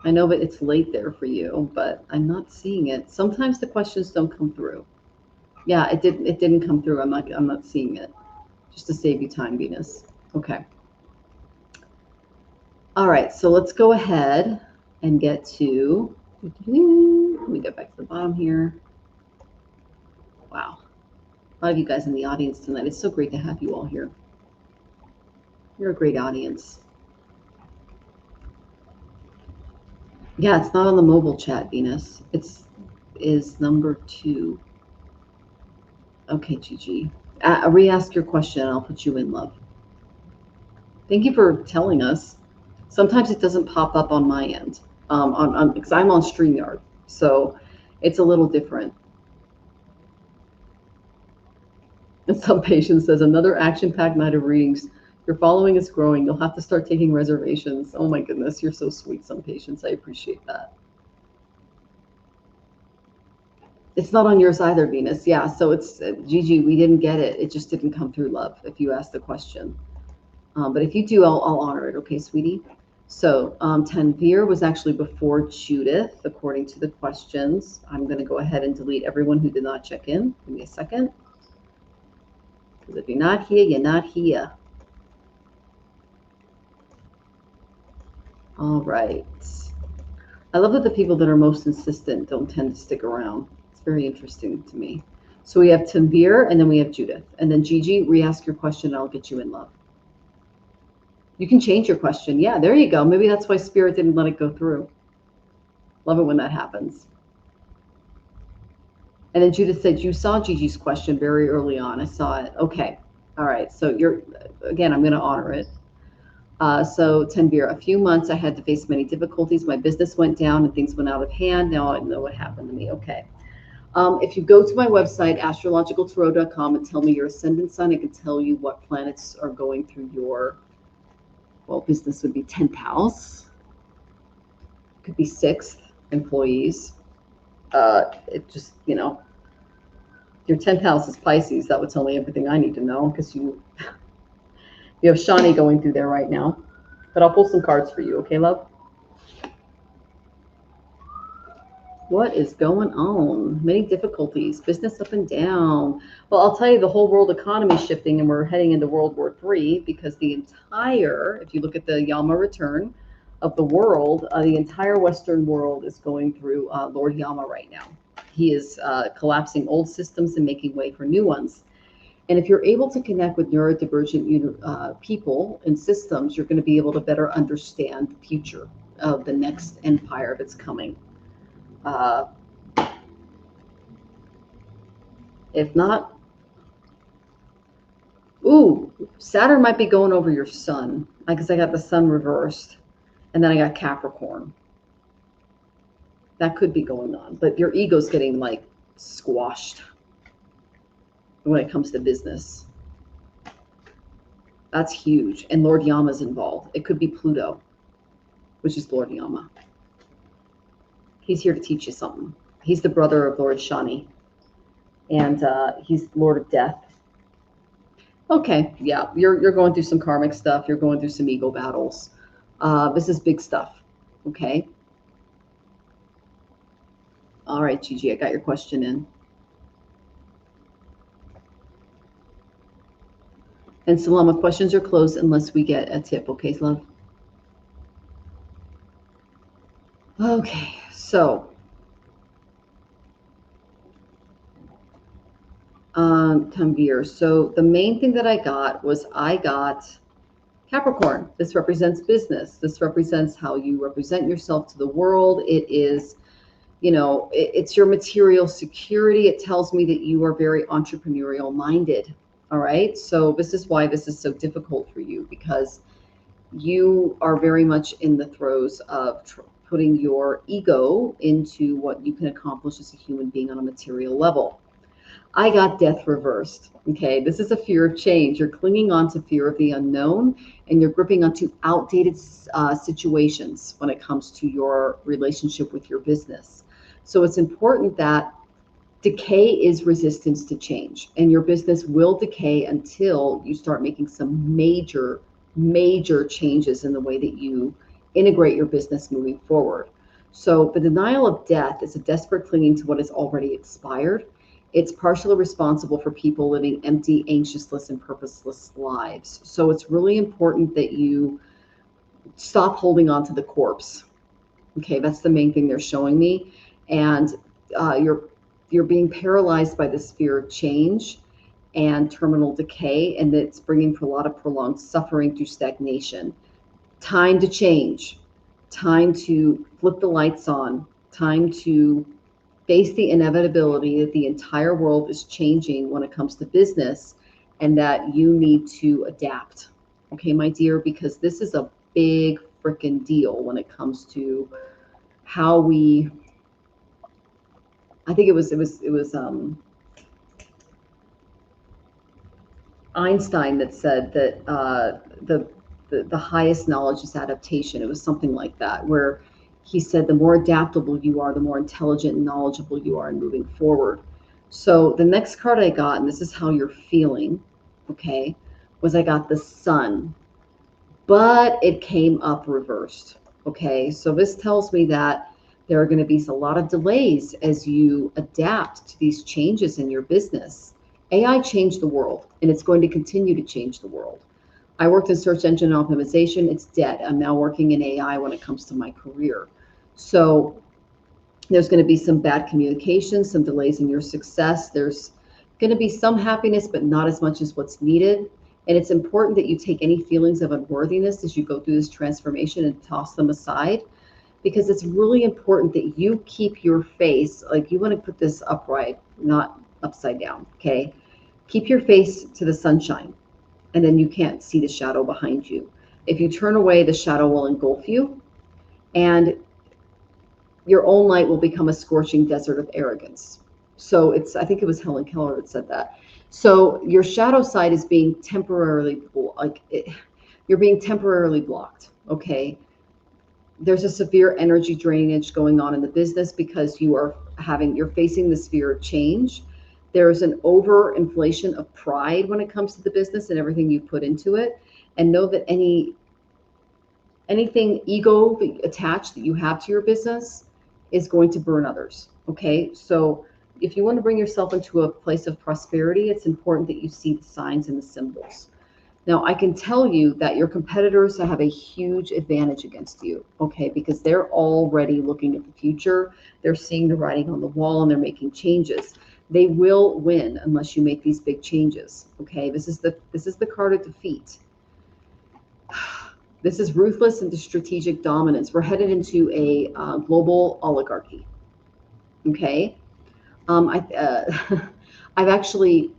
I know that it's late there for you, but I'm not seeing it. Sometimes the questions don't come through. Yeah, it didn't come through. I'm not seeing it. Just to save you time, Venus. Okay. All right, so let's go ahead and get to, let me get back to the bottom here. Wow. A lot of you guys in the audience tonight. It's so great to have you all here. You're a great audience. Yeah, it's not on the mobile chat, Venus. Is number 2. Okay, Gigi. Re-ask your question and I'll put you in, love. Thank you for telling us. Sometimes it doesn't pop up on my end, because I'm on StreamYard, so it's a little different. And some patient says, another action-packed night of readings. Your following is growing. You'll have to start taking reservations. Oh my goodness, you're so sweet, some patients. I appreciate that. It's not on yours either, Venus. Yeah, so it's, Gigi, we didn't get it. It just didn't come through, love, if you asked the question. But if you do, I'll honor it. Okay, sweetie? So Tanvir was actually before Judith, according to the questions. I'm going to go ahead and delete everyone who did not check in. Give me a second. Because if you're not here, you're not here. All right. I love that the people that are most insistent don't tend to stick around. It's very interesting to me. So we have Tanvir, and then we have Judith. And then Gigi, re-ask your question, and I'll get you in, love. You can change your question. Yeah, there you go. Maybe that's why Spirit didn't let it go through. Love it when that happens. And then Judith said, you saw Gigi's question very early on. I saw it. Okay. All right. So you're, again, I'm going to honor it. So Tanvir, a few months I had to face many difficulties. My business went down and things went out of hand. Now I know what happened to me. Okay. If you go to my website, astrologicaltarot.com, and tell me your ascendant sign, I can tell you what planets are going through your, well, business would be 10th house. Could be 6th, employees. It just, your 10th house is Pisces. That would tell me everything I need to know because you have Shani going through there right now. But I'll pull some cards for you, okay, love? What is going on? Many difficulties, business up and down. Well, I'll tell you, the whole world economy is shifting, and we're heading into World War III because the entire, if you look at the Yama return of the world, the entire Western world is going through Lord Yama right now. He is collapsing old systems and making way for new ones. And if you're able to connect with neurodivergent people and systems, you're going to be able to better understand the future of the next empire that's coming. If not, Saturn might be going over your sun, because I got the sun reversed, and then I got Capricorn. That could be going on, but your ego's getting like squashed when it comes to business. That's huge, and Lord Yama's involved. It could be Pluto, which is Lord Yama. He's here to teach you something. He's the brother of Lord Shani, and he's Lord of Death. Okay, yeah, you're going through some karmic stuff. You're going through some ego battles. This is big stuff, okay? All right, Gigi, I got your question in. And Salama, questions are closed unless we get a tip, okay, love? Okay, so Tanvir. So the main thing that I got was Capricorn. This represents business. This represents how you represent yourself to the world. It is, it's your material security. It tells me that you are very entrepreneurial minded. All right. So this is why this is so difficult for you, because you are very much in the throes of putting your ego into what you can accomplish as a human being on a material level. I got death reversed. Okay, this is a fear of change. You're clinging on to fear of the unknown, and you're gripping onto outdated situations when it comes to your relationship with your business. So it's important that decay is resistance to change, and your business will decay until you start making some major changes in the way that you integrate your business moving forward. So the denial of death is a desperate clinging to what has already expired. It's partially responsible for people living empty, anxiousless, and purposeless lives. So it's really important that you stop holding on to the corpse. Okay, that's the main thing they're showing me. And you're being paralyzed by this fear of change and terminal decay, and it's bringing for a lot of prolonged suffering through stagnation. Time to change, time to flip the lights on, time to face the inevitability that the entire world is changing when it comes to business, and that you need to adapt. Okay, my dear, because this is a big freaking deal when it comes to how we, I think it was Einstein that said that the highest knowledge is adaptation. It was something like that, where he said the more adaptable you are, the more intelligent and knowledgeable you are in moving forward. So the next card I got, and this is how you're feeling, okay, was I got the Sun, but it came up reversed. Okay, so this tells me that there are going to be a lot of delays as you adapt to these changes in your business. AI changed the world, and it's going to continue to change the world. I worked in search engine optimization. It's dead. I'm now working in AI when it comes to my career. So there's going to be some bad communication, some delays in your success. There's going to be some happiness, but not as much as what's needed. And it's important that you take any feelings of unworthiness as you go through this transformation and toss them aside, because it's really important that you keep your face, like you want to put this upright, not upside down, okay? Keep your face to the sunshine, and then you can't see the shadow behind you. If you turn away, the shadow will engulf you, and your own light will become a scorching desert of arrogance. So it's, I think it was Helen Keller that said that. So your shadow side is being temporarily, you're being temporarily blocked, okay? There's a severe energy drainage going on in the business because you're facing this fear of change. There's an overinflation of pride when it comes to the business and everything you put into it. And know that anything ego attached that you have to your business is going to burn others. Okay. So if you want to bring yourself into a place of prosperity, it's important that you see the signs and the symbols. Now, I can tell you that your competitors have a huge advantage against you, okay, because they're already looking at the future. They're seeing the writing on the wall and they're making changes. They will win unless you make these big changes, okay? This is the card of defeat. This is ruthless and strategic dominance. We're headed into a global oligarchy, okay? I've actually,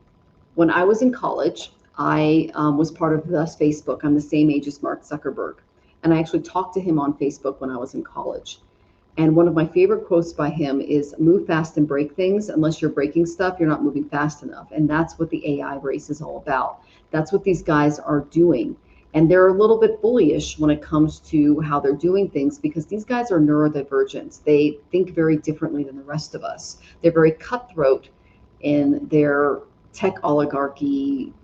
when I was in college, I was part of thus Facebook. I'm the same age as Mark Zuckerberg. And I actually talked to him on Facebook when I was in college. And one of my favorite quotes by him is, move fast and break things. Unless you're breaking stuff, you're not moving fast enough. And that's what the AI race is all about. That's what these guys are doing. And they're a little bit bullyish when it comes to how they're doing things because these guys are neurodivergent. They think very differently than the rest of us. They're very cutthroat in their tech oligarchy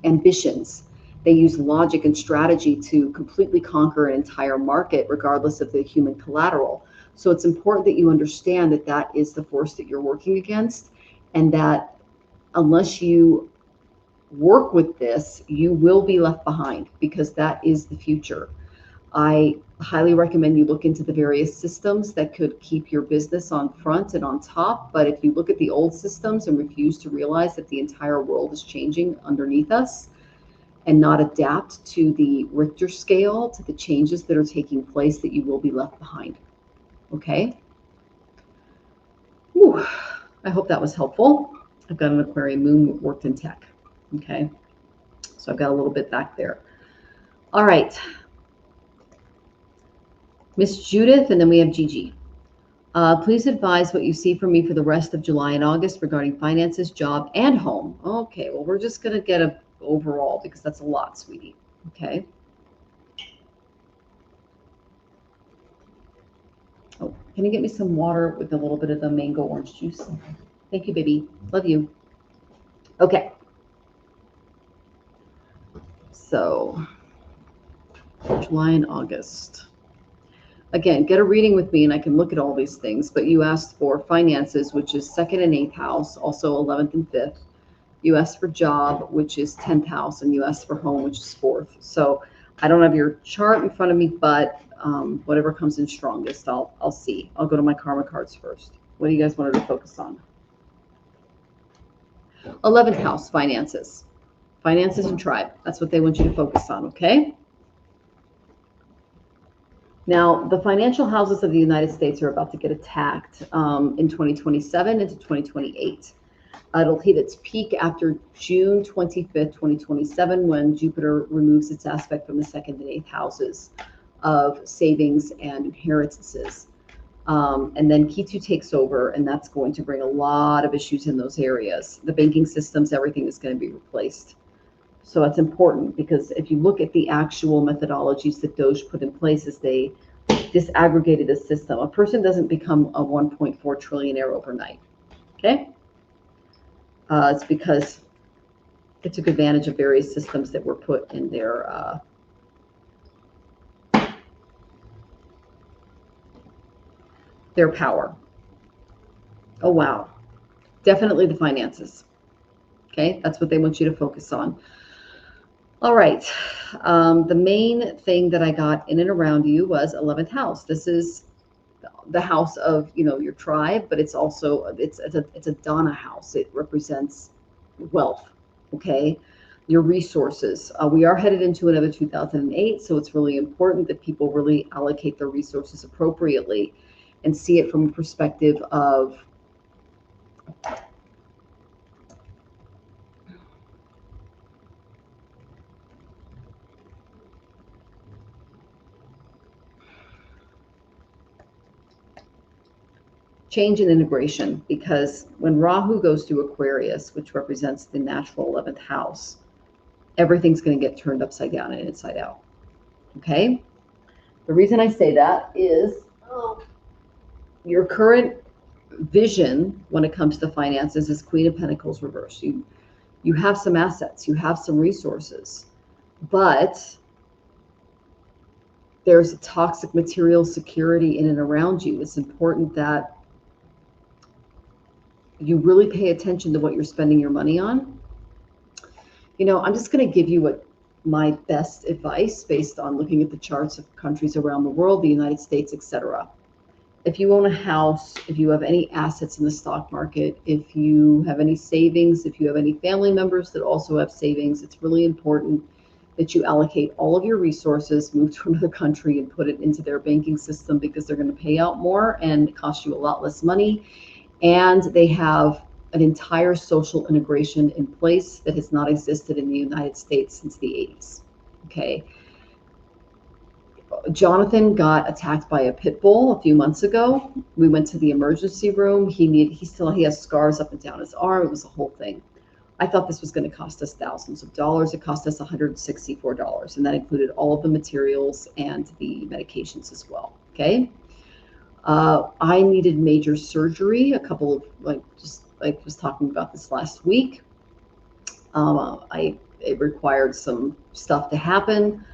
ambitions. They use logic and strategy to completely conquer an entire market, regardless of the human collateral. So it's important that you understand that that is the force that you're working against, and that unless you work with this, you will be left behind because that is the future. I highly recommend you look into the various systems that could keep your business on front and on top. But if you look at the old systems and refuse to realize that the entire world is changing underneath us and not adapt to the Richter scale, to the changes that are taking place, that you will be left behind. Okay? Whew. I hope that was helpful. I've got an Aquarian moon worked in tech. Okay? So I've got a little bit back there. All right. Miss Judith, and then we have Gigi. Please advise what you see from me for the rest of July and August regarding finances, job, and home. Okay, well, we're just going to get a overall because that's a lot, sweetie. Okay. Oh, can you get me some water with a little bit of the mango orange juice? Thank you, baby. Love you. Okay. So, July and August. Again, get a reading with me and I can look at all these things, but you asked for finances, which is 2nd and 8th house, also 11th and 5th. You asked for job, which is 10th house, and you asked for home, which is 4th. So I don't have your chart in front of me, but whatever comes in strongest, I'll see. I'll go to my karma cards first. What do you guys want to focus on? 11th house, finances. Finances and tribe. That's what they want you to focus on, okay? Now, the financial houses of the United States are about to get attacked in 2027 into 2028. It'll hit its peak after June 25th, 2027, when Jupiter removes its aspect from the 2nd and 8th houses of savings and inheritances. And then Ketu takes over, and that's going to bring a lot of issues in those areas. The banking systems, everything is going to be replaced. So that's important because if you look at the actual methodologies that Doge put in place as they disaggregated the system, a person doesn't become a 1.4 trillionaire overnight. Okay? It's because it took advantage of various systems that were put in their power. Oh, wow. Definitely the finances. Okay? That's what they want you to focus on. All right. The main thing that I got in and around you was 11th house. This is the house of, your tribe, but it's also, it's a Dana house. It represents wealth. Okay. Your resources. We are headed into another 2008. So it's really important that people really allocate their resources appropriately and see it from a perspective of change and integration, because when Rahu goes to Aquarius, which represents the natural 11th house, everything's going to get turned upside down and inside out. Okay? The reason I say that is your current vision when it comes to finances is Queen of Pentacles reverse. You have some assets, you have some resources, but there's a toxic material security in and around you. It's important that you really pay attention to what you're spending your money on. You know, I'm just going to give you what my best advice based on looking at the charts of countries around the world, the United States, etc. If you own a house, if you have any assets in the stock market, if you have any savings, if you have any family members that also have savings, it's really important that you allocate all of your resources, move to another country and put it into their banking system, because they're going to pay out more and cost you a lot less money. And they have an entire social integration in place that has not existed in the United States since the 80s. Okay. Jonathan got attacked by a pit bull a few months ago. We went to the emergency room. He has scars up and down his arm. It was a whole thing. I thought this was going to cost us thousands of dollars. It cost us $164, and that included all of the materials and the medications as well. Okay. I needed major surgery. A couple of I was talking about this last week. It required some stuff to happen.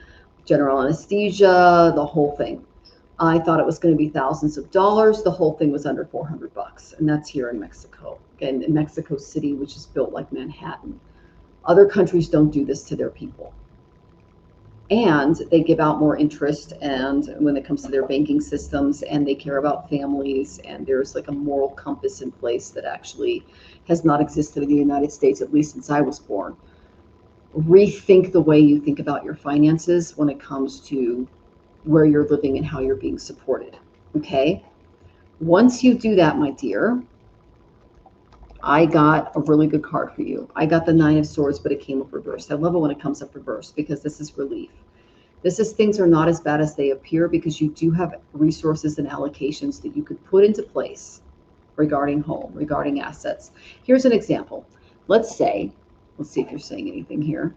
General anesthesia, the whole thing. I thought it was going to be thousands of dollars. The whole thing was under $400, and that's here in Mexico, and in Mexico City, which is built like Manhattan. Other countries don't do this to their people, and they give out more interest. And when it comes to their banking systems, and they care about families, and there's like a moral compass in place that actually has not existed in the United States, at least since I was born. Rethink the way you think about your finances when it comes to where you're living and how you're being supported. Okay. Once you do that, my dear, I got a really good card for you. I got the 9 of Swords, but it came up reversed. I love it when it comes up reversed, because this is relief. This is things are not as bad as they appear, because you do have resources and allocations that you could put into place regarding home, regarding assets. Here's an example. Let's see if you're saying anything here.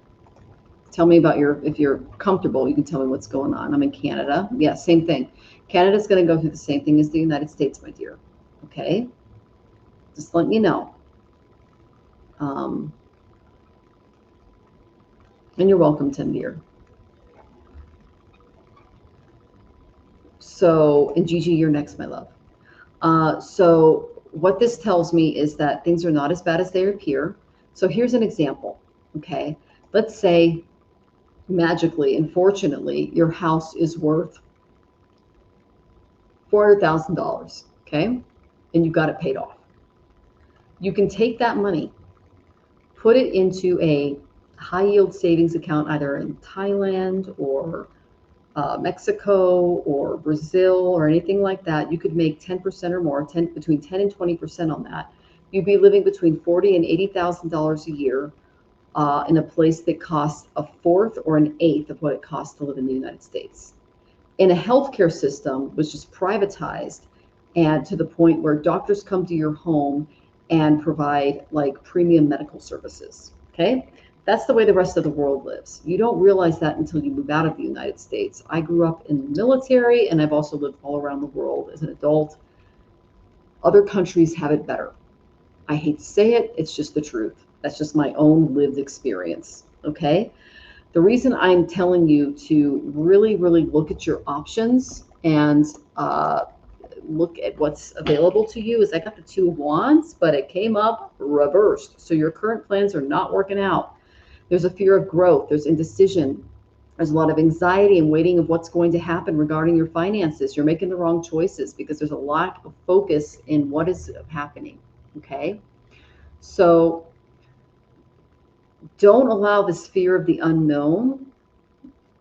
Tell me about if you're comfortable, you can tell me what's going on. I'm in Canada. Yeah, same thing. Canada's going to go through the same thing as the United States, my dear. Okay? Just letting you know. And you're welcome, Tim, dear. So, and Gigi, you're next, my love. So what this tells me is that things are not as bad as they appear. So here's an example. Okay? Let's say magically and fortunately your house is worth $400,000, okay, and you got it paid off. You can take that money, put it into a high yield savings account, either in Thailand or Mexico or Brazil or anything like that. You could make 10% or more, between 10 and 20% on that. You'd be living between $40,000 and $80,000 a year. In a place that costs a fourth or an eighth of what it costs to live in the United States. In a healthcare system which is privatized, and to the point where doctors come to your home and provide like premium medical services. Okay? That's the way the rest of the world lives. You don't realize that until you move out of the United States. I grew up in the military, and I've also lived all around the world as an adult. Other countries have it better. I hate to say it, it's just the truth. That's just my own lived experience, okay? The reason I'm telling you to really, really look at your options and look at what's available to you is I got the 2 of Wands, but it came up reversed. So your current plans are not working out. There's a fear of growth. There's indecision. There's a lot of anxiety and waiting of what's going to happen regarding your finances. You're making the wrong choices because there's a lack of focus in what is happening, okay? So don't allow this fear of the unknown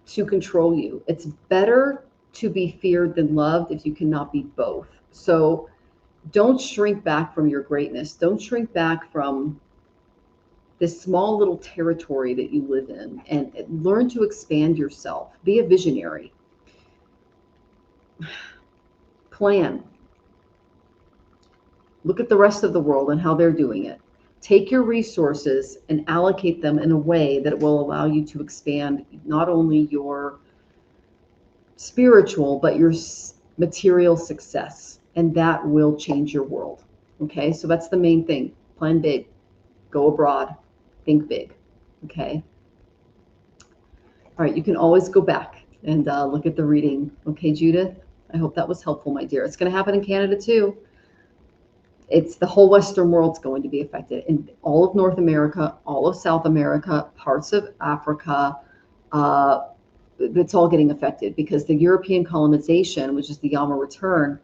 to control you. It's better to be feared than loved if you cannot be both. So don't shrink back from your greatness. Don't shrink back from this small little territory that you live in, and learn to expand yourself. Be a visionary. Plan. Look at the rest of the world and how they're doing it. Take your resources and allocate them in a way that will allow you to expand not only your spiritual, but your material success. And that will change your world. Okay, so that's the main thing. Plan big, go abroad, think big. Okay. All right, you can always go back and look at the reading. Okay, Judith, I hope that was helpful, my dear. It's going to happen in Canada too. It's the whole Western world's going to be affected. In all of North America, all of South America, parts of Africa, it's all getting affected because the European colonization, which is the Yama return,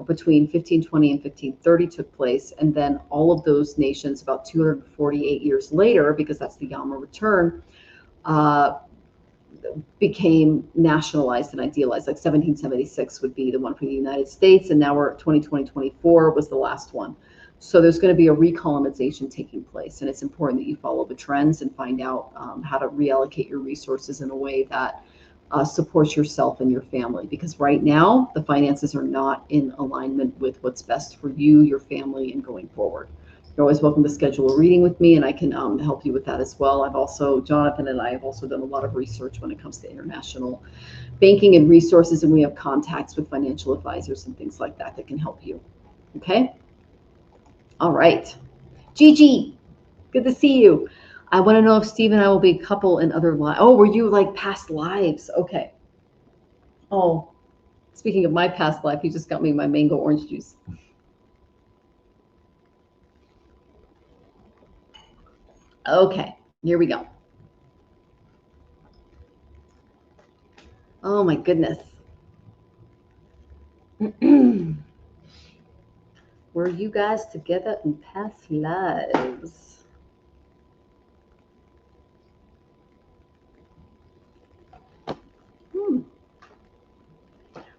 between 1520 and 1530 took place. And then all of those nations about 248 years later, because that's the Yama return, became nationalized and idealized. Like 1776 would be the one for the United States, and now we're at 2024 was the last one. So there's going to be a recolonization taking place, and it's important that you follow the trends and find out how to reallocate your resources in a way that supports yourself and your family. Because right now, the finances are not in alignment with what's best for you, your family, and going forward. You're always welcome to schedule a reading with me, and I can help you with that as well. Jonathan and I have also done a lot of research when it comes to international banking and resources, and we have contacts with financial advisors and things like that that can help you. Okay? All right. Gigi, good to see you. I want to know if Steve and I will be a couple in other lives. Oh, were you like past lives? Okay. Oh, speaking of my past life, you just got me my mango orange juice. Okay, here we go. Oh my goodness. Were you guys together in past lives?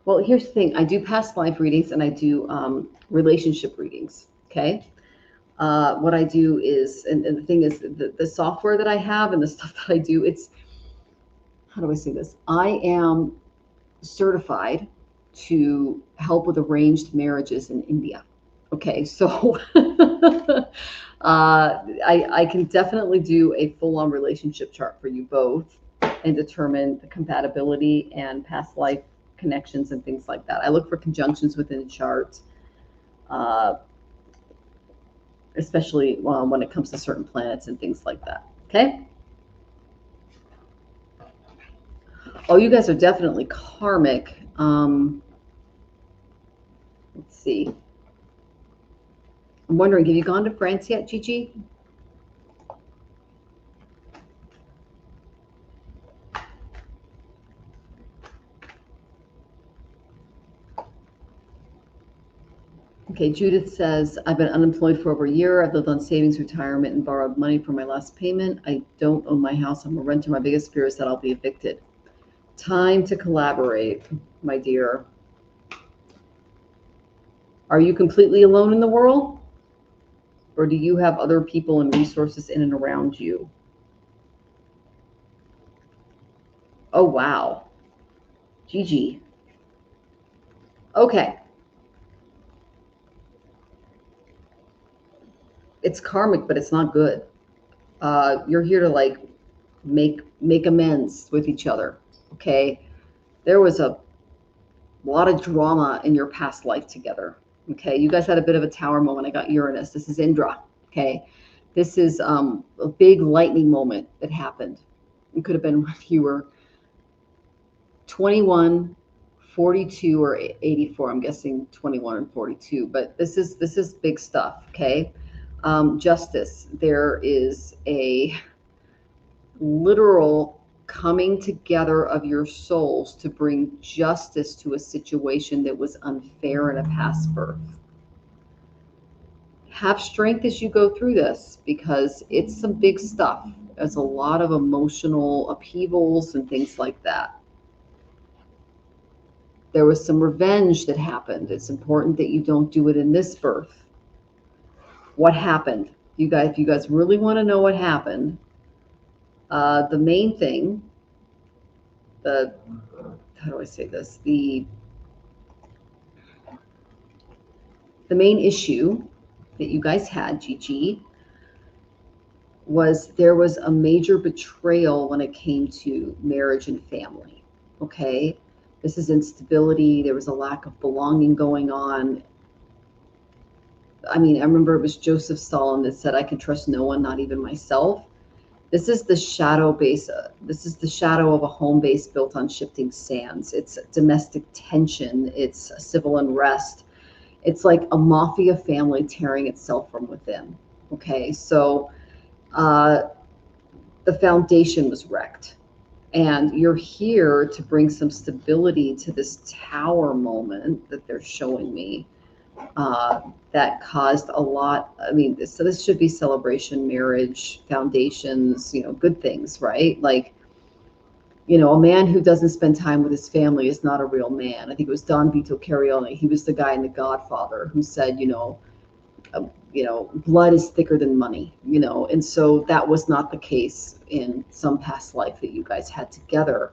Well, here's the thing. I do past life readings and I do relationship readings, okay? What I do is, and the thing is, the software that I have and the stuff that I do, it's, how do I say this? I am certified to help with arranged marriages in India. Okay, so I can definitely do a full-on relationship chart for you both and determine the compatibility and past life connections and things like that. I look for conjunctions within a chart, especially when it comes to certain planets and things like that. Okay. Oh, you guys are definitely karmic. Let's see. I'm wondering, have you gone to France yet, Gigi? Okay, Judith says, I've been unemployed for over a year. I've lived on savings, retirement, and borrowed money for my last payment. I don't own my house. I'm a renter. My biggest fear is that I'll be evicted. Time to collaborate, my dear. Are you completely alone in the world? Or do you have other people and resources in and around you? Oh, wow. Gigi. Okay. It's karmic, but it's not good. You're here to like make amends with each other. Okay. There was a lot of drama in your past life together. Okay. You guys had a bit of a tower moment. I got Uranus. This is Indra. Okay. This is a big lightning moment that happened. It could have been when you were 21, 42, or 84. I'm guessing 21 and 42, but this is big stuff. Okay. Justice. There is a literal coming together of your souls to bring justice to a situation that was unfair in a past birth. Have strength as you go through this because it's some big stuff. There's a lot of emotional upheavals and things like that. There was some revenge that happened. It's important that you don't do it in this birth. What happened? If you guys really want to know what happened, the main thing, how do I say this? The main issue that you guys had, Gigi, was there was a major betrayal when it came to marriage and family. Okay, this is instability. There was a lack of belonging going on. I mean, I remember it was Joseph Stalin that said, "I can trust no one, not even myself." This is the shadow base. This is the shadow of a home base built on shifting sands. It's domestic tension. It's civil unrest. It's like a mafia family tearing itself from within. Okay, so the foundation was wrecked. And you're here to bring some stability to this tower moment that they're showing me. That caused a lot. I mean, so this should be celebration, marriage, foundations, good things, right? Like, a man who doesn't spend time with his family is not a real man. I think it was Don Vito Corleone. He was the guy in The Godfather who said, blood is thicker than money, and so that was not the case in some past life that you guys had together.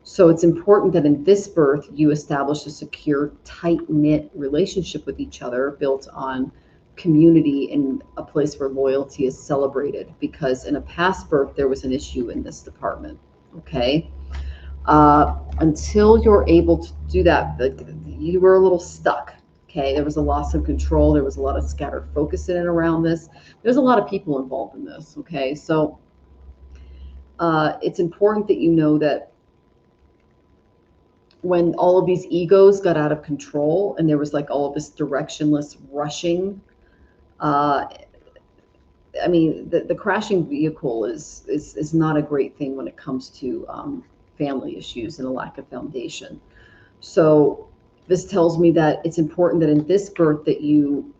So it's important that in this birth, you establish a secure, tight-knit relationship with each other built on community and a place where loyalty is celebrated, because in a past birth, there was an issue in this department, okay? Until you're able to do that, you were a little stuck, okay? There was a loss of control. There was a lot of scattered focus in and around this. There's a lot of people involved in this, okay? So it's important that you know that when all of these egos got out of control and there was like all of this directionless rushing, I mean, the crashing vehicle is not a great thing when it comes to family issues and a lack of foundation. So this tells me that it's important that in this birth that you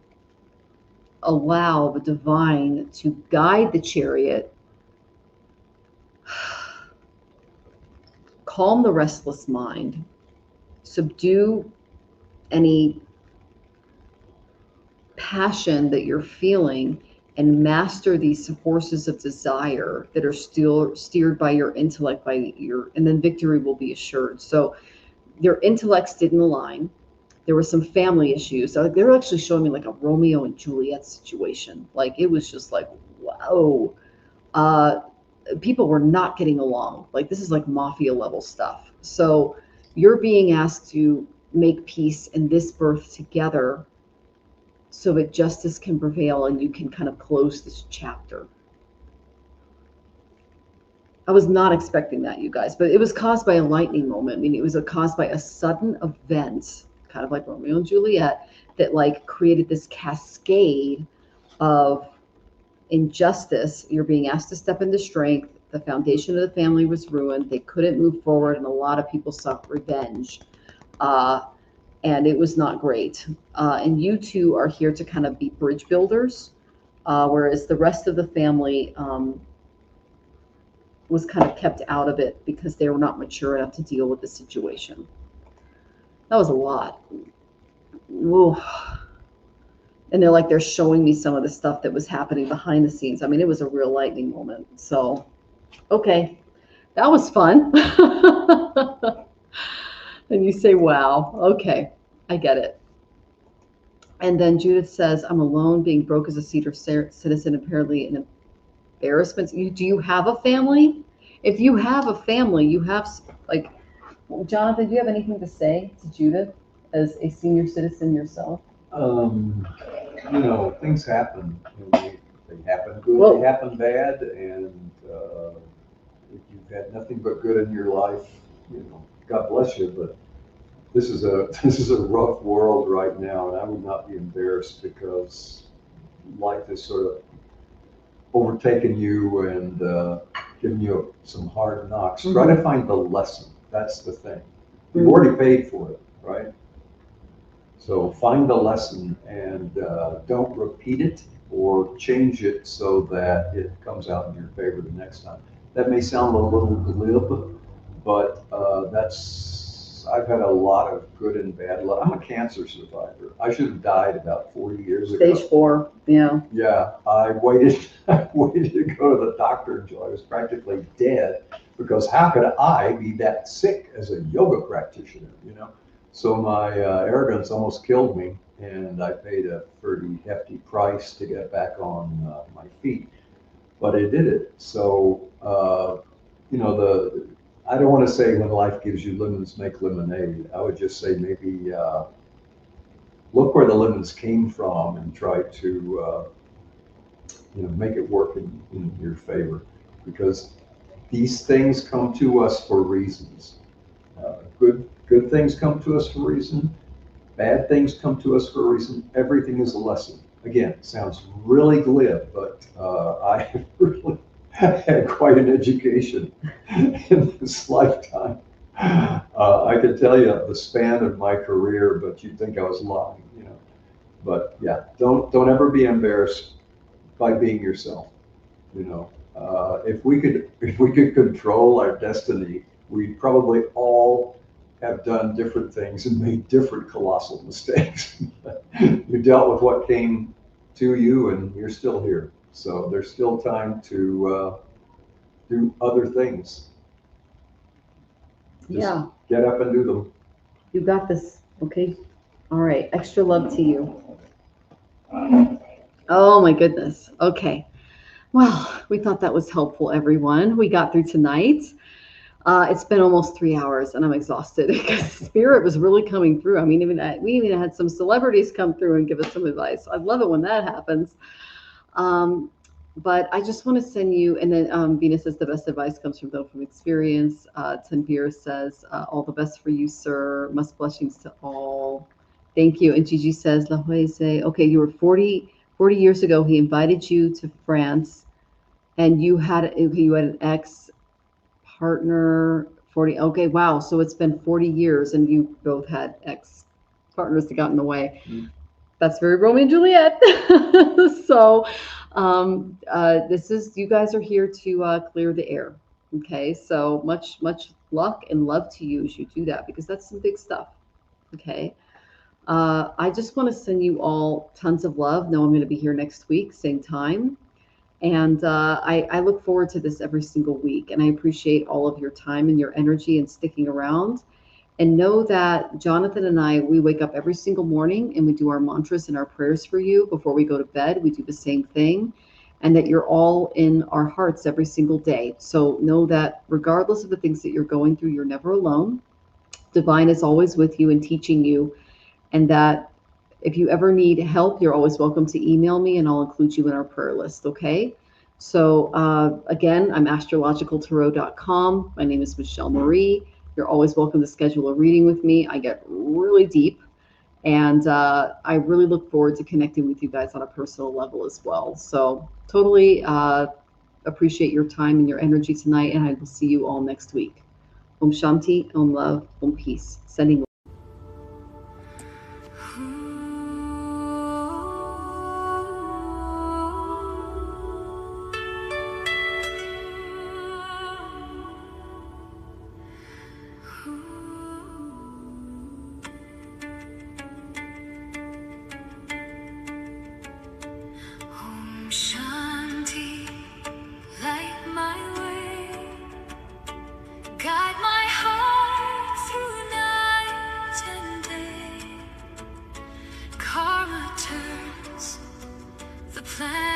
allow the divine to guide the chariot, calm the restless mind, subdue any passion that you're feeling, and master these horses of desire that are still steered by your intellect, and then victory will be assured. So their intellects didn't align. There were some family issues. So they were actually showing me like a Romeo and Juliet situation. Like, it was just like, whoa. People were not getting along. Like, this is like mafia level stuff. So you're being asked to make peace in this birth together so that justice can prevail and you can kind of close this chapter. I was not expecting that, you guys, but it was caused by a lightning moment. I mean, it was caused by a sudden event, kind of like Romeo and Juliet, that like created this cascade of injustice. You're being asked to step into strength. The foundation of the family was ruined. They couldn't move forward, and a lot of people sought revenge. And it was not great. And you two are here to kind of be bridge builders, whereas the rest of the family was kind of kept out of it because they were not mature enough to deal with the situation. That was a lot. Ooh. And they're showing me some of the stuff that was happening behind the scenes. I mean, it was a real lightning moment. So, okay, that was fun. And you say, wow, okay, I get it. And then Judith says, I'm alone, being broke as a senior citizen, apparently an embarrassment. Do you have a family? If you have a family, you have, like, Jonathan, do you have anything to say to Judith as a senior citizen yourself? Things happen. They happen good, they happen bad, and if you've had nothing but good in your life, God bless you. But this is a rough world right now, and I would not be embarrassed because life has sort of overtaken you and given you some hard knocks. Mm-hmm. Try to find the lesson. That's the thing. You've mm-hmm. already paid for it, right? So find the lesson and don't repeat it or change it so that it comes out in your favor the next time. That may sound a little glib, but I've had a lot of good and bad luck. I'm a cancer survivor. I should have died about 40 years ago. Stage 4, yeah. Yeah, I waited to go to the doctor until I was practically dead, because how could I be that sick as a yoga practitioner, So my arrogance almost killed me. and I paid a pretty hefty price to get back on my feet. But I did it. So, I don't want to say when life gives you lemons, make lemonade. I would just say maybe look where the lemons came from and try to make it work in your favor, because these things come to us for reasons. Good things come to us for a reason. Bad things come to us for a reason. Everything is a lesson. Again, it sounds really glib, but I really had quite an education in this lifetime. I could tell you the span of my career, but you'd think I was lying, But yeah, don't ever be embarrassed by being yourself. If we could control our destiny, we'd probably all have done different things and made different colossal mistakes. You dealt with what came to you, and you're still here. So there's still time to do other things. Just get up and do them. You got this. Okay. All right. Extra love to you. Oh my goodness. Okay. Well, we thought that was helpful, everyone. We got through tonight. It's been almost 3 hours and I'm exhausted because spirit was really coming through. I mean, we even had some celebrities come through and give us some advice. I love it when that happens. But I just want to send you, and then Venus says the best advice comes from experience. Tanvir says, all the best for you, sir. Much blessings to all. Thank you. And Gigi says, La Huese, okay, you were 40 years ago. He invited you to France and you had an ex-partner, 40. Okay, wow. So it's been 40 years and you both had ex-partners that got in the way. Mm-hmm. That's very Romeo and Juliet. So you guys are here to clear the air. Okay, so much luck and love to you as you do that, because that's some big stuff. Okay, I just want to send you all tons of love. Know I'm going to be here next week, same time. And I look forward to this every single week. And I appreciate all of your time and your energy and sticking around. And know that Jonathan and I, we wake up every single morning and we do our mantras and our prayers for you before we go to bed. We do the same thing, and that you're all in our hearts every single day. So know that regardless of the things that you're going through, you're never alone. Divine is always with you and teaching you. And that if you ever need help, you're always welcome to email me and I'll include you in our prayer list. Okay. So again, I'm astrologicaltarot.com. My name is Michelle Marie. You're always welcome to schedule a reading with me. I get really deep, and I really look forward to connecting with you guys on a personal level as well. So totally appreciate your time and your energy tonight, and I will see you all next week. Om Shanti, Om Love, Om Peace. Sending plan.